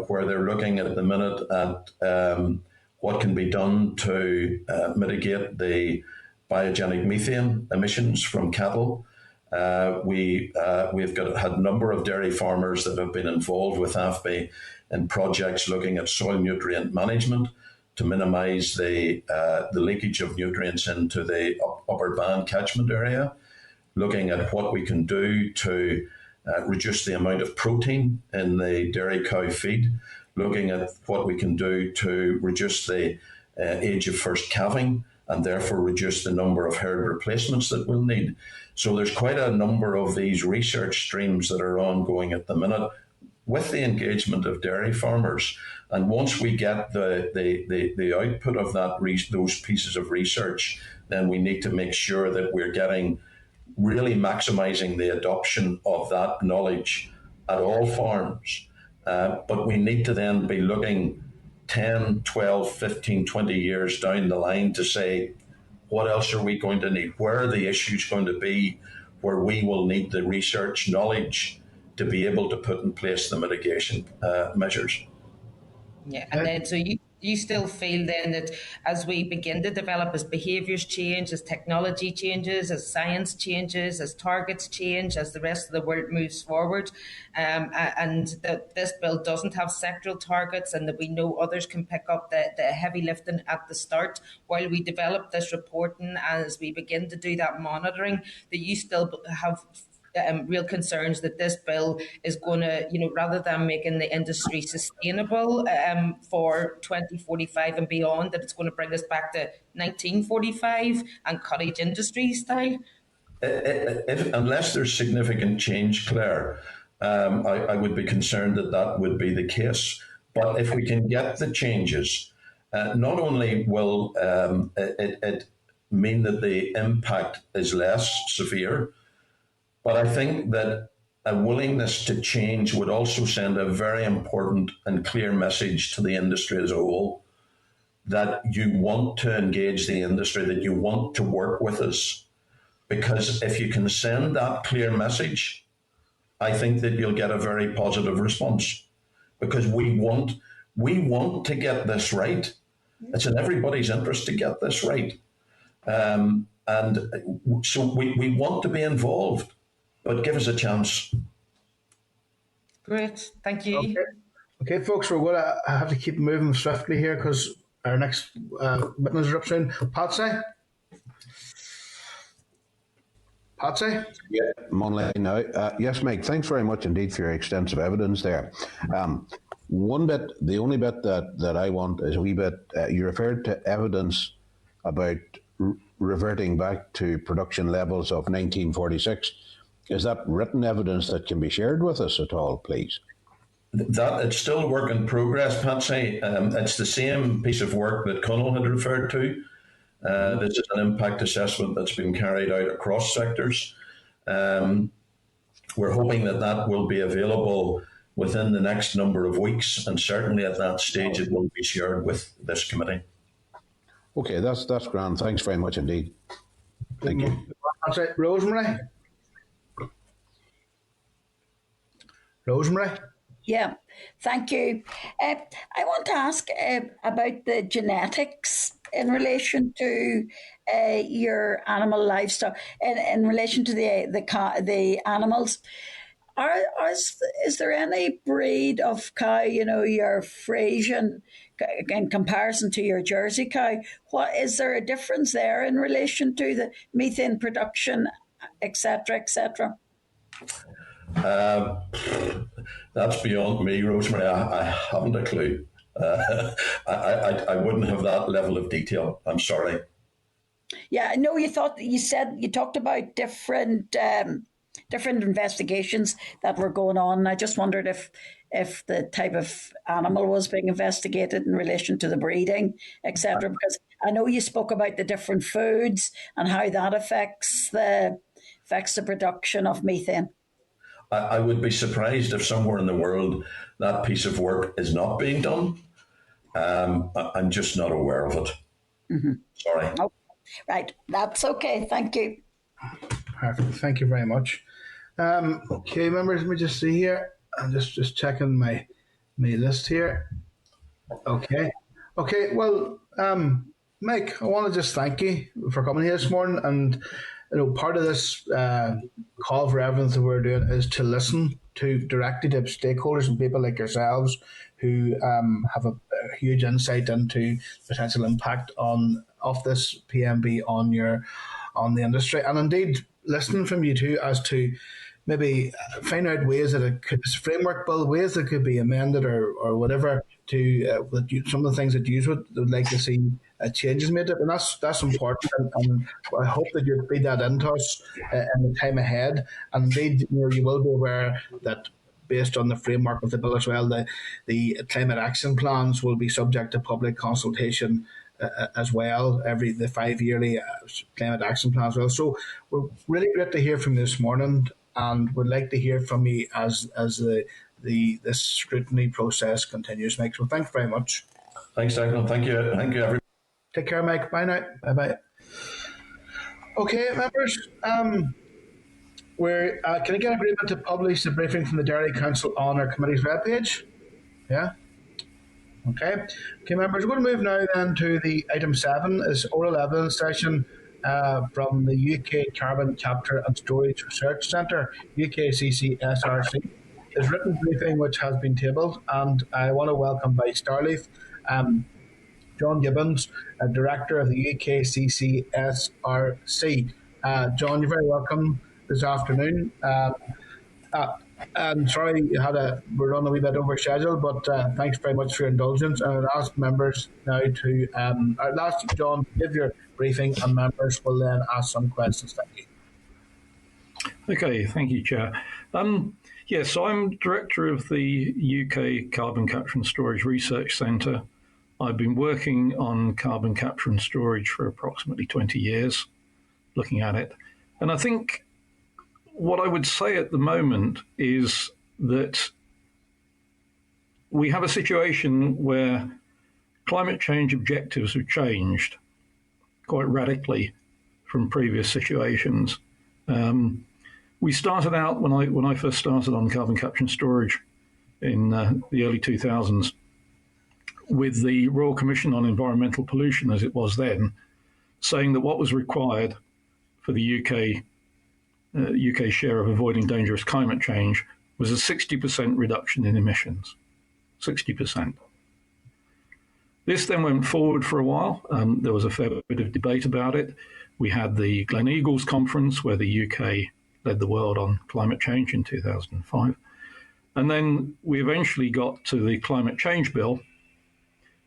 where they're looking at the minute at what can be done to mitigate the biogenic methane emissions from cattle. We've had a number of dairy farmers that have been involved with AFBI in projects looking at soil nutrient management to minimise the leakage of nutrients into the upper band catchment area, looking at what we can do to reduce the amount of protein in the dairy cow feed, looking at what we can do to reduce the age of first calving and therefore reduce the number of herd replacements that we'll need. So there's quite a number of these research streams that are ongoing at the minute with the engagement of dairy farmers. And once we get the output of that those pieces of research, then we need to make sure that we're getting really maximising the adoption of that knowledge at all farms. But we need to then be looking 10, 12, 15, 20 years down the line to say, what else are we going to need? Where are the issues going to be where we will need the research knowledge to be able to put in place the mitigation measures? Yeah, and then so you still feel then that as we begin to develop, as behaviours change, as technology changes, as science changes, as targets change, as the rest of the world moves forward, and that this bill doesn't have sectoral targets, and that we know others can pick up the heavy lifting at the start while we develop this reporting, as we begin to do that monitoring, that you still have real concerns that this bill is going to, rather than making the industry sustainable for 2045 and beyond, that it's going to bring us back to 1945 and cottage industry style? Unless there's significant change, Claire, I would be concerned that would be the case. But if we can get the changes, not only will it mean that the impact is less severe, but I think that a willingness to change would also send a very important and clear message to the industry as a whole, that you want to engage the industry, that you want to work with us. Because if you can send that clear message, I think that you'll get a very positive response. Because we want to get this right. It's in everybody's interest to get this right. And so we want to be involved, but give us a chance. Great, thank you. Okay, folks, we're going to have to keep moving swiftly here because our next witness is up soon. Patsy? Yeah, I'm online now. Yes, Mike, thanks very much indeed for your extensive evidence there. The only bit that I want is a wee bit, you referred to evidence about reverting back to production levels of 1946. Is that written evidence that can be shared with us at all, please? That it's still a work in progress, Patsy. It's the same piece of work that Conal had referred to. This is an impact assessment that's been carried out across sectors. We're hoping that will be available within the next number of weeks, and certainly at that stage it will be shared with this committee. Okay, that's grand. Thanks very much indeed. Thank you. That's it. Rosemary? Yeah, thank you. I want to ask about the genetics in relation to your animal livestock, and in relation to the animals. Is there any breed of cow, your Frisian, in comparison to your Jersey cow? Is there a difference there in relation to the methane production, etc., etc.? That's beyond me, Rosemary. I haven't a clue. I wouldn't have that level of detail. I'm sorry. Yeah, I know you talked about different investigations that were going on. I just wondered if the type of animal was being investigated in relation to the breeding, etc. Because I know you spoke about the different foods and how that affects the production of methane. I would be surprised if somewhere in the world that piece of work is not being done. I'm just not aware of it. Mm-hmm. Sorry. Oh, right. That's okay. Thank you. Perfect. Thank you very much. Okay, members, let me just see here. I'm just checking my list here. Okay. Well, Mike, I want to just thank you for coming here this morning. And part of this call for evidence that we're doing is to listen directly to stakeholders and people like yourselves who have a huge insight into potential impact of this PMB on the industry, and indeed listening from you too as to maybe find out ways that it could, this framework bill, ways that could be amended or whatever to some of the things that you would like to see changes made to it. And that's important, and I hope that you feed that into us in the time ahead. And indeed, you will be aware that based on the framework of the bill as well, the climate action plans will be subject to public consultation as well, the 5 yearly climate action plans as well. So we're really great to hear from you this morning, and would like to hear from you as this scrutiny process continues, Mike. So thanks very much. Thanks, Declan. Thank you, everybody. Take care, Mike. Bye now. Bye. Okay, members. Can I get agreement to publish the briefing from the Dairy Council on our committee's webpage? Yeah. Okay, members, we're going to move now then to the item 7, is oral evidence session from the UK Carbon Capture and Storage Research Centre, UKCCSRC. It's written briefing which has been tabled, and I want to welcome by Starleaf John Gibbons, Director of the UKCCSRC. John, you're very welcome this afternoon. And sorry we're running a wee bit over schedule, but thanks very much for your indulgence. And I'll ask members now to ask John to give your briefing, and members will then ask some questions. Thank you. Okay, thank you, Chair. So I'm Director of the UK Carbon Capture and Storage Research Centre. I've been working on carbon capture and storage for approximately 20 years, looking at it. And I think what I would say at the moment is that we have a situation where climate change objectives have changed quite radically from previous situations. We started out, when I first started on carbon capture and storage in the early 2000s, with the Royal Commission on Environmental Pollution, as it was then, saying that what was required for the UK share of avoiding dangerous climate change was a 60% reduction in emissions. 60%. This then went forward for a while. There was a fair bit of debate about it. We had the Gleneagles conference where the UK led the world on climate change in 2005. And then we eventually got to the climate change bill,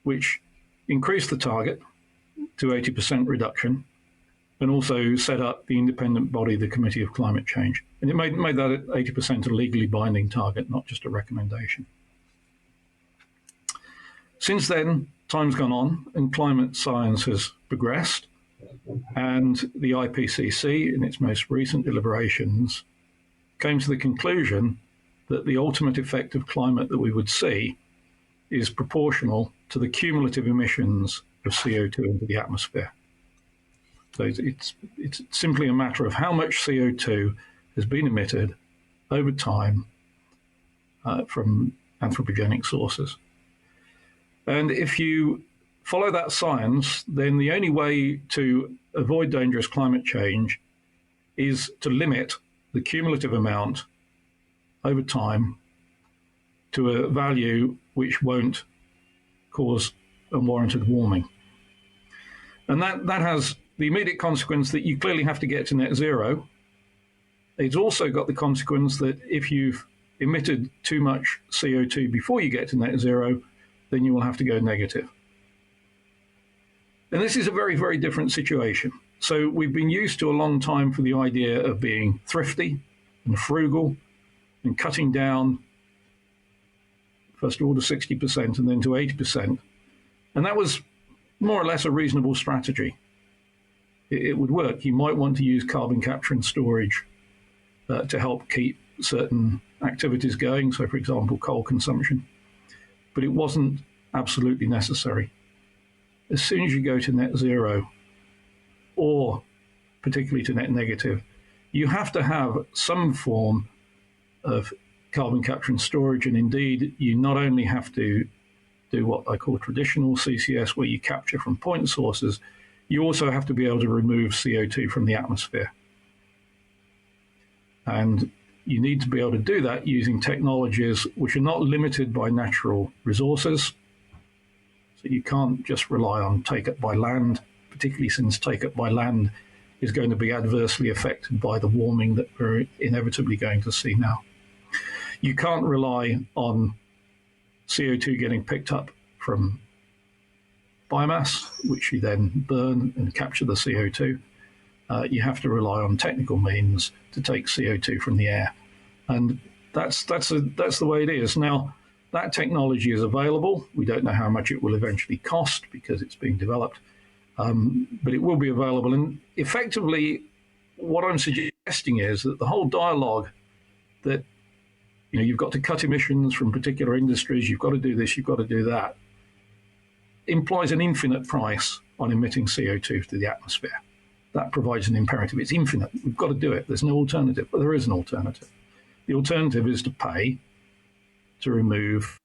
which increased the target to 80% reduction and also set up the independent body, the Committee of Climate Change. And it made that at 80% a legally binding target, not just a recommendation. Since then, time's gone on and climate science has progressed, and the IPCC, in its most recent deliberations, came to the conclusion that the ultimate effect of climate that we would see is proportional to the cumulative emissions of CO2 into the atmosphere. So it's simply a matter of how much CO2 has been emitted over time from anthropogenic sources. And if you follow that science, then the only way to avoid dangerous climate change is to limit the cumulative amount over time to a value which won't cause unwarranted warming. And that has the immediate consequence that you clearly have to get to net zero. It's also got the consequence that if you've emitted too much CO2 before you get to net zero, then you will have to go negative. And this is a very, very different situation. So we've been used to a long time for the idea of being thrifty and frugal and cutting down, first of all, to 60% and then to 80%. And that was more or less a reasonable strategy. It would work. You might want to use carbon capture and storage to help keep certain activities going, so for example, coal consumption. But it wasn't absolutely necessary. As soon as you go to net zero, or particularly to net negative, you have to have some form of carbon capture and storage. And indeed, you not only have to do what I call traditional CCS, where you capture from point sources, you also have to be able to remove CO2 from the atmosphere. And you need to be able to do that using technologies which are not limited by natural resources. So you can't just rely on take-up by land, particularly since take-up by land is going to be adversely affected by the warming that we're inevitably going to see now. You can't rely on CO2 getting picked up from biomass, which you then burn and capture the CO2. You have to rely on technical means to take CO2 from the air. And that's the way it is. Now, that technology is available. We don't know how much it will eventually cost because it's being developed, but it will be available. And effectively, what I'm suggesting is that the whole dialogue that you've got to cut emissions from particular industries, you've got to do this, you've got to do that, implies an infinite price on emitting CO2 to the atmosphere. That provides an imperative. It's infinite. We've got to do it. There's no alternative, but there is an alternative. The alternative is to pay to remove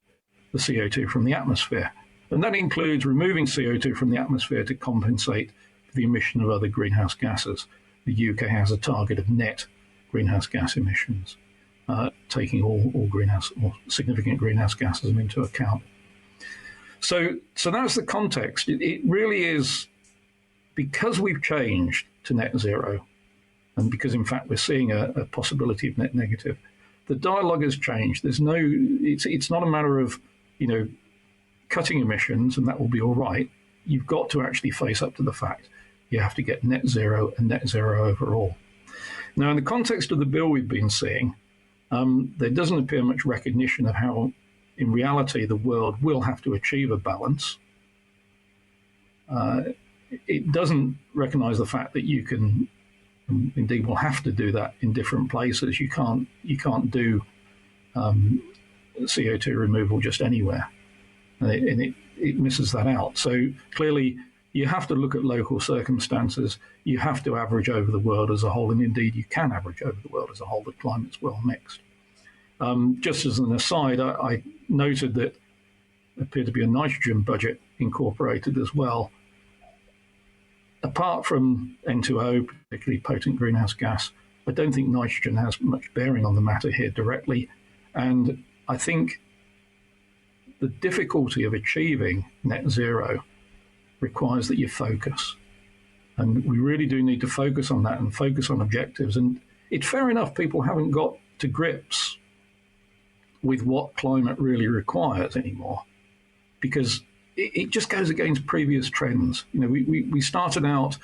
the CO2 from the atmosphere. And that includes removing CO2 from the atmosphere to compensate for the emission of other greenhouse gases. The UK has a target of net greenhouse gas emissions, taking all greenhouse or significant greenhouse gases into account. So that's the context. It really is, because we've changed to net zero, and because in fact we're seeing a possibility of net negative, the dialogue has changed. It's not a matter of cutting emissions and that will be all right. You've got to actually face up to the fact you have to get net zero and net zero overall. Now, in the context of the bill we've been seeing, there doesn't appear much recognition of how, in reality, the world will have to achieve a balance. It doesn't recognise the fact that you can, indeed will have to do that in different places. You can't do CO2 removal just anywhere, and it misses that out. So clearly, you have to look at local circumstances. You have to average over the world as a whole, and indeed you can average over the world as a whole. The climate's well mixed. Just as an aside, I noted that there appeared to be a nitrogen budget incorporated as well. apart from N2O, particularly potent greenhouse gas, I don't think nitrogen has much bearing on the matter here directly. And I think the difficulty of achieving net zero requires that you focus. And we really do need to focus on that and focus on objectives. And it's fair enough, people haven't got to grips with what climate really requires anymore, because it just goes against previous trends. You know, we started out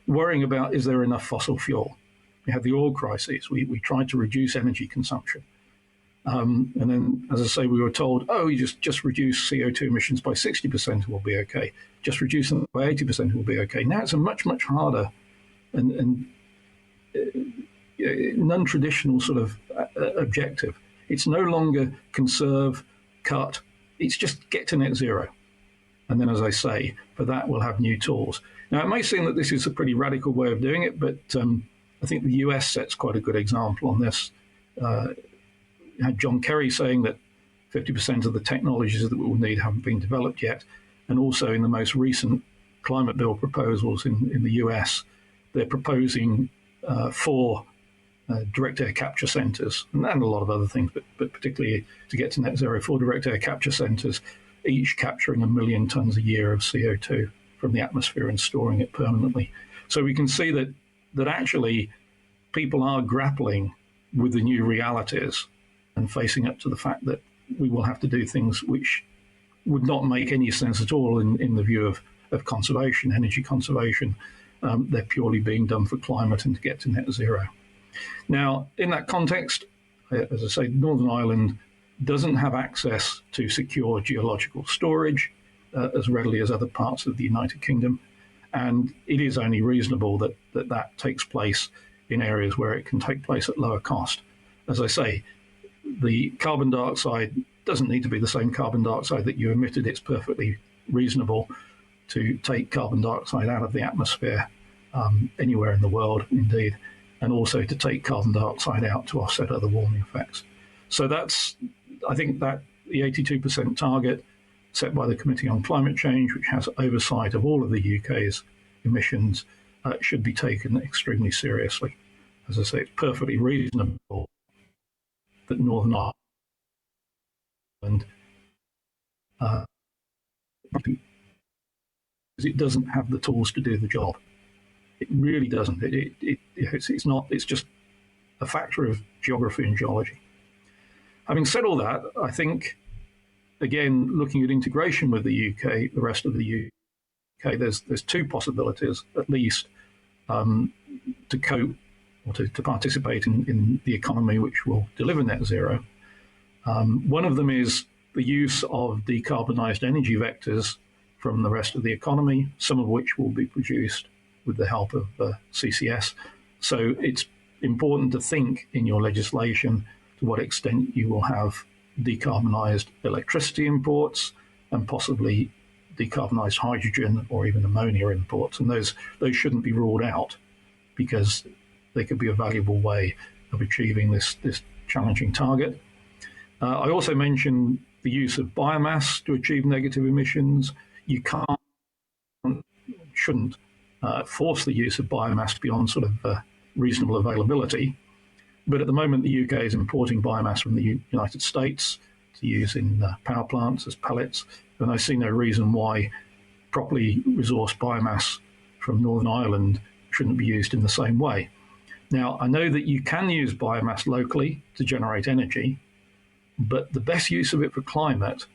worrying about, is there enough fossil fuel? We had the oil crisis. We tried to reduce energy consumption. And then, as I say, we were told, oh, you just reduce CO2 emissions by 60% and we'll be okay. Just reduce them by 80% and we'll be okay. Now it's a much, much harder and non-traditional sort of objective. It's no longer conserve, cut. It's just get to net zero. And then, as I say, for that, we'll have new tools. Now, it may seem that this is a pretty radical way of doing it, but I think the US sets quite a good example on this. You had John Kerry saying that 50% of the technologies that we will need haven't been developed yet. And also in the most recent climate bill proposals in the US, they're proposing 4 direct air capture centres, and a lot of other things, but particularly to get to net zero, 4 direct air capture centres, each capturing 1 million tonnes a year of CO2 from the atmosphere and storing it permanently. So we can see that actually people are grappling with the new realities and facing up to the fact that we will have to do things which would not make any sense at all in the view of conservation, energy conservation. They're purely being done for climate and to get to net zero. Now, in that context, as I say, Northern Ireland doesn't have access to secure geological storage as readily as other parts of the United Kingdom. And it is only reasonable that takes place in areas where it can take place at lower cost. As I say, the carbon dioxide doesn't need to be the same carbon dioxide that you emitted. It's perfectly reasonable to take carbon dioxide out of the atmosphere anywhere in the world, indeed, and also to take carbon dioxide out to offset other warming effects. So I think that the 82% target set by the Committee on Climate Change, which has oversight of all of the UK's emissions, should be taken extremely seriously. As I say, it's perfectly reasonable that Northern Ireland it doesn't have the tools to do the job. It really doesn't. It's not. It's just a factor of geography and geology. Having said all that, I think, again, looking at integration with the UK, the rest of the UK, there's 2 possibilities, at least, to cope or to participate in the economy which will deliver net zero. One of them is the use of decarbonised energy vectors from the rest of the economy, some of which will be produced with the help of CCS. So it's important to think in your legislation to what extent you will have decarbonised electricity imports and possibly decarbonised hydrogen or even ammonia imports. And those shouldn't be ruled out because they could be a valuable way of achieving this challenging target. I also mentioned the use of biomass to achieve negative emissions. You shouldn't force the use of biomass beyond sort of reasonable availability. But at the moment, the UK is importing biomass from the United States to use in power plants as pellets. And I see no reason why properly resourced biomass from Northern Ireland shouldn't be used in the same way. Now, I know that you can use biomass locally to generate energy, but the best use of it for climate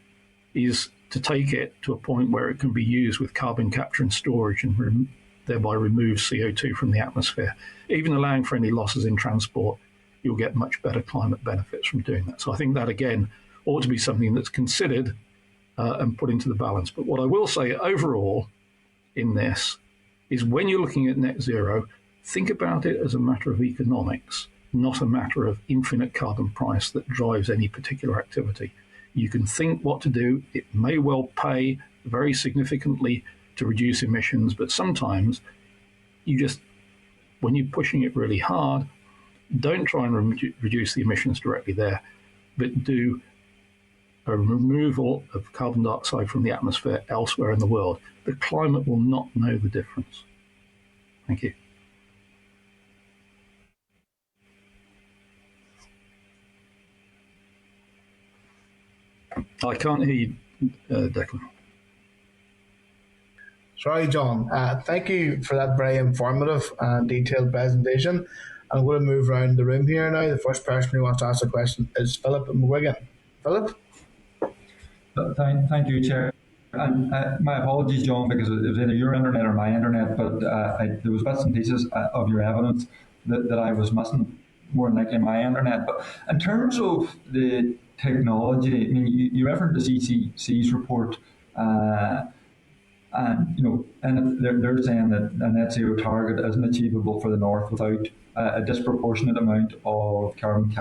is to take it to a point where it can be used with carbon capture and storage and thereby remove CO2 from the atmosphere. Even allowing for any losses in transport, you'll get much better climate benefits from doing that. So I think that, again, ought to be something that's considered and put into the balance. But what I will say overall in this is when you're looking at net zero, think about it as a matter of economics, not a matter of infinite carbon price that drives any particular activity. You can think what to do. It may well pay very significantly to reduce emissions, but sometimes when you're pushing it really hard, don't try and reduce the emissions directly there, but do a removal of carbon dioxide from the atmosphere elsewhere in the world. The climate will not know the difference. Thank you. I can't hear you, Declan. Sorry, John. Thank you for that very informative and detailed presentation. I'm going to move around the room here now. The first person who wants to ask a question is Philip McGuigan. Philip? Thank you, Chair. And my apologies, John, because it was either your internet or my internet, but there was bits and pieces of your evidence that I was missing, more than likely my internet. But in terms of the technology, I mean, you referenced the CCC's report, and they're saying that a net zero target isn't achievable for the north without a disproportionate amount of carbon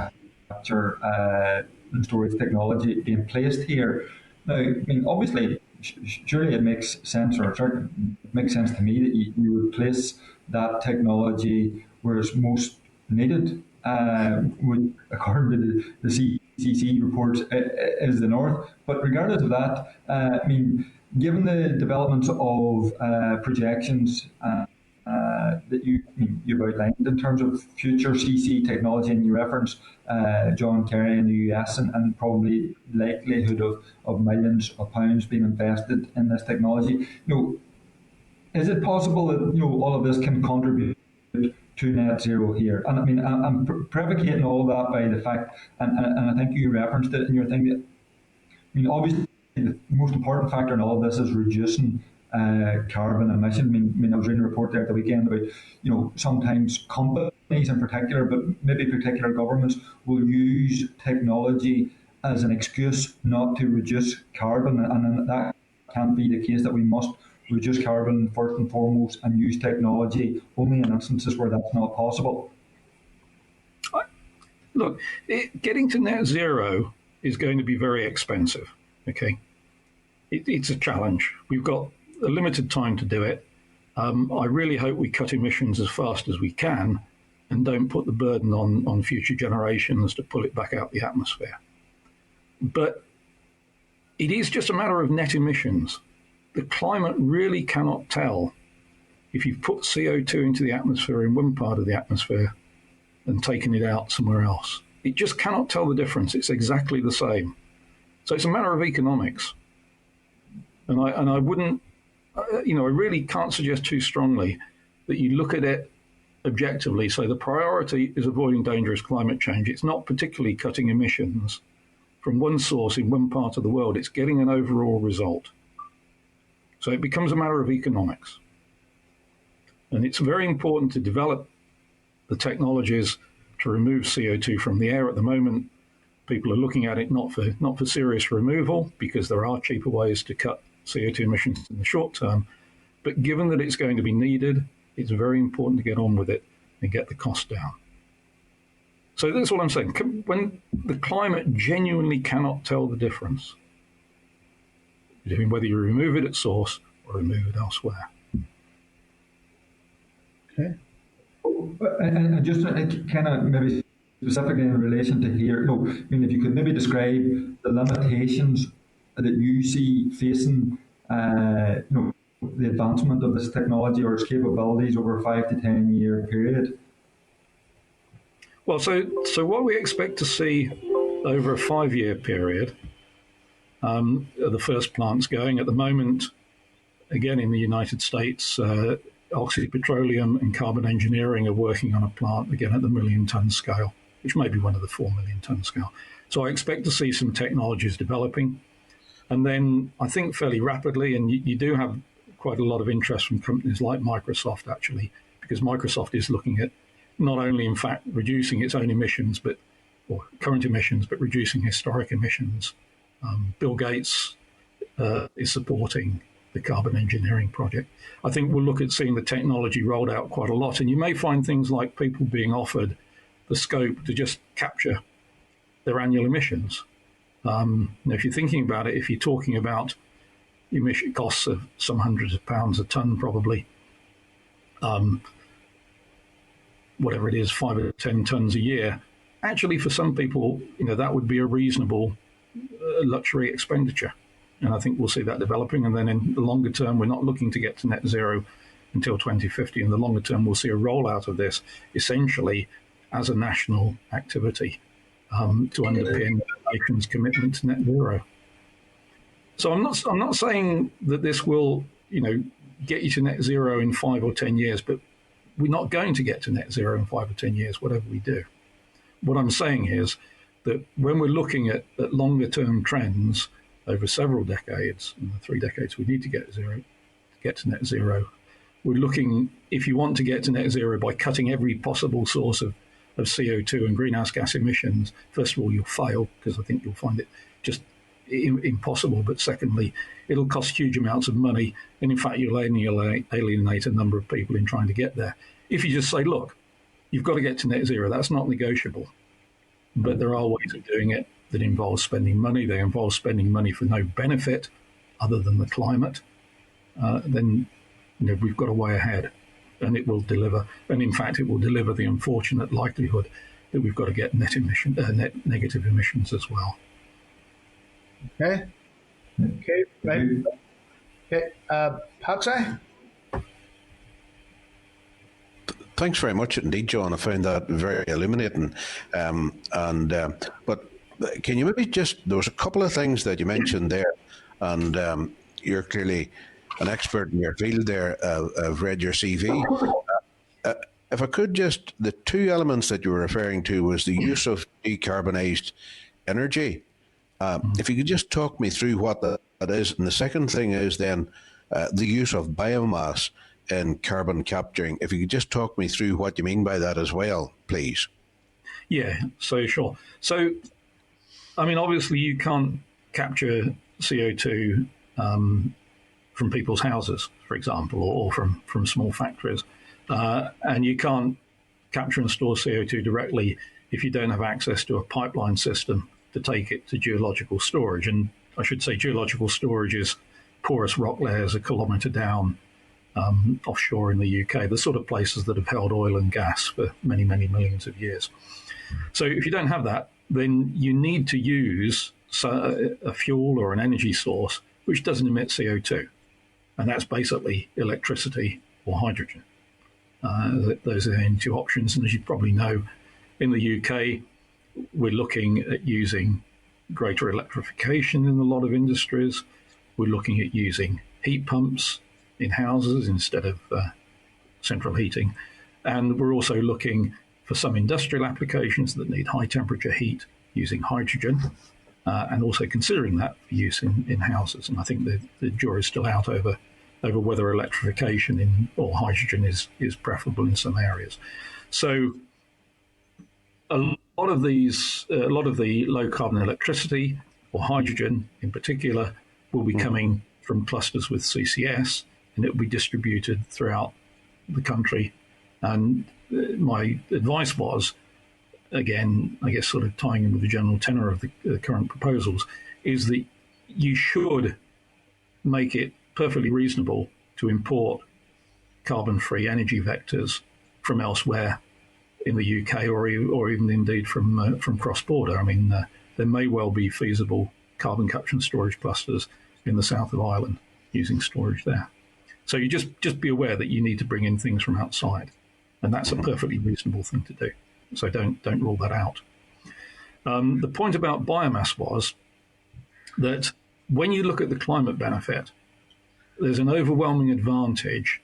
capture and storage technology being placed here. Now, I mean, obviously, surely it makes sense, or it makes sense to me that you would place that technology where it's most needed. According to the CCC reports, is the north. But regardless of that, I mean, given the developments of projections that you've outlined in terms of future CC technology, and you referenced John Kerry in the US and probably likelihood of millions of pounds being invested in this technology, is it possible that all of this can contribute to net zero here? And I mean, I'm provocating all that by the fact, and I think you referenced it in your thing, that, I mean, obviously the most important factor in all of this is reducing carbon emission. I mean, I was reading a report there at the weekend about, sometimes companies in particular, but maybe particular governments, will use technology as an excuse not to reduce carbon, and that can't be the case, that we must reduce carbon first and foremost and use technology only in instances where that's not possible. Look, getting to net zero is going to be very expensive, okay? It's a challenge. We've got a limited time to do it. I really hope we cut emissions as fast as we can and don't put the burden on future generations to pull it back out the atmosphere. But it is just a matter of net emissions. The climate really cannot tell if you've put CO2 into the atmosphere in one part of the atmosphere and taken it out somewhere else. It just cannot tell the difference. It's exactly the same. So it's a matter of economics. And I wouldn't, I really can't suggest too strongly that you look at it objectively. So the priority is avoiding dangerous climate change. It's not particularly cutting emissions from one source in one part of the world. It's getting an overall result. So it becomes a matter of economics. And it's very important to develop the technologies to remove CO2 from the air. At the moment, people are looking at it not for serious removal, because there are cheaper ways to cut CO2 emissions in the short term. But given that it's going to be needed, it's very important to get on with it and get the cost down. So that's what I'm saying. When the climate genuinely cannot tell the difference, whether you remove it at source or remove it elsewhere. Okay. And just kind of maybe specifically in relation to here, I mean, if you could maybe describe the limitations that you see facing, the advancement of this technology or its capabilities over a 5 to 10 year period. Well, so what we expect to see over a 5-year period, the first plants going at the moment, again in the United States, Oxy Petroleum and Carbon Engineering are working on a plant, again at the 1 million ton scale, which may be one of the 4 million ton scale. So I expect to see some technologies developing. And then I think fairly rapidly, and you do have quite a lot of interest from companies like Microsoft, actually, because Microsoft is looking at not only, in fact, reducing its own emissions, or current emissions, but reducing historic emissions. Bill Gates is supporting the carbon engineering project. I think we'll look at seeing the technology rolled out quite a lot, and you may find things like people being offered the scope to just capture their annual emissions. Now, if you're thinking about it, if you're talking about emission costs of some hundreds of pounds a ton, probably, whatever it is, 5 or 10 tons a year, actually for some people, that would be a reasonable luxury expenditure. And I think we'll see that developing. And then in the longer term, we're not looking to get to net zero until 2050. In the longer term, we'll see a rollout of this essentially as a national activity to underpin the nation's commitment to net zero. So I'm not saying that this will, get you to net zero in 5 or 10 years, but we're not going to get to net zero in 5 or 10 years, whatever we do. What I'm saying is that when we're looking at longer term trends over several decades, in the 3 decades we need to get to net zero, we're looking, if you want to get to net zero by cutting every possible source of CO2 and greenhouse gas emissions, first of all, you'll fail, because I think you'll find it just impossible. But secondly, it'll cost huge amounts of money. And in fact, you'll alienate a number of people in trying to get there. If you just say, look, you've got to get to net zero, that's not negotiable. But there are ways of doing it that involve spending money. They involve spending money for no benefit other than the climate. Then we've got a way ahead, and it will deliver. And in fact, it will deliver the unfortunate likelihood that we've got to get net negative emissions as well. Okay. Right. Okay. Patsy? Thanks very much indeed, John. I found that very illuminating. But can you maybe there was a couple of things that you mentioned there, and you're clearly an expert in your field there. I've read your CV. If I could the 2 elements that you were referring to was the use of decarbonised energy. If you could just talk me through what that is. And the second thing is then the use of biomass in carbon capturing. If you could just talk me through what you mean by that as well, please. Yeah, so sure. So, I mean, obviously you can't capture CO2 from people's houses, for example, or from small factories. And you can't capture and store CO2 directly if you don't have access to a pipeline system to take it to geological storage. And I should say geological storage is porous rock layers a kilometre down offshore in the UK, the sort of places that have held oil and gas for many, many millions of years. So if you don't have that, then you need to use a fuel or an energy source which doesn't emit CO2. And that's basically electricity or hydrogen. Those are the only 2 options. And as you probably know, in the UK, we're looking at using greater electrification in a lot of industries. We're looking at using heat pumps in houses instead of central heating. And we're also looking for some industrial applications that need high temperature heat using hydrogen, and also considering that for use in houses. And I think the jury's still out over whether electrification or hydrogen is preferable in some areas. So a lot of the low carbon electricity, or hydrogen in particular, will be coming from clusters with CCS, and it will be distributed throughout the country. And my advice was, again, I guess sort of tying in with the general tenor of the current proposals, is that you should make it perfectly reasonable to import carbon-free energy vectors from elsewhere in the UK, or even indeed from cross-border. I mean, there may well be feasible carbon capture and storage clusters in the south of Ireland using storage there. So you just be aware that you need to bring in things from outside, and that's a perfectly reasonable thing to do. So don't rule that out. The point about biomass was that when you look at the climate benefit, there's an overwhelming advantage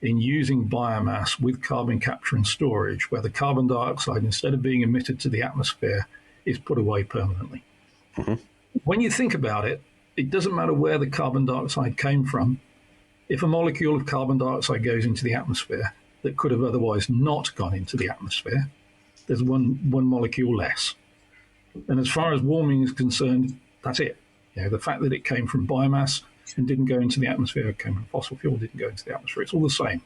in using biomass with carbon capture and storage, where the carbon dioxide, instead of being emitted to the atmosphere, is put away permanently. When you think about it, it doesn't matter where the carbon dioxide came from. If a molecule of carbon dioxide goes into the atmosphere that could have otherwise not gone into the atmosphere, there's one molecule less. And as far as warming is concerned, that's it. The fact that it came from biomass and didn't go into the atmosphere, it came from fossil fuel, didn't go into the atmosphere, it's all the same.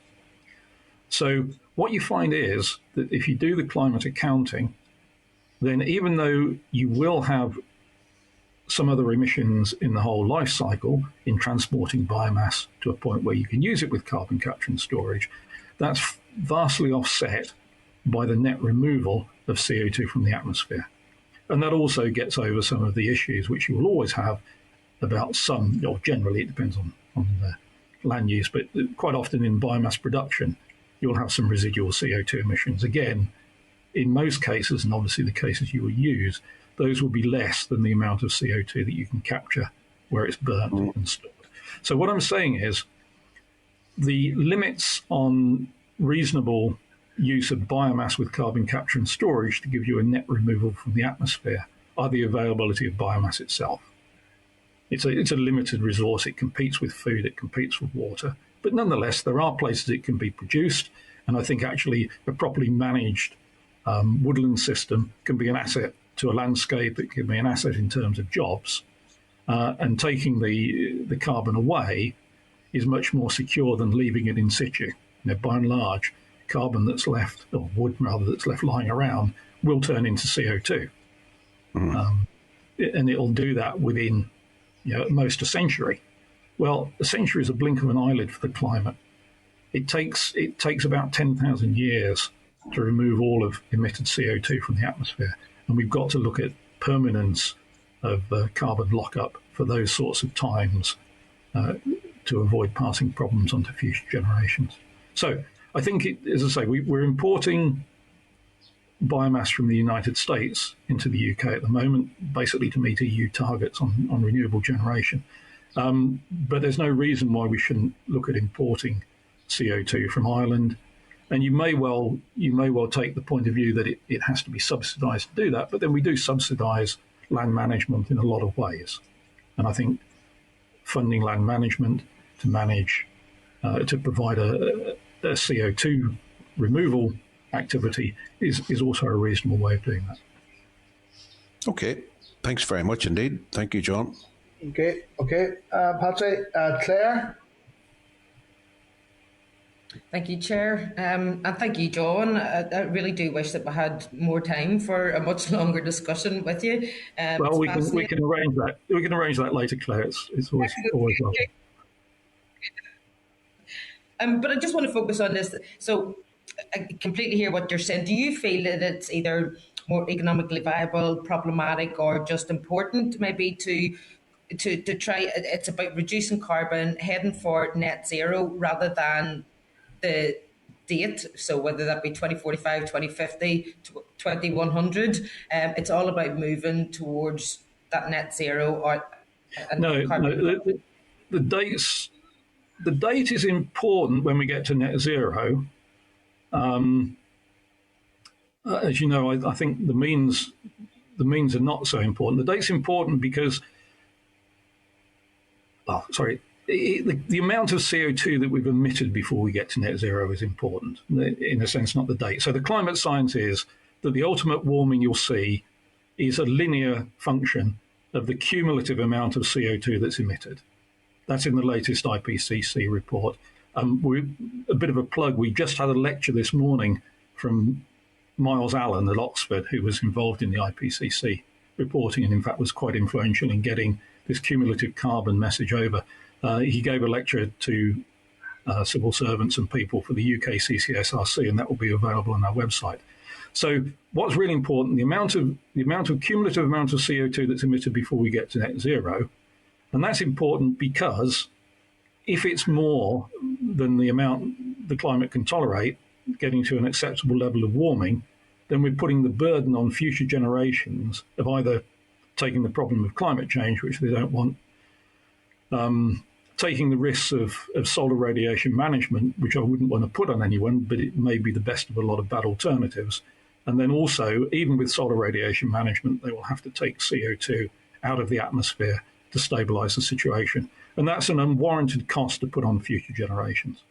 So what you find is that if you do the climate accounting, then even though you will have some other emissions in the whole life cycle in transporting biomass to a point where you can use it with carbon capture and storage, that's vastly offset by the net removal of CO2 from the atmosphere. And that also gets over some of the issues which you will always have about or generally, it depends on land use, but quite often in biomass production, you'll have some residual CO2 emissions. Again, in most cases, and obviously the cases you will use, those will be less than the amount of CO2 that you can capture where it's burnt and stored. So what I'm saying is the limits on reasonable use of biomass with carbon capture and storage to give you a net removal from the atmosphere are the availability of biomass itself. It's a limited resource. It competes with food, it competes with water. But nonetheless, there are places it can be produced. And I think actually a properly managed woodland system can be an asset to a landscape. It can be an asset in terms of jobs. And taking the carbon away is much more secure than leaving it in situ. By and large, carbon that's left, or wood rather, that's left lying around will turn into CO2. And it'll do that within at most a century. Well, a century is a blink of an eyelid for the climate. It takes about 10,000 years to remove all of emitted CO2 from the atmosphere. And we've got to look at permanence of carbon lockup for those sorts of times to avoid passing problems onto future generations. So I think, as I say, we're importing biomass from the United States into the UK at the moment, basically to meet EU targets on renewable generation. But there's no reason why we shouldn't look at importing CO2 from Ireland. And you may well take the point of view that it has to be subsidised to do that, but then we do subsidise land management in a lot of ways. And I think funding land management to manage, to provide a CO2 removal activity is also a reasonable way of doing that. Okay, thanks very much indeed. Thank you, John. Okay. Patsy, Claire? Thank you, Chair. And thank you, John. I really do wish that we had more time for a much longer discussion with you. Well, we can arrange that. We can arrange that later, Claire. It's always welcome. But I just want to focus on this. So I completely hear what you're saying. Do you feel that it's either more economically viable, problematic, or just important maybe to try? It's about reducing carbon, heading for net zero rather than the date. So whether that be 2045, 2050, 2100, it's all about moving towards that net zero. The dates. The date is important when we get to net zero. As you know, I think the means are not so important. The date's important because, the amount of CO2 that we've emitted before we get to net zero is important, in a sense, not the date. So the climate science is that the ultimate warming you'll see is a linear function of the cumulative amount of CO2 that's emitted. That's in the latest IPCC report. A bit of a plug, we just had a lecture this morning from Miles Allen at Oxford, who was involved in the IPCC reporting and in fact was quite influential in getting this cumulative carbon message over. He gave a lecture to civil servants and people for the UK CCSRC, and that will be available on our website. So what's really important, the amount of cumulative amount of CO2 that's emitted before we get to net zero. And that's important because if it's more than the amount the climate can tolerate, getting to an acceptable level of warming, then we're putting the burden on future generations of either taking the problem of climate change, which they don't want, taking the risks of solar radiation management, which I wouldn't want to put on anyone, but it may be the best of a lot of bad alternatives. And then also, even with solar radiation management, they will have to take CO2 out of the atmosphere to stabilise the situation. And that's an unwarranted cost to put on future generations.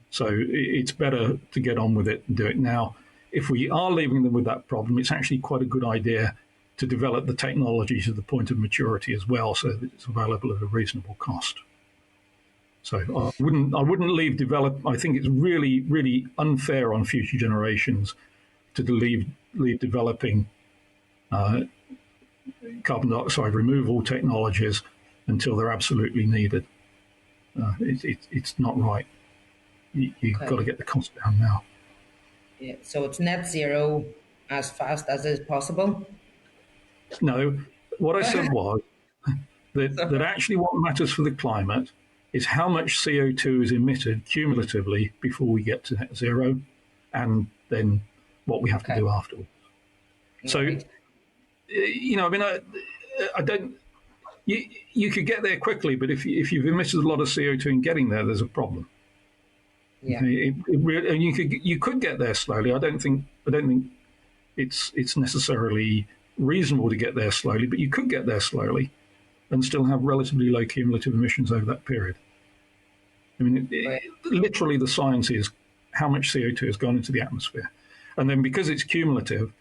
So it's better to get on with it and do it now. If we are leaving them with that problem, it's actually quite a good idea to develop the technology to the point of maturity as well, so that it's available at a reasonable cost. So I wouldn't leave I think it's really, really unfair on future generations to leave developing carbon dioxide removal technologies until they're absolutely needed. It's not right. You've got to get the cost down now. Yeah, so it's net zero as fast as is possible? No, what I said was that actually what matters for the climate is how much CO2 is emitted cumulatively before we get to net zero, and then what we have to do afterwards. So, I don't. You could get there quickly, but if you've emitted a lot of CO2 in getting there, there's a problem. Yeah. And you could get there slowly. I don't think it's necessarily reasonable to get there slowly, but you could get there slowly and still have relatively low cumulative emissions over that period. I mean, literally the science is how much CO2 has gone into the atmosphere. And then because it's cumulative,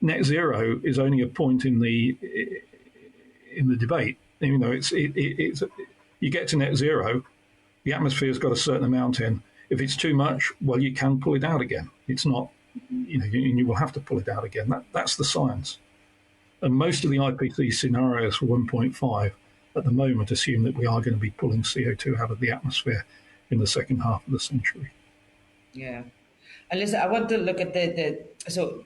net zero is only a point in the debate. You know, it's you get to net zero, the atmosphere's got a certain amount in. If it's too much, well, you can pull it out again. It's not, you will have to pull it out again. That's the science. And most of the IPCC scenarios for 1.5 at the moment assume that we are going to be pulling CO2 out of the atmosphere in the second half of the century. Yeah. And listen, I want to look at so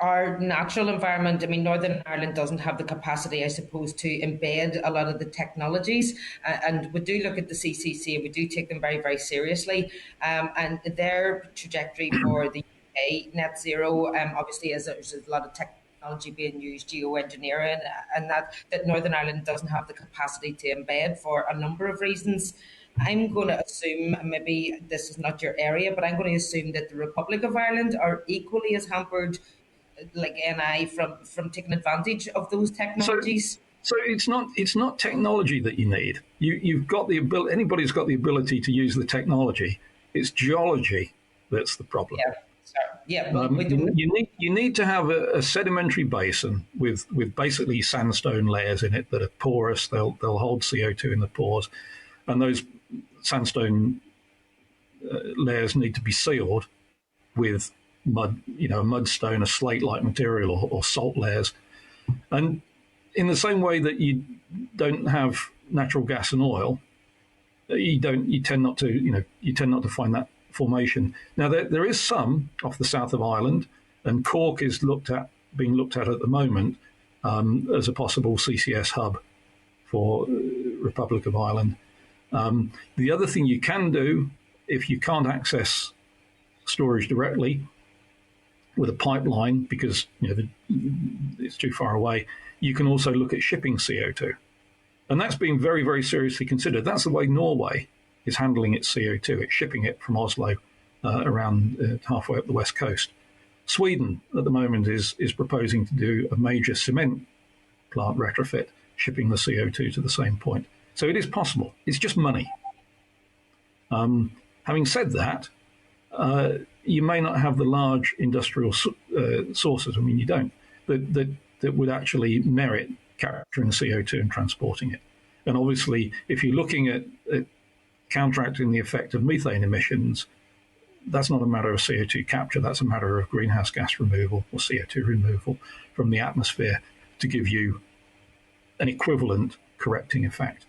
our natural environment. I mean, Northern Ireland doesn't have the capacity, I suppose, to embed a lot of the technologies. And we do look at the CCC, and we do take them very, very seriously. And their trajectory for the UK net zero, obviously, there's a lot of technology being used, geoengineering, and that Northern Ireland doesn't have the capacity to embed for a number of reasons. I'm going to assume, maybe this is not your area, but I'm going to assume that the Republic of Ireland are equally as hampered, like NI, from taking advantage of those technologies. So it's not technology that you need. You've got the ability. Anybody's got the ability to use the technology. It's geology that's the problem. Yeah. You need to have a sedimentary basin with basically sandstone layers in it that are porous. They'll hold CO2 in the pores, and those sandstone layers need to be sealed with mud, a mudstone, a slate-like material, or salt layers. And in the same way that you don't have natural gas and oil, you tend not to find that formation. Now there is some off the south of Ireland, and Cork is being looked at the moment as a possible CCS hub for Republic of Ireland. The other thing you can do, if you can't access storage directly with a pipeline because it's too far away, you can also look at shipping CO2, and that's being very, very seriously considered. That's the way Norway is handling its CO2. It's shipping it from Oslo around halfway up the west coast. Sweden at the moment is proposing to do a major cement plant retrofit, shipping the CO2 to the same point. So it is possible. It's just money. Having said that, you may not have the large industrial sources. I mean, you don't that would actually merit capturing CO2 and transporting it. And obviously, if you're looking at counteracting the effect of methane emissions, that's not a matter of CO2 capture. That's a matter of greenhouse gas removal or CO2 removal from the atmosphere to give you an equivalent correcting effect.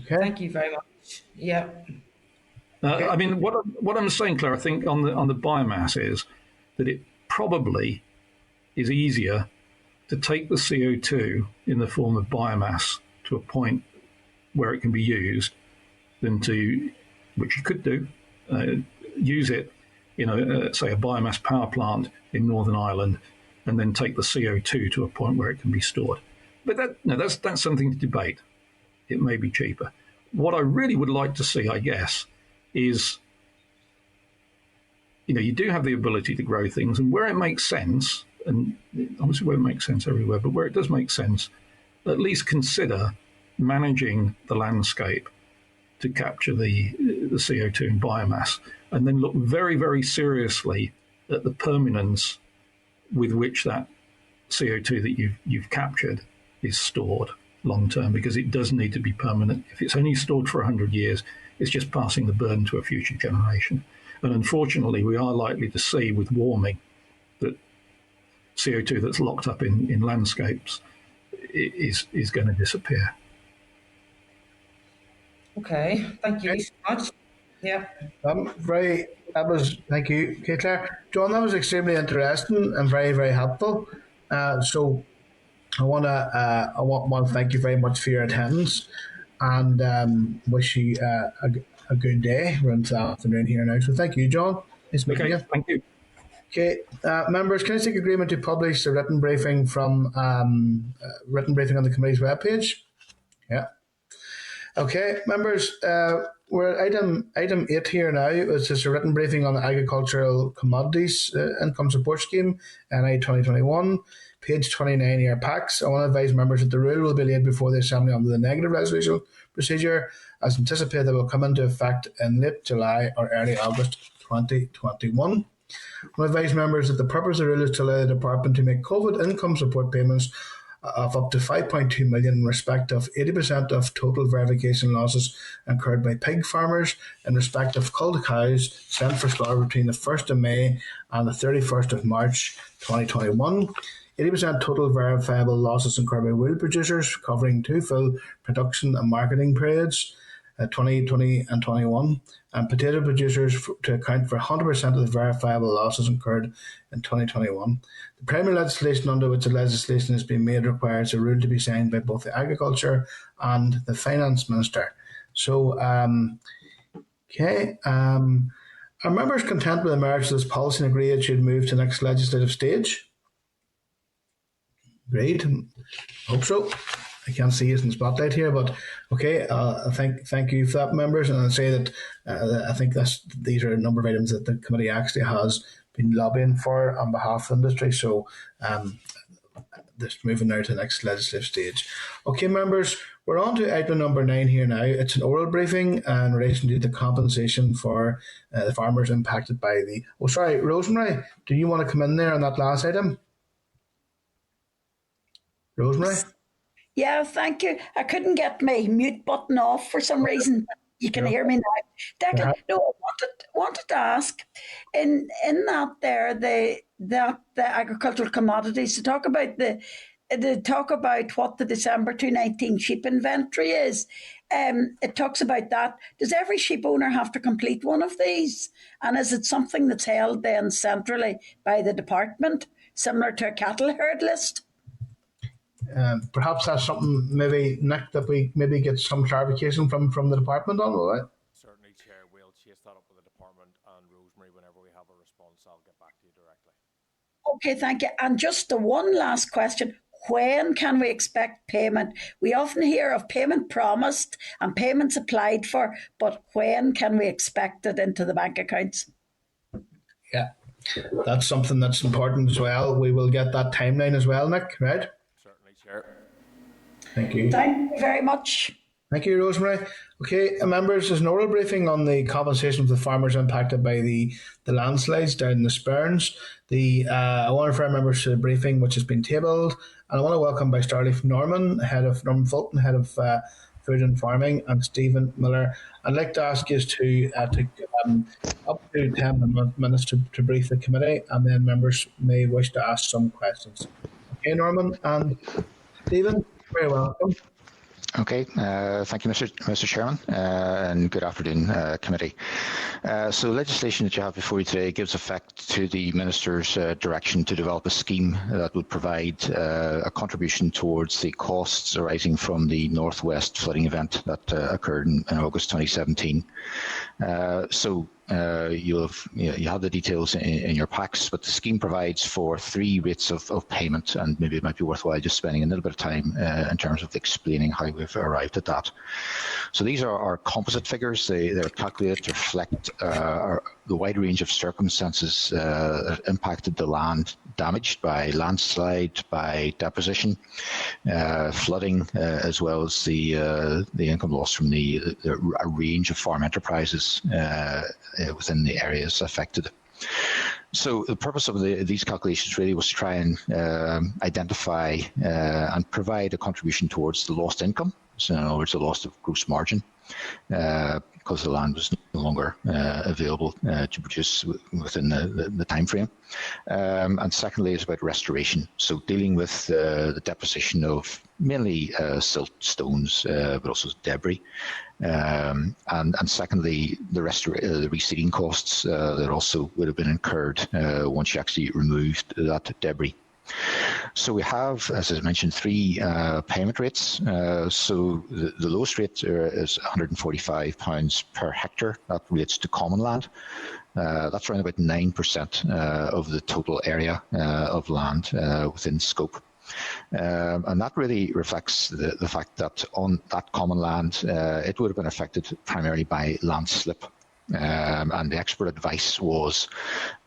Okay. Thank you very much. Yeah. Okay. I mean, what I'm saying, Claire, I think on the biomass is that it probably is easier to take the CO2 in the form of biomass to a point where it can be used than to, which you could do, use it, say a biomass power plant in Northern Ireland, and then take the CO2 to a point where it can be stored. But that's something to debate. It may be cheaper. What I really would like to see, I guess, is, you do have the ability to grow things, and where it makes sense, and obviously where it makes sense everywhere, but where it does make sense, at least consider managing the landscape to capture the CO2 in biomass, and then look very, very seriously at the permanence with which that CO2 that you've captured is stored long term, because it does need to be permanent. If it's only stored for 100 years, it's just passing the burden to a future generation. And unfortunately, we are likely to see with warming that CO2 that's locked up in landscapes is going to disappear. Okay, thank you so much. Yeah. Thank you, Claire. John, that was extremely interesting and very, very helpful. So I want to thank you very much for your attendance and wish you a good day. We're into the afternoon here now, so thank you, John. Nice meeting you. Thank you. Okay, members, can I take agreement to publish the written briefing from written briefing on the committee's webpage? Yeah. Okay, members, we're at item 8 here now. It's just a written briefing on the agricultural commodities income support scheme, NI 2021, page 29 of your packs. I want to advise members that the rule will be laid before the Assembly under the negative resolution procedure, as anticipated that will come into effect in late July or early August 2021. I advise members that the purpose of the rule is to allow the department to make COVID income support payments of up to 5.2 million in respect of 80% of total verification losses incurred by pig farmers in respect of culled cows sent for slaughter between the 1st of May and the 31st of March 2021. 80% total verifiable losses incurred by wool producers covering 2 full production and marketing periods, 2020 and 21, and potato producers to account for 100% of the verifiable losses incurred in 2021. The primary legislation under which the legislation is being made requires a rule to be signed by both the Agriculture and the Finance Minister. So, are members content with the merits of this policy and agree it should move to the next legislative stage? Great. Hope so. I can't see it in the spotlight here, but okay. Thank you for that, members. And I'll say that I think these are a number of items that the committee actually has been lobbying for on behalf of industry. So just moving now to the next legislative stage. Okay, members, we're on to item number 9 here now. It's an oral briefing in relation to the compensation for the farmers impacted by the... Oh, sorry, Rosemary, do you want to come in there on that last item? Rosemary? Yeah, thank you. I couldn't get my mute button off for some reason. You can hear me now. Declan, no, I wanted to ask, in that there, the agricultural commodities, to talk about what the December 2019 sheep inventory is. It talks about that. Does every sheep owner have to complete one of these? And is it something that's held then centrally by the department, similar to a cattle herd list? Perhaps that's something, maybe, Nick, that we maybe get some clarification from the department on, will it? Certainly, Chair. We'll chase that up with the department, and Rosemary, whenever we have a response, I'll get back to you directly. Okay, thank you. And just the one last question. When can we expect payment? We often hear of payment promised and payments applied for, but when can we expect it into the bank accounts? Yeah, that's something that's important as well. We will get that timeline as well, Nick, right? Thank you. Thank you very much. Thank you, Rosemary. Okay, members, there's an oral briefing on the compensation of the farmers impacted by the landslides down in the Sperns. I want to refer members to the briefing which has been tabled, and I want to welcome by Starleaf Norman Fulton, Head of Food and Farming, and Stephen Miller. I'd like to ask you to up to 10 minutes to brief the committee, and then members may wish to ask some questions. Okay, Norman and Stephen, very welcome. Okay, thank you, Mr. Chairman, and good afternoon, committee. So the legislation that you have before you today gives effect to the Minister's direction to develop a scheme that would provide a contribution towards the costs arising from the Northwest flooding event that occurred in August 2017. You have the details in your packs, but the scheme provides for 3 rates of payment, and maybe it might be worthwhile just spending a little bit of time in terms of explaining how we've arrived at that. So these are our composite figures. They're calculated to reflect the wide range of circumstances that impacted the land damaged by landslide, by deposition, flooding, as well as the income loss from a range of farm enterprises within the areas affected. So the purpose of these calculations really was to try and identify and provide a contribution towards the lost income. So in other words, the loss of gross margin, because the land was no longer available to produce within the time frame. And secondly, it's about restoration. So dealing with the deposition of mainly silt stones, but also debris. And secondly, the reseeding costs that also would have been incurred once you actually removed that debris. So we have, as I mentioned, three payment rates. So the lowest rate is £145 per hectare. That relates to common land. That's around about 9% of the total area of land within scope. And that really reflects the fact that on that common land, it would have been affected primarily by landslip. And the expert advice was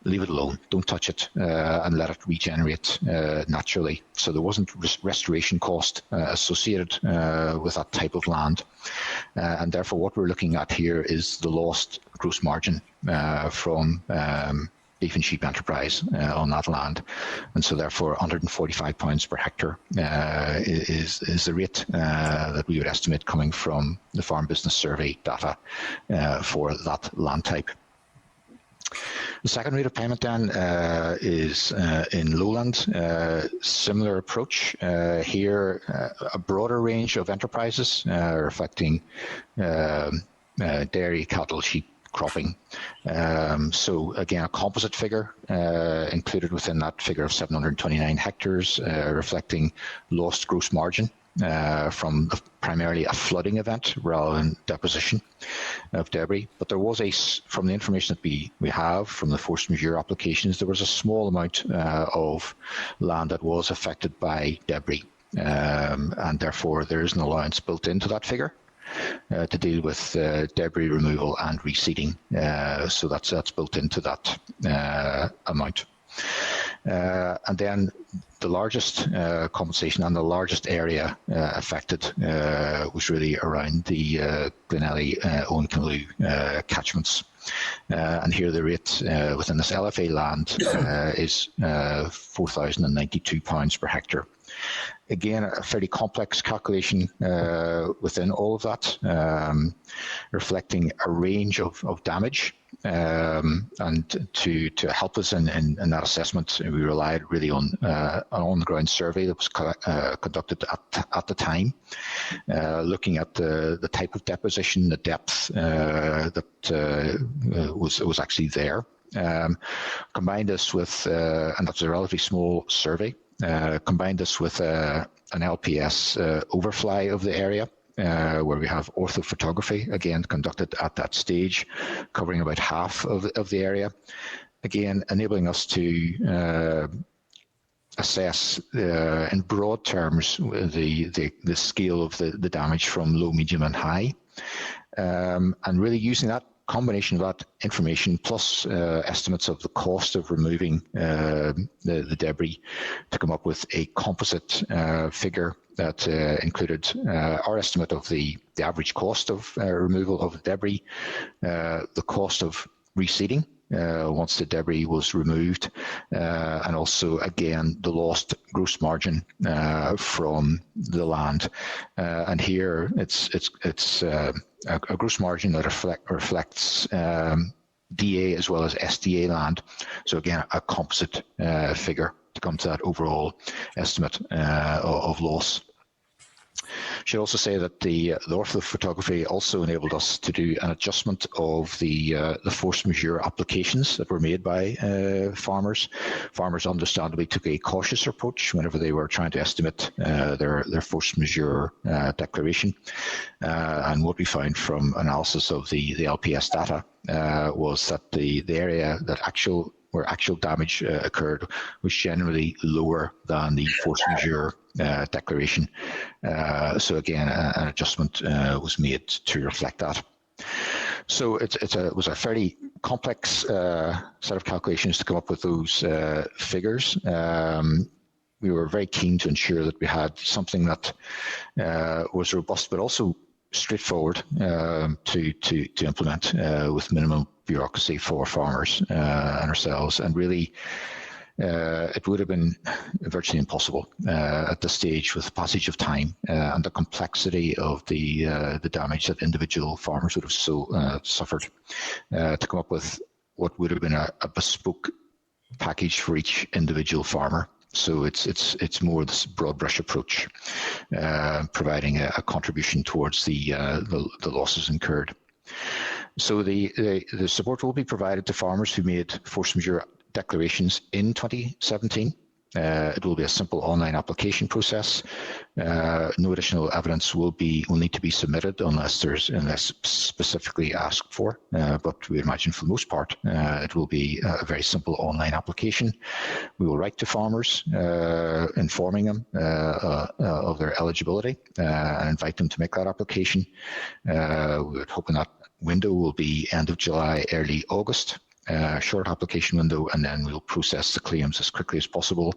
leave it alone, don't touch it, and let it regenerate naturally. So there wasn't restoration cost associated with that type of land. And therefore what we're looking at here is the lost gross margin from beef and sheep enterprise on that land. And so therefore £145 per hectare is the rate that we would estimate coming from the Farm Business Survey data for that land type. The second rate of payment then is in lowland. Similar approach here, a broader range of enterprises reflecting dairy, cattle, sheep, cropping. So again, a composite figure included within that figure of 729 hectares, reflecting lost gross margin from primarily a flooding event rather than deposition of debris. But there was from the information that we have from the force majeure applications, there was a small amount of land that was affected by debris, and therefore there is an allowance built into that figure to deal with debris removal and reseeding. So that's built into that amount. And then the largest compensation and the largest area affected was really around the Glenelly, Owen Canloo catchments. And here the rate within this LFA land is £4,092 per hectare. Again, a fairly complex calculation within all of that, reflecting a range of damage. And to help us in that assessment, we relied really on an on-the-ground survey that was conducted at the time, looking at the type of deposition, the depth that was actually there. Combined this with, and that's a relatively small survey, combined this with an LPS overfly of the area, where we have orthophotography, again, conducted at that stage, covering about half of the area. Again, enabling us to assess, in broad terms, the scale of the damage from low, medium and high. And really using that combination of that information plus estimates of the cost of removing the debris to come up with a composite figure that included our estimate of the average cost of removal of the debris, the cost of reseeding once the debris was removed, and also again the lost gross margin from the land. And here it's a gross margin that reflects DA as well as SDA land. So again, a composite figure to come to that overall estimate of loss. Should also say that the orthophotography also enabled us to do an adjustment of the force majeure applications that were made by farmers. Farmers understandably took a cautious approach whenever they were trying to estimate their force majeure declaration. And what we found from analysis of the LPS data was that the area that where actual damage occurred was generally lower than the force majeure declaration. So again, an adjustment was made to reflect that. So it was a fairly complex set of calculations to come up with those figures. We were very keen to ensure that we had something that was robust, but also straightforward to implement with minimum bureaucracy for farmers and ourselves. And really, it would have been virtually impossible at this stage with the passage of time and the complexity of the damage that individual farmers would have suffered to come up with what would have been a bespoke package for each individual farmer. So it's more this broad brush approach, providing a contribution towards the losses incurred. So the support will be provided to farmers who made force majeure declarations in 2017 It will be a simple online application process. No additional evidence will need to be submitted unless specifically asked for. But we imagine for the most part, it will be a very simple online application. We will write to farmers, informing them of their eligibility and invite them to make that application. We're hoping that window will be end of July, early August. Short application window, and then we'll process the claims as quickly as possible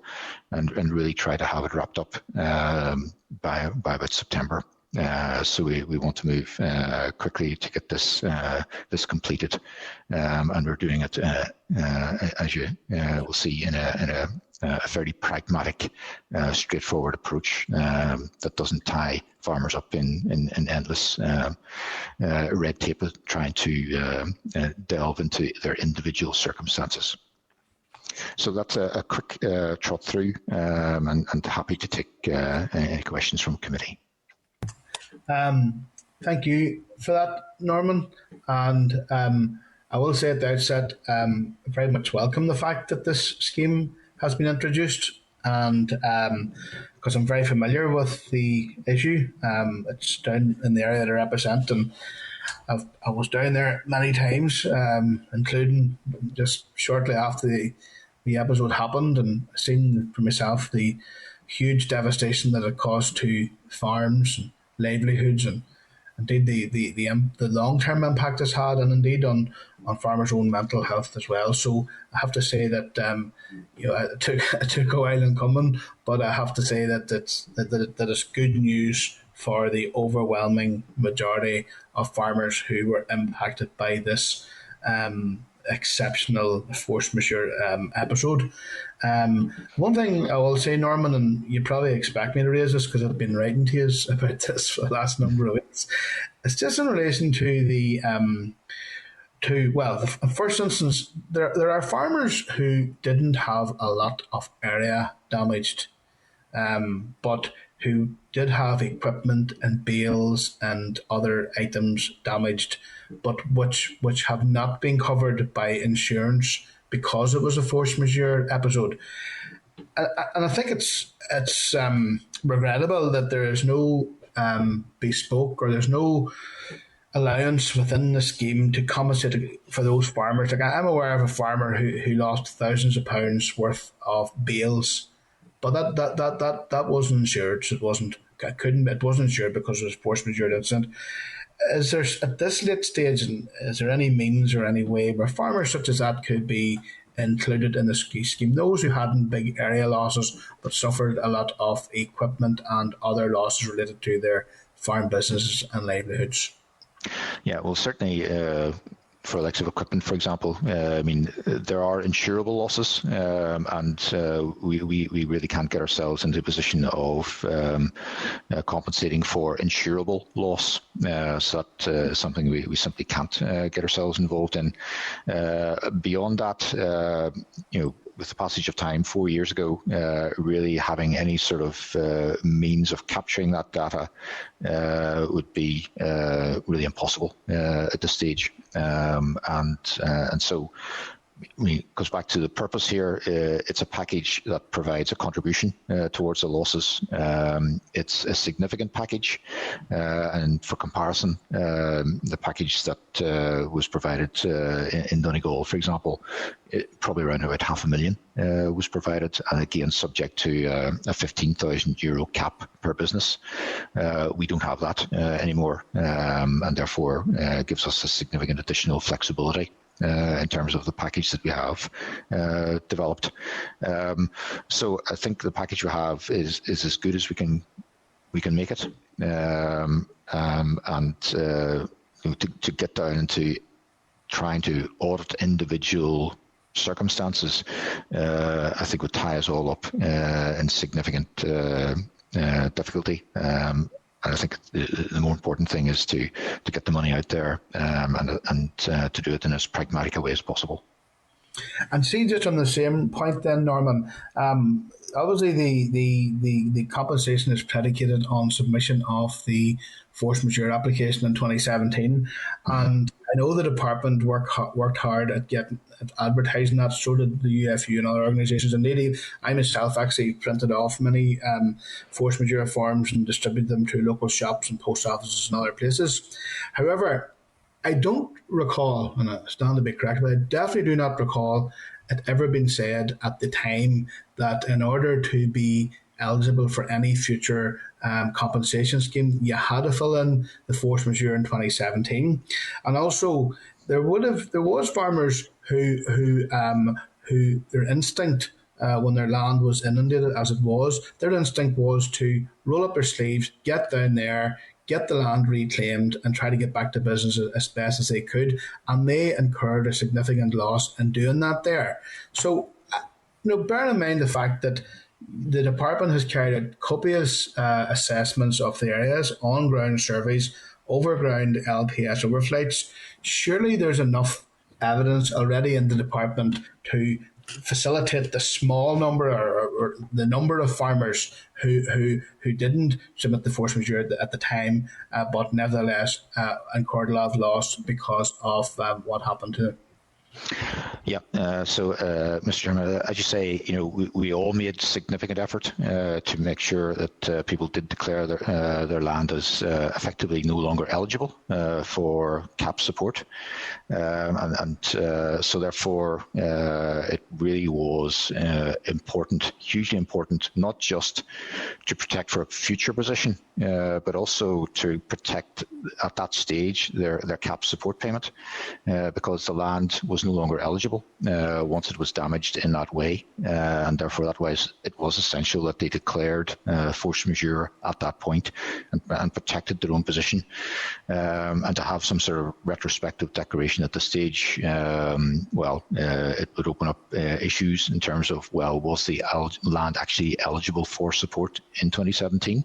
and really try to have it wrapped up by about September. So we want to move quickly to get this completed, and we're doing it as you will see in a fairly pragmatic, straightforward approach that doesn't tie farmers up in endless red tape of trying to delve into their individual circumstances. So that's a quick trot through, and happy to take any questions from committee. Thank you for that, Norman. And I will say at the outset, very much welcome the fact that this scheme has been introduced, and because I'm very familiar with the issue. It's down in the area that I represent, and I was down there many times, including just shortly after the episode happened, and seen for myself the huge devastation that it caused to farms and livelihoods, and indeed the long-term impact it's had, and indeed on farmers' own mental health as well. So I have to say that it took a while in coming, but I have to say that it's good news for the overwhelming majority of farmers who were impacted by this exceptional force majeure episode. One thing I will say, Norman, and you probably expect me to raise this because I've been writing to you about this for the last number of weeks. It's just in relation to the first instance, there are farmers who didn't have a lot of area damaged, but who did have equipment and bales and other items damaged, but which have not been covered by insurance because it was a force majeure episode. And I think it's regrettable that there is no bespoke, or there's no allowance within the scheme to compensate for those farmers. Like, I'm aware of a farmer who lost thousands of pounds worth of bales, but that wasn't insured. So it wasn't insured because it was force majeure incident. Is there, at this late stage, is there any means or any way where farmers such as that could be included in the scheme? Those who hadn't big area losses but suffered a lot of equipment and other losses related to their farm businesses and livelihoods. Yeah, well, certainly for elective equipment, for example, I mean, there are insurable losses, and we really can't get ourselves into a position of compensating for insurable loss. So that's something we simply can't get ourselves involved in. Beyond that, with the passage of time 4 years ago, really having any sort of means of capturing that data would be really impossible at this stage. And so it goes back to the purpose here. It's a package that provides a contribution towards the losses. It's a significant package, and for comparison, the package that was provided in Donegal, for example, probably around about €500,000 was provided, and again subject to a €15,000 cap per business. We don't have that anymore, and therefore gives us a significant additional flexibility in terms of the package that we have developed. So I think the package we have is as good as we can make it, and to get down into trying to audit individual circumstances, I think would tie us all up in significant difficulty. And I think the more important thing is to get the money out there, and to do it in as pragmatic a way as possible. And see, just on the same point then, Norman, obviously the compensation is predicated on submission of the force majeure application in 2017. And I know the department worked hard at advertising that. So did the UFU and other organisations. Indeed, I myself actually printed off many force majeure forms and distributed them to local shops and post offices and other places. However, I don't recall, and I stand to be corrected, but I definitely do not recall it ever being said at the time that in order to be eligible for any future compensation scheme, you had to fill in the force majeure in 2017, and also there was farmers who their instinct when their land was inundated, as it was, their instinct was to roll up their sleeves, get down there, get the land reclaimed, and try to get back to business as best as they could. And they incurred a significant loss in doing that there. So, bear in mind the fact that the department has carried out copious assessments of the areas, on-ground surveys, overground LPS overflights. Surely there's enough evidence already in the department to facilitate the small number or the number of farmers who didn't submit the force majeure at the time, but nevertheless incurred a lot of loss because of what happened to them. Yeah. Mr. Chairman, as you say, we all made significant effort to make sure that people did declare their land as effectively no longer eligible for CAP support, so therefore it really was important, hugely important, not just to protect for a future position, but also to protect at that stage their CAP support payment, because the land was no longer eligible once it was damaged in that way, and therefore it was essential that they declared force majeure at that point and protected their own position, and to have some sort of retrospective declaration at the stage, it would open up issues in terms of, was the land actually eligible for support in 2017?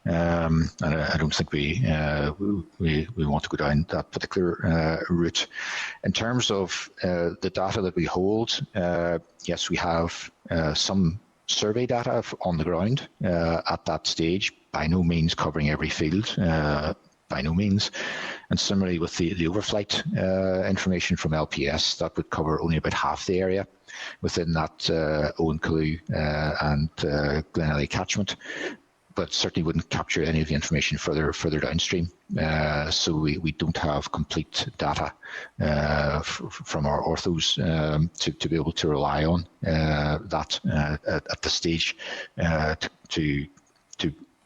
And I don't think we want to go down that particular route. In terms of the data that we hold, yes, we have some survey data on the ground at that stage, by no means covering every field, by no means. And similarly with the overflight information from LPS, that would cover only about half the area within that Owen Calloo and Glenelly catchment, but certainly wouldn't capture any of the information further downstream. So we don't have complete data from our orthos to be able to rely on that at this stage to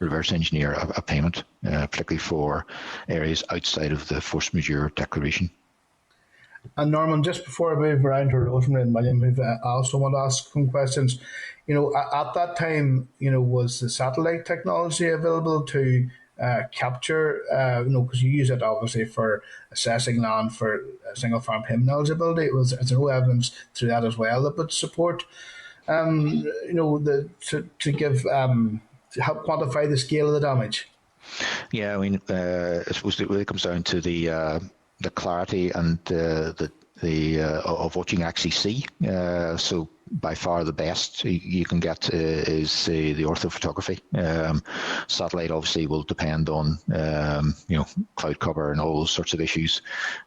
reverse engineer a payment, particularly for areas outside of the force majeure declaration. And Norman, just before I move around to Rosemary and William, who've also want to ask some questions, at that time, was the satellite technology available to capture, because you use it obviously for assessing land for single farm payment eligibility. Is there no evidence through that as well that would support, to help quantify the scale of the damage? Yeah, I suppose it really comes down to the clarity and of what you can actually see. So by far the best you can get is the orthophotography. Satellite obviously will depend on cloud cover and all those sorts of issues,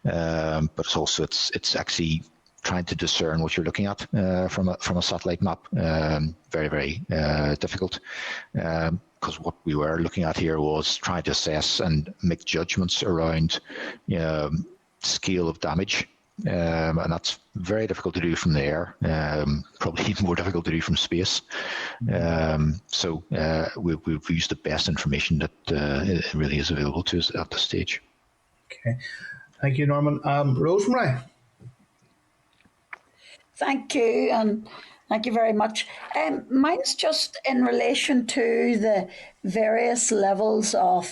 but it's actually trying to discern what you're looking at from a satellite map. Very, very difficult, because what we were looking at here was trying to assess and make judgments around scale of damage, and that's very difficult to do from the air, probably even more difficult to do from space. So we've used the best information that it really is available to us at this stage. Okay, thank you, Norman. Rosemary. Thank you, and thank you very much. Mine's just in relation to the various levels of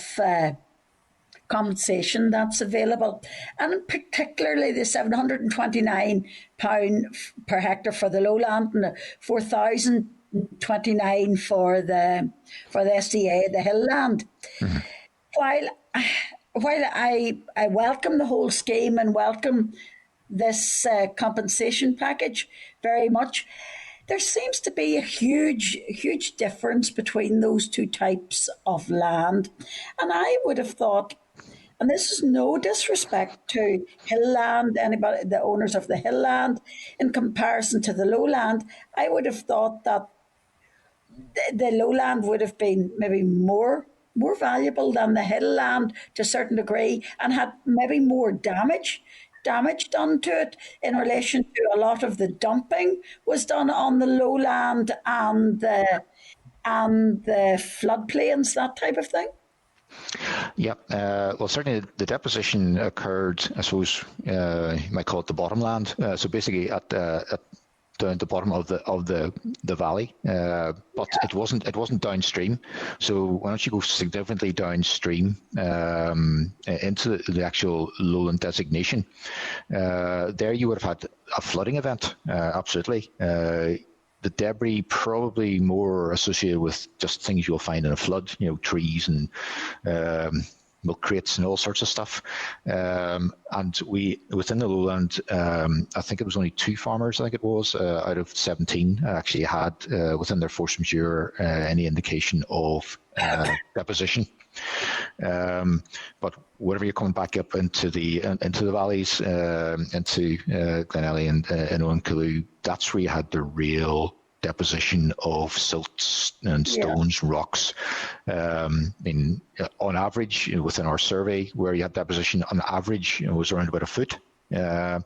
compensation that's available, and particularly the £729 per hectare for the lowland and the £4,029 for the SDA, the hill land. Mm-hmm. While I welcome the whole scheme and welcome this compensation package very much, there seems to be a huge difference between those two types of land. And I would have thought And this is no disrespect to hillland, anybody, the owners of the hillland, in comparison to the lowland. I would have thought that the lowland would have been maybe more valuable than the hillland to a certain degree, and had maybe more damage done to it in relation to a lot of the dumping was done on the lowland and the floodplains, that type of thing. Yeah, well, certainly the deposition occurred, I suppose, you might call it the bottomland. So basically at down the bottom of the valley, but it wasn't downstream. So why don't you go significantly downstream into the actual lowland designation? There you would have had a flooding event, absolutely. The debris probably more associated with just things you'll find in a flood, trees and milk crates and all sorts of stuff. And we, within the lowland, I think it was only 2 farmers, out of 17, actually had within their force majeure any indication of deposition. But whenever you're coming back up into the valleys, into Glenelly and Owen-Calloo, that's where you had the real deposition of silts and stones, rocks. On average, within our survey, where you had deposition, on average, it was around about a foot. But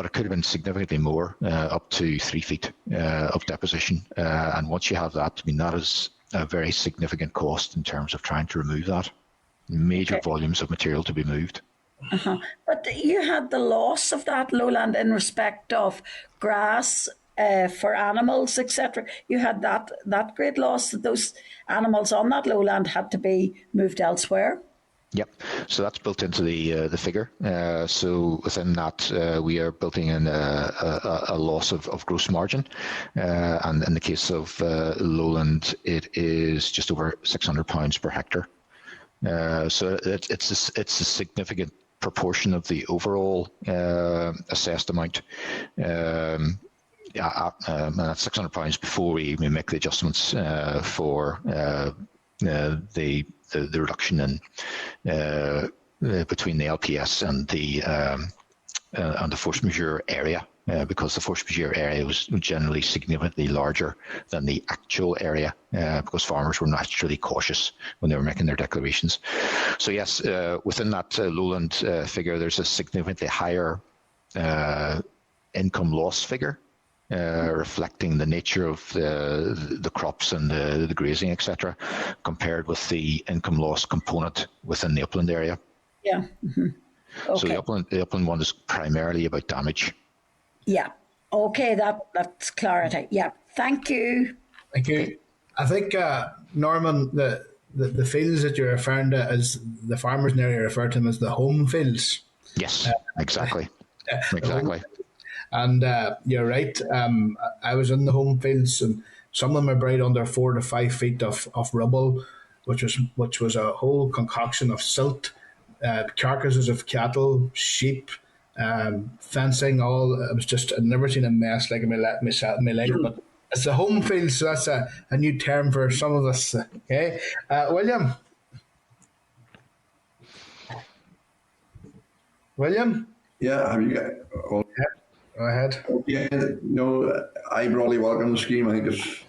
it could have been significantly more, up to 3 feet of deposition. And once you have that, that is a very significant cost in terms of trying to remove that. Major volumes of material to be moved. But you had the loss of that lowland in respect of grass for animals, etc. You had that great loss that those animals on that lowland had to be moved elsewhere. Yep. So that's built into the figure. So within that, we are building in a loss of gross margin. And in the case of lowland, it is just over £600 per hectare. So it's a significant proportion of the overall assessed amount. And that's £600 before we make the adjustments for the reduction in between the LPS and the force majeure area, because the force majeure area was generally significantly larger than the actual area, because farmers were naturally cautious when they were making their declarations. So yes, within that lowland figure, there's a significantly higher income loss figure, reflecting the nature of the crops and the grazing, etc., compared with the income loss component within the upland area. Yeah. Mm-hmm. Okay. So the upland one is primarily about damage. Yeah. Okay, that's clarity. Yeah. Thank you. Thank you. I think, Norman, the fields that you're referring to as the farmers in the area refer to them as the home fields. Yes, exactly. Exactly. And you're right. I was in the home fields, and some of them are buried under 4 to 5 feet of rubble, which was a whole concoction of silt, carcasses of cattle, sheep, fencing. All it was just, I'd never seen a mess like in my life. But it's the home fields, so that's a new term for some of us. Okay, William. Yeah, have you got? Go ahead. Yeah, no, I broadly welcome the scheme. I think it's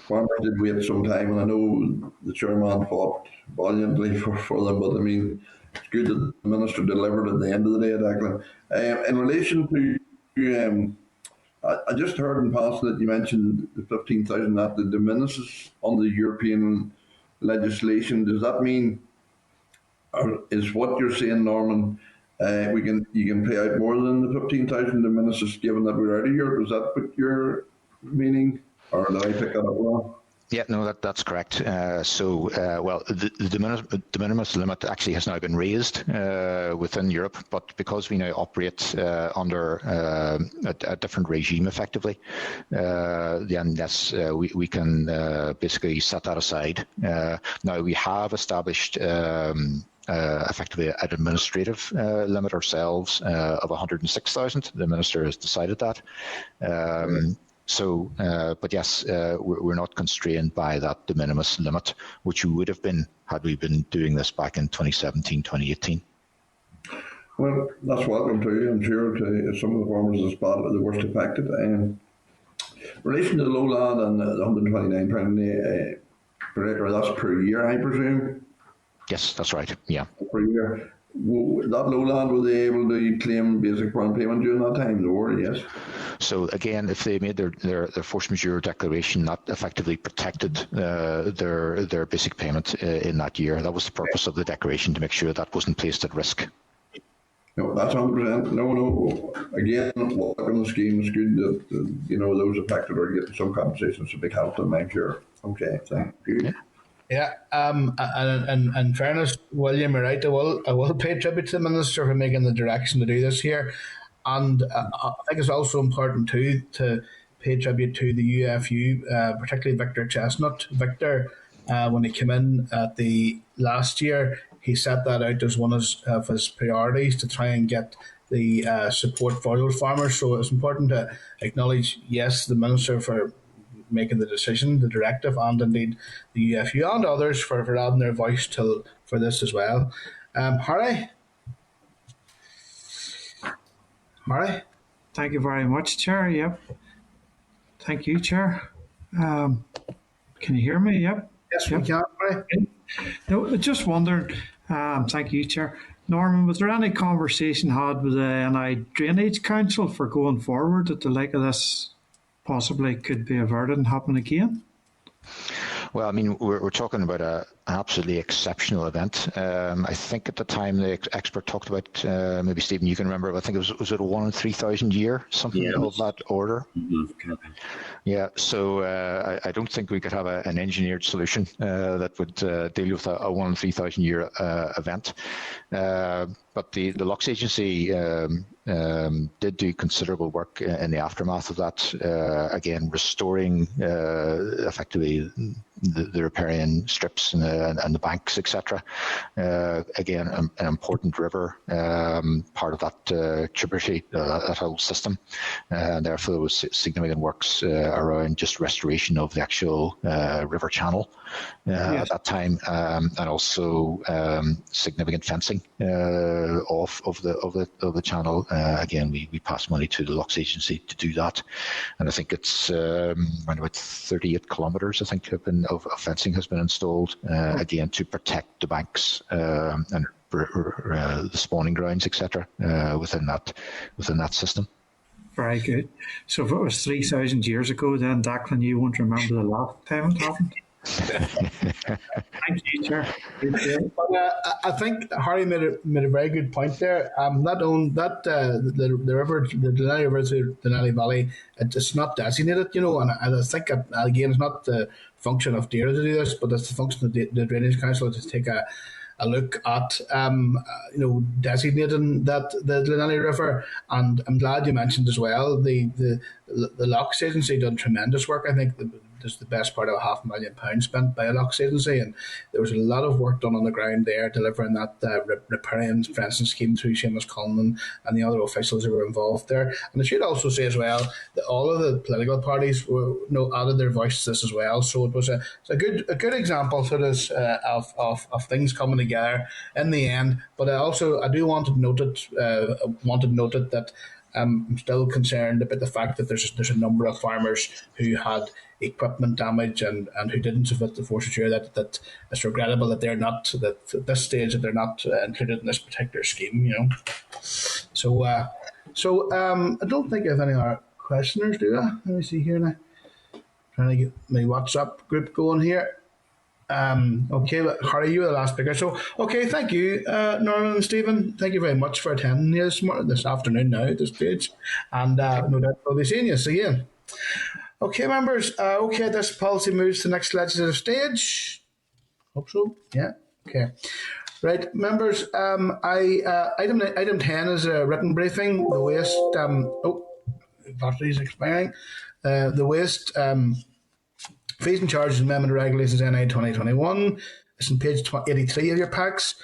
farmers did wait some time, and I know the chairman fought valiantly for them, but I mean, it's good that the minister delivered at the end of the day, Declan. In relation to, I just heard in passing that you mentioned the 15,000 that the de minimis under European legislation. Does that mean, or is what you're saying, Norman, you can pay out more than the 15,000 de minimis given that we're out of Europe? Is that what you're meaning, or did I pick that up wrong? Yeah, no, that's correct. Well, the de minimis limit actually has now been raised within Europe, but because we now operate under a different regime, effectively, then yes, we can basically set that aside. Now we have established. Effectively an administrative limit ourselves of 106,000. The minister has decided that. So, but yes, we're not constrained by that de minimis limit, which we would have been had we been doing this back in 2017, 2018. Well, that's welcome too, I'm sure, to some of the farmers in the spot the worst affected. In relation to the lowland and the 129 pound per acre, that's per year, I presume. Yes, that's right. Yeah. Per year. That lowland, were they able to claim basic farm payment during that time? They were, yes. So again, if they made their force majeure declaration, that effectively protected their basic payment in that year. That was the purpose of the declaration, to make sure that wasn't placed at risk. No, that's 100%. No. Again, welcome the scheme. It's good that those affected are getting some compensation. It's a big help to them, I'm sure. Okay, thank you. Yeah. And in fairness, William, you're right. I will pay tribute to the Minister for making the direction to do this here, and I think it's also important too to pay tribute to the UFU, particularly Victor Chestnut. Victor, when he came in at the last year, he set that out as one of his priorities to try and get the support for those farmers. So it's important to acknowledge, yes, the Minister for making the decision, the directive, and indeed the UFU and others for adding their voice for this as well. Harry? Thank you very much, Chair. Yep. Thank you, Chair. Can you hear me? Yep. Yes, we can, Harry. No, just wondered, thank you, Chair. Norman, was there any conversation had with the NI Drainage Council for going forward that the like of this possibly could be averted and happen again? Well, I mean, we're talking about an absolutely exceptional event. I think at the time the expert talked about, maybe Stephen, you can remember, I think was it a 1 in 3,000 year, something of that order? Mm-hmm. Yeah, so I don't think we could have an engineered solution that would deal with a 1 in 3,000 year event. But the Lochs Agency did do considerable work in the aftermath of that, again, restoring effectively the riparian strips and the banks, etc. Again, an important river, part of that tributary, that whole system. And therefore, there was significant works around just restoration of the actual river channel at that time, and also significant fencing off of the channel. Again, we passed money to the Lochs Agency to do that, and I think it's around about 38 kilometres. I think of fencing has been installed again to protect the banks and the spawning grounds, etc. Within that system. Very good. So if it was 3,000 years ago, then Declan, you won't remember the last time it happened. Thank you, Chair. But I think Harry made a very good point there. The river, the Denali River through the Denali Valley, it's not designated, and I think again it's not the function of DAERA to do this, but it's the function of the Drainage Council to take a look at designating that the Denali River. And I'm glad you mentioned as well the Lochs Agency done tremendous work. I think there's the best part of £500,000 spent by a Lochs Agency, and there was a lot of work done on the ground there delivering that riparian fencing scheme through Seamus Cullen and the other officials who were involved there. And I should also say as well that all of the political parties were added their voice to this as well. So it was a good example sort of things coming together in the end. But I do want to note it that I'm still concerned about the fact that there's a number of farmers who had equipment damage and who didn't submit the force majeure. That it's regrettable that they're not at this stage that they're not included in this particular scheme. So I don't think I have any other questioners, do I? Let me see here now. Trying to get my WhatsApp group going here. Okay, Harry, you were the last speaker. So, okay, thank you, Norman and Stephen. Thank you very much for attending here this afternoon now at this stage. And no doubt we'll be seeing you again. Okay, members. This policy moves to the next legislative stage. Hope so. Yeah. Okay. Right, members. Item 10 is a written briefing. The waste. Battery's expiring. The waste. Fees and charges amendment regulations NI 2021. It's on page 83 of your packs.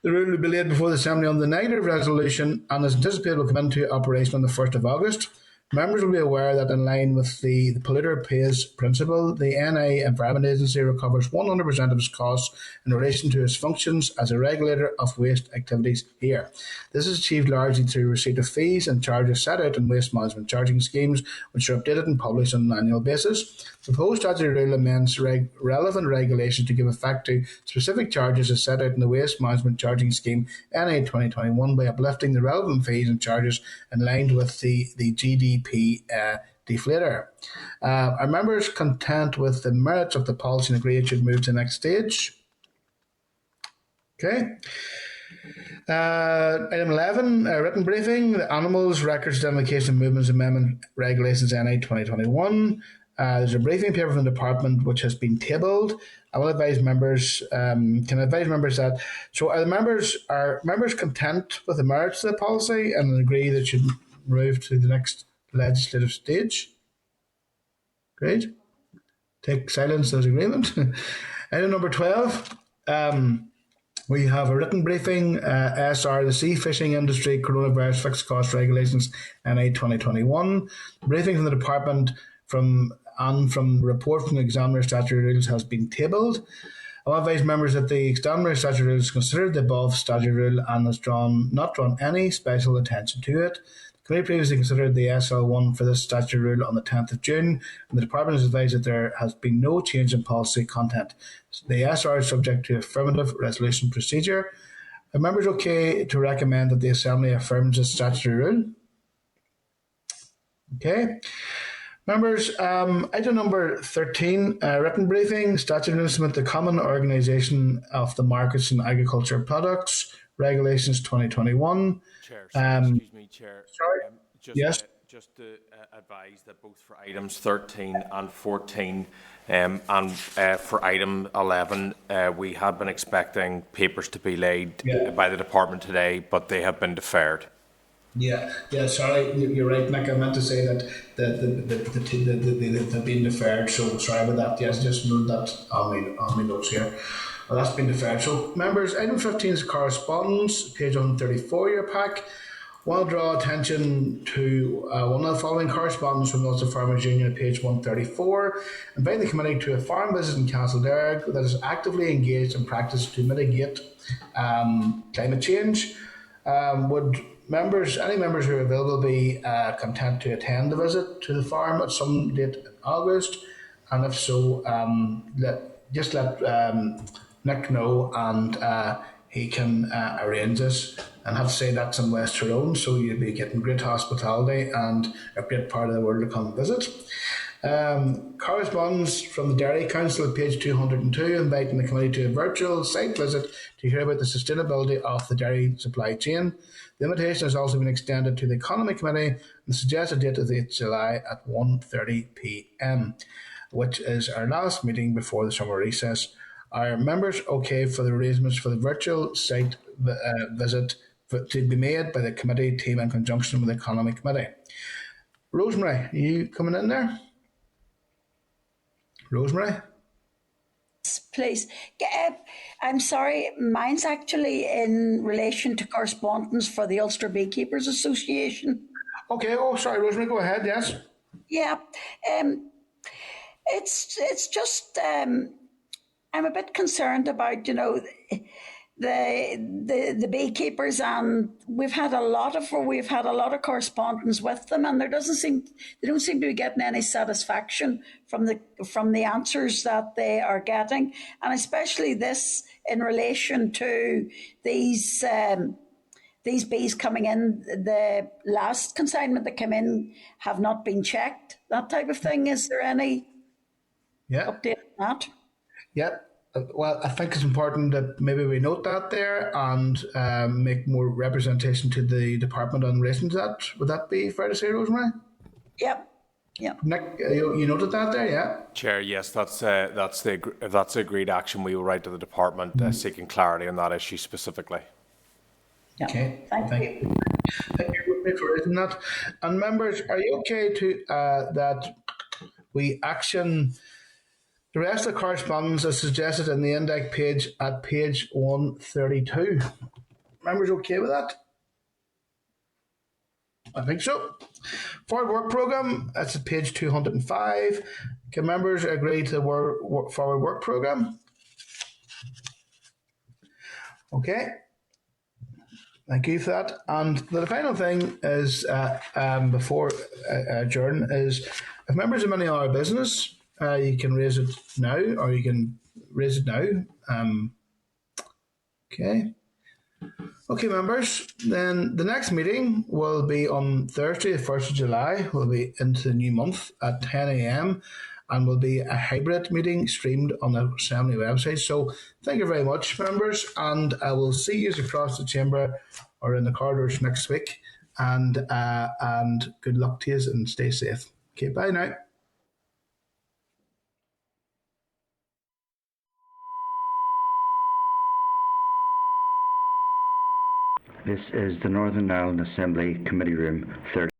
The rule will be laid before the Assembly on the negative resolution and is anticipated will come into operation on the 1st of August. Members will be aware that in line with the polluter pays principle, the NI Environment Agency recovers 100% of its costs in relation to its functions as a regulator of waste activities here. This is achieved largely through receipt of fees and charges set out in waste management charging schemes, which are updated and published on an annual basis. The proposed statutory rule amends relevant regulations to give effect to specific charges as set out in the Waste Management Charging Scheme NI 2021 by uplifting the relevant fees and charges in line with the GDP deflator. Are members content with the merits of the policy and agree it should move to the next stage? Okay. Item 11, written briefing, the Animals Records Identification Movements Amendment Regulations NI 2021. There's a briefing paper from the department which has been tabled. I will advise members, can advise members that, so are members content with the merits of the policy and agree that it should move to the next legislative stage? Great. Take silence as agreement. Item number 12, we have a written briefing, SR, the Sea Fishing Industry Coronavirus Fixed Cost Regulations, NI 2021. Briefing from the department from report from the examiner statutory rules has been tabled. I will advise members that the examiner statutory rules considered the above statutory rule and has not drawn any special attention to it. The committee previously considered the SL1 for this statutory rule on the 10th of June, and the department has advised that there has been no change in policy content. The SR is subject to affirmative resolution procedure. Are members okay to recommend that the Assembly affirms this statutory rule? Okay. Members, item number 13, written briefing, statutory instrument, the Common Organisation of the Markets and Agriculture Products, Regulations 2021. Chair, excuse me, Chair. Sorry? Yes? Just to advise that both for items 13 and 14 and for item 11, we had been expecting papers to be laid by the department today, but they have been deferred. Yeah, sorry, you're right, Nick. I meant to say that they've been deferred, so sorry about that. Yes, just note that on my notes here. Well, that's been deferred. So, members, item 15 is correspondence, page 134 of your pack. I want to draw attention to one of the following correspondence from the Ulster Farmers Union at page 134, inviting the committee to a farm visit in Castlederg that is actively engaged in practice to mitigate climate change. Would any members who are available be content to attend the visit to the farm at some date in August? And if so, let Nick know, and he can arrange this. And I have to say that's in West Tyrone, so you'll be getting great hospitality and a great part of the world to come visit. Correspondence from the Dairy Council at page 202, inviting the committee to a virtual site visit to hear about the sustainability of the dairy supply chain. The invitation has also been extended to the Economy Committee, and the suggested date is 8th July at 1:30 p.m, which is our last meeting before the summer recess. Are members okay for the arrangements for the virtual site visit to be made by the committee team in conjunction with the Economy Committee? Rosemary, are you coming in there? Rosemary? Please. I'm sorry, mine's actually in relation to correspondence for the Ulster Beekeepers Association. Okay, sorry, Rosemary, go ahead, yes. Yeah, it's just, I'm a bit concerned about, the beekeepers, and we've had a lot of correspondence with them, and they don't seem to be getting any satisfaction from the answers that they are getting, and especially this in relation to these bees coming in. The last consignment that came in have not been checked. That type of thing. Is there any update on that? Yep. Well, I think it's important that maybe we note that there and make more representation to the department on relation to that. Would that be fair to say, Rosemary? Yep. Nick, you noted that there, yeah? Chair, yes, that's the agreed action. We will write to the department seeking clarity on that issue specifically. Yeah. Okay. Thank you. Thank you for raising that. And members, are you okay to that we action the rest of the correspondence as suggested in the index page at page 132? Members okay with that? I think so. Forward work programme, that's at page 205. Can members agree to the forward work programme? Okay. Thank you for that. And the final thing is, before adjourn, is if members have any other business, you can raise it now, or you can raise it now. Okay. Okay, members. Then the next meeting will be on Thursday, the 1st of July. We'll be into the new month at 10 a.m. and will be a hybrid meeting streamed on the Assembly website. So thank you very much, members, and I will see you across the chamber or in the corridors next week. And good luck to you and stay safe. Okay, bye now. This is the Northern Ireland Assembly Committee Room 30.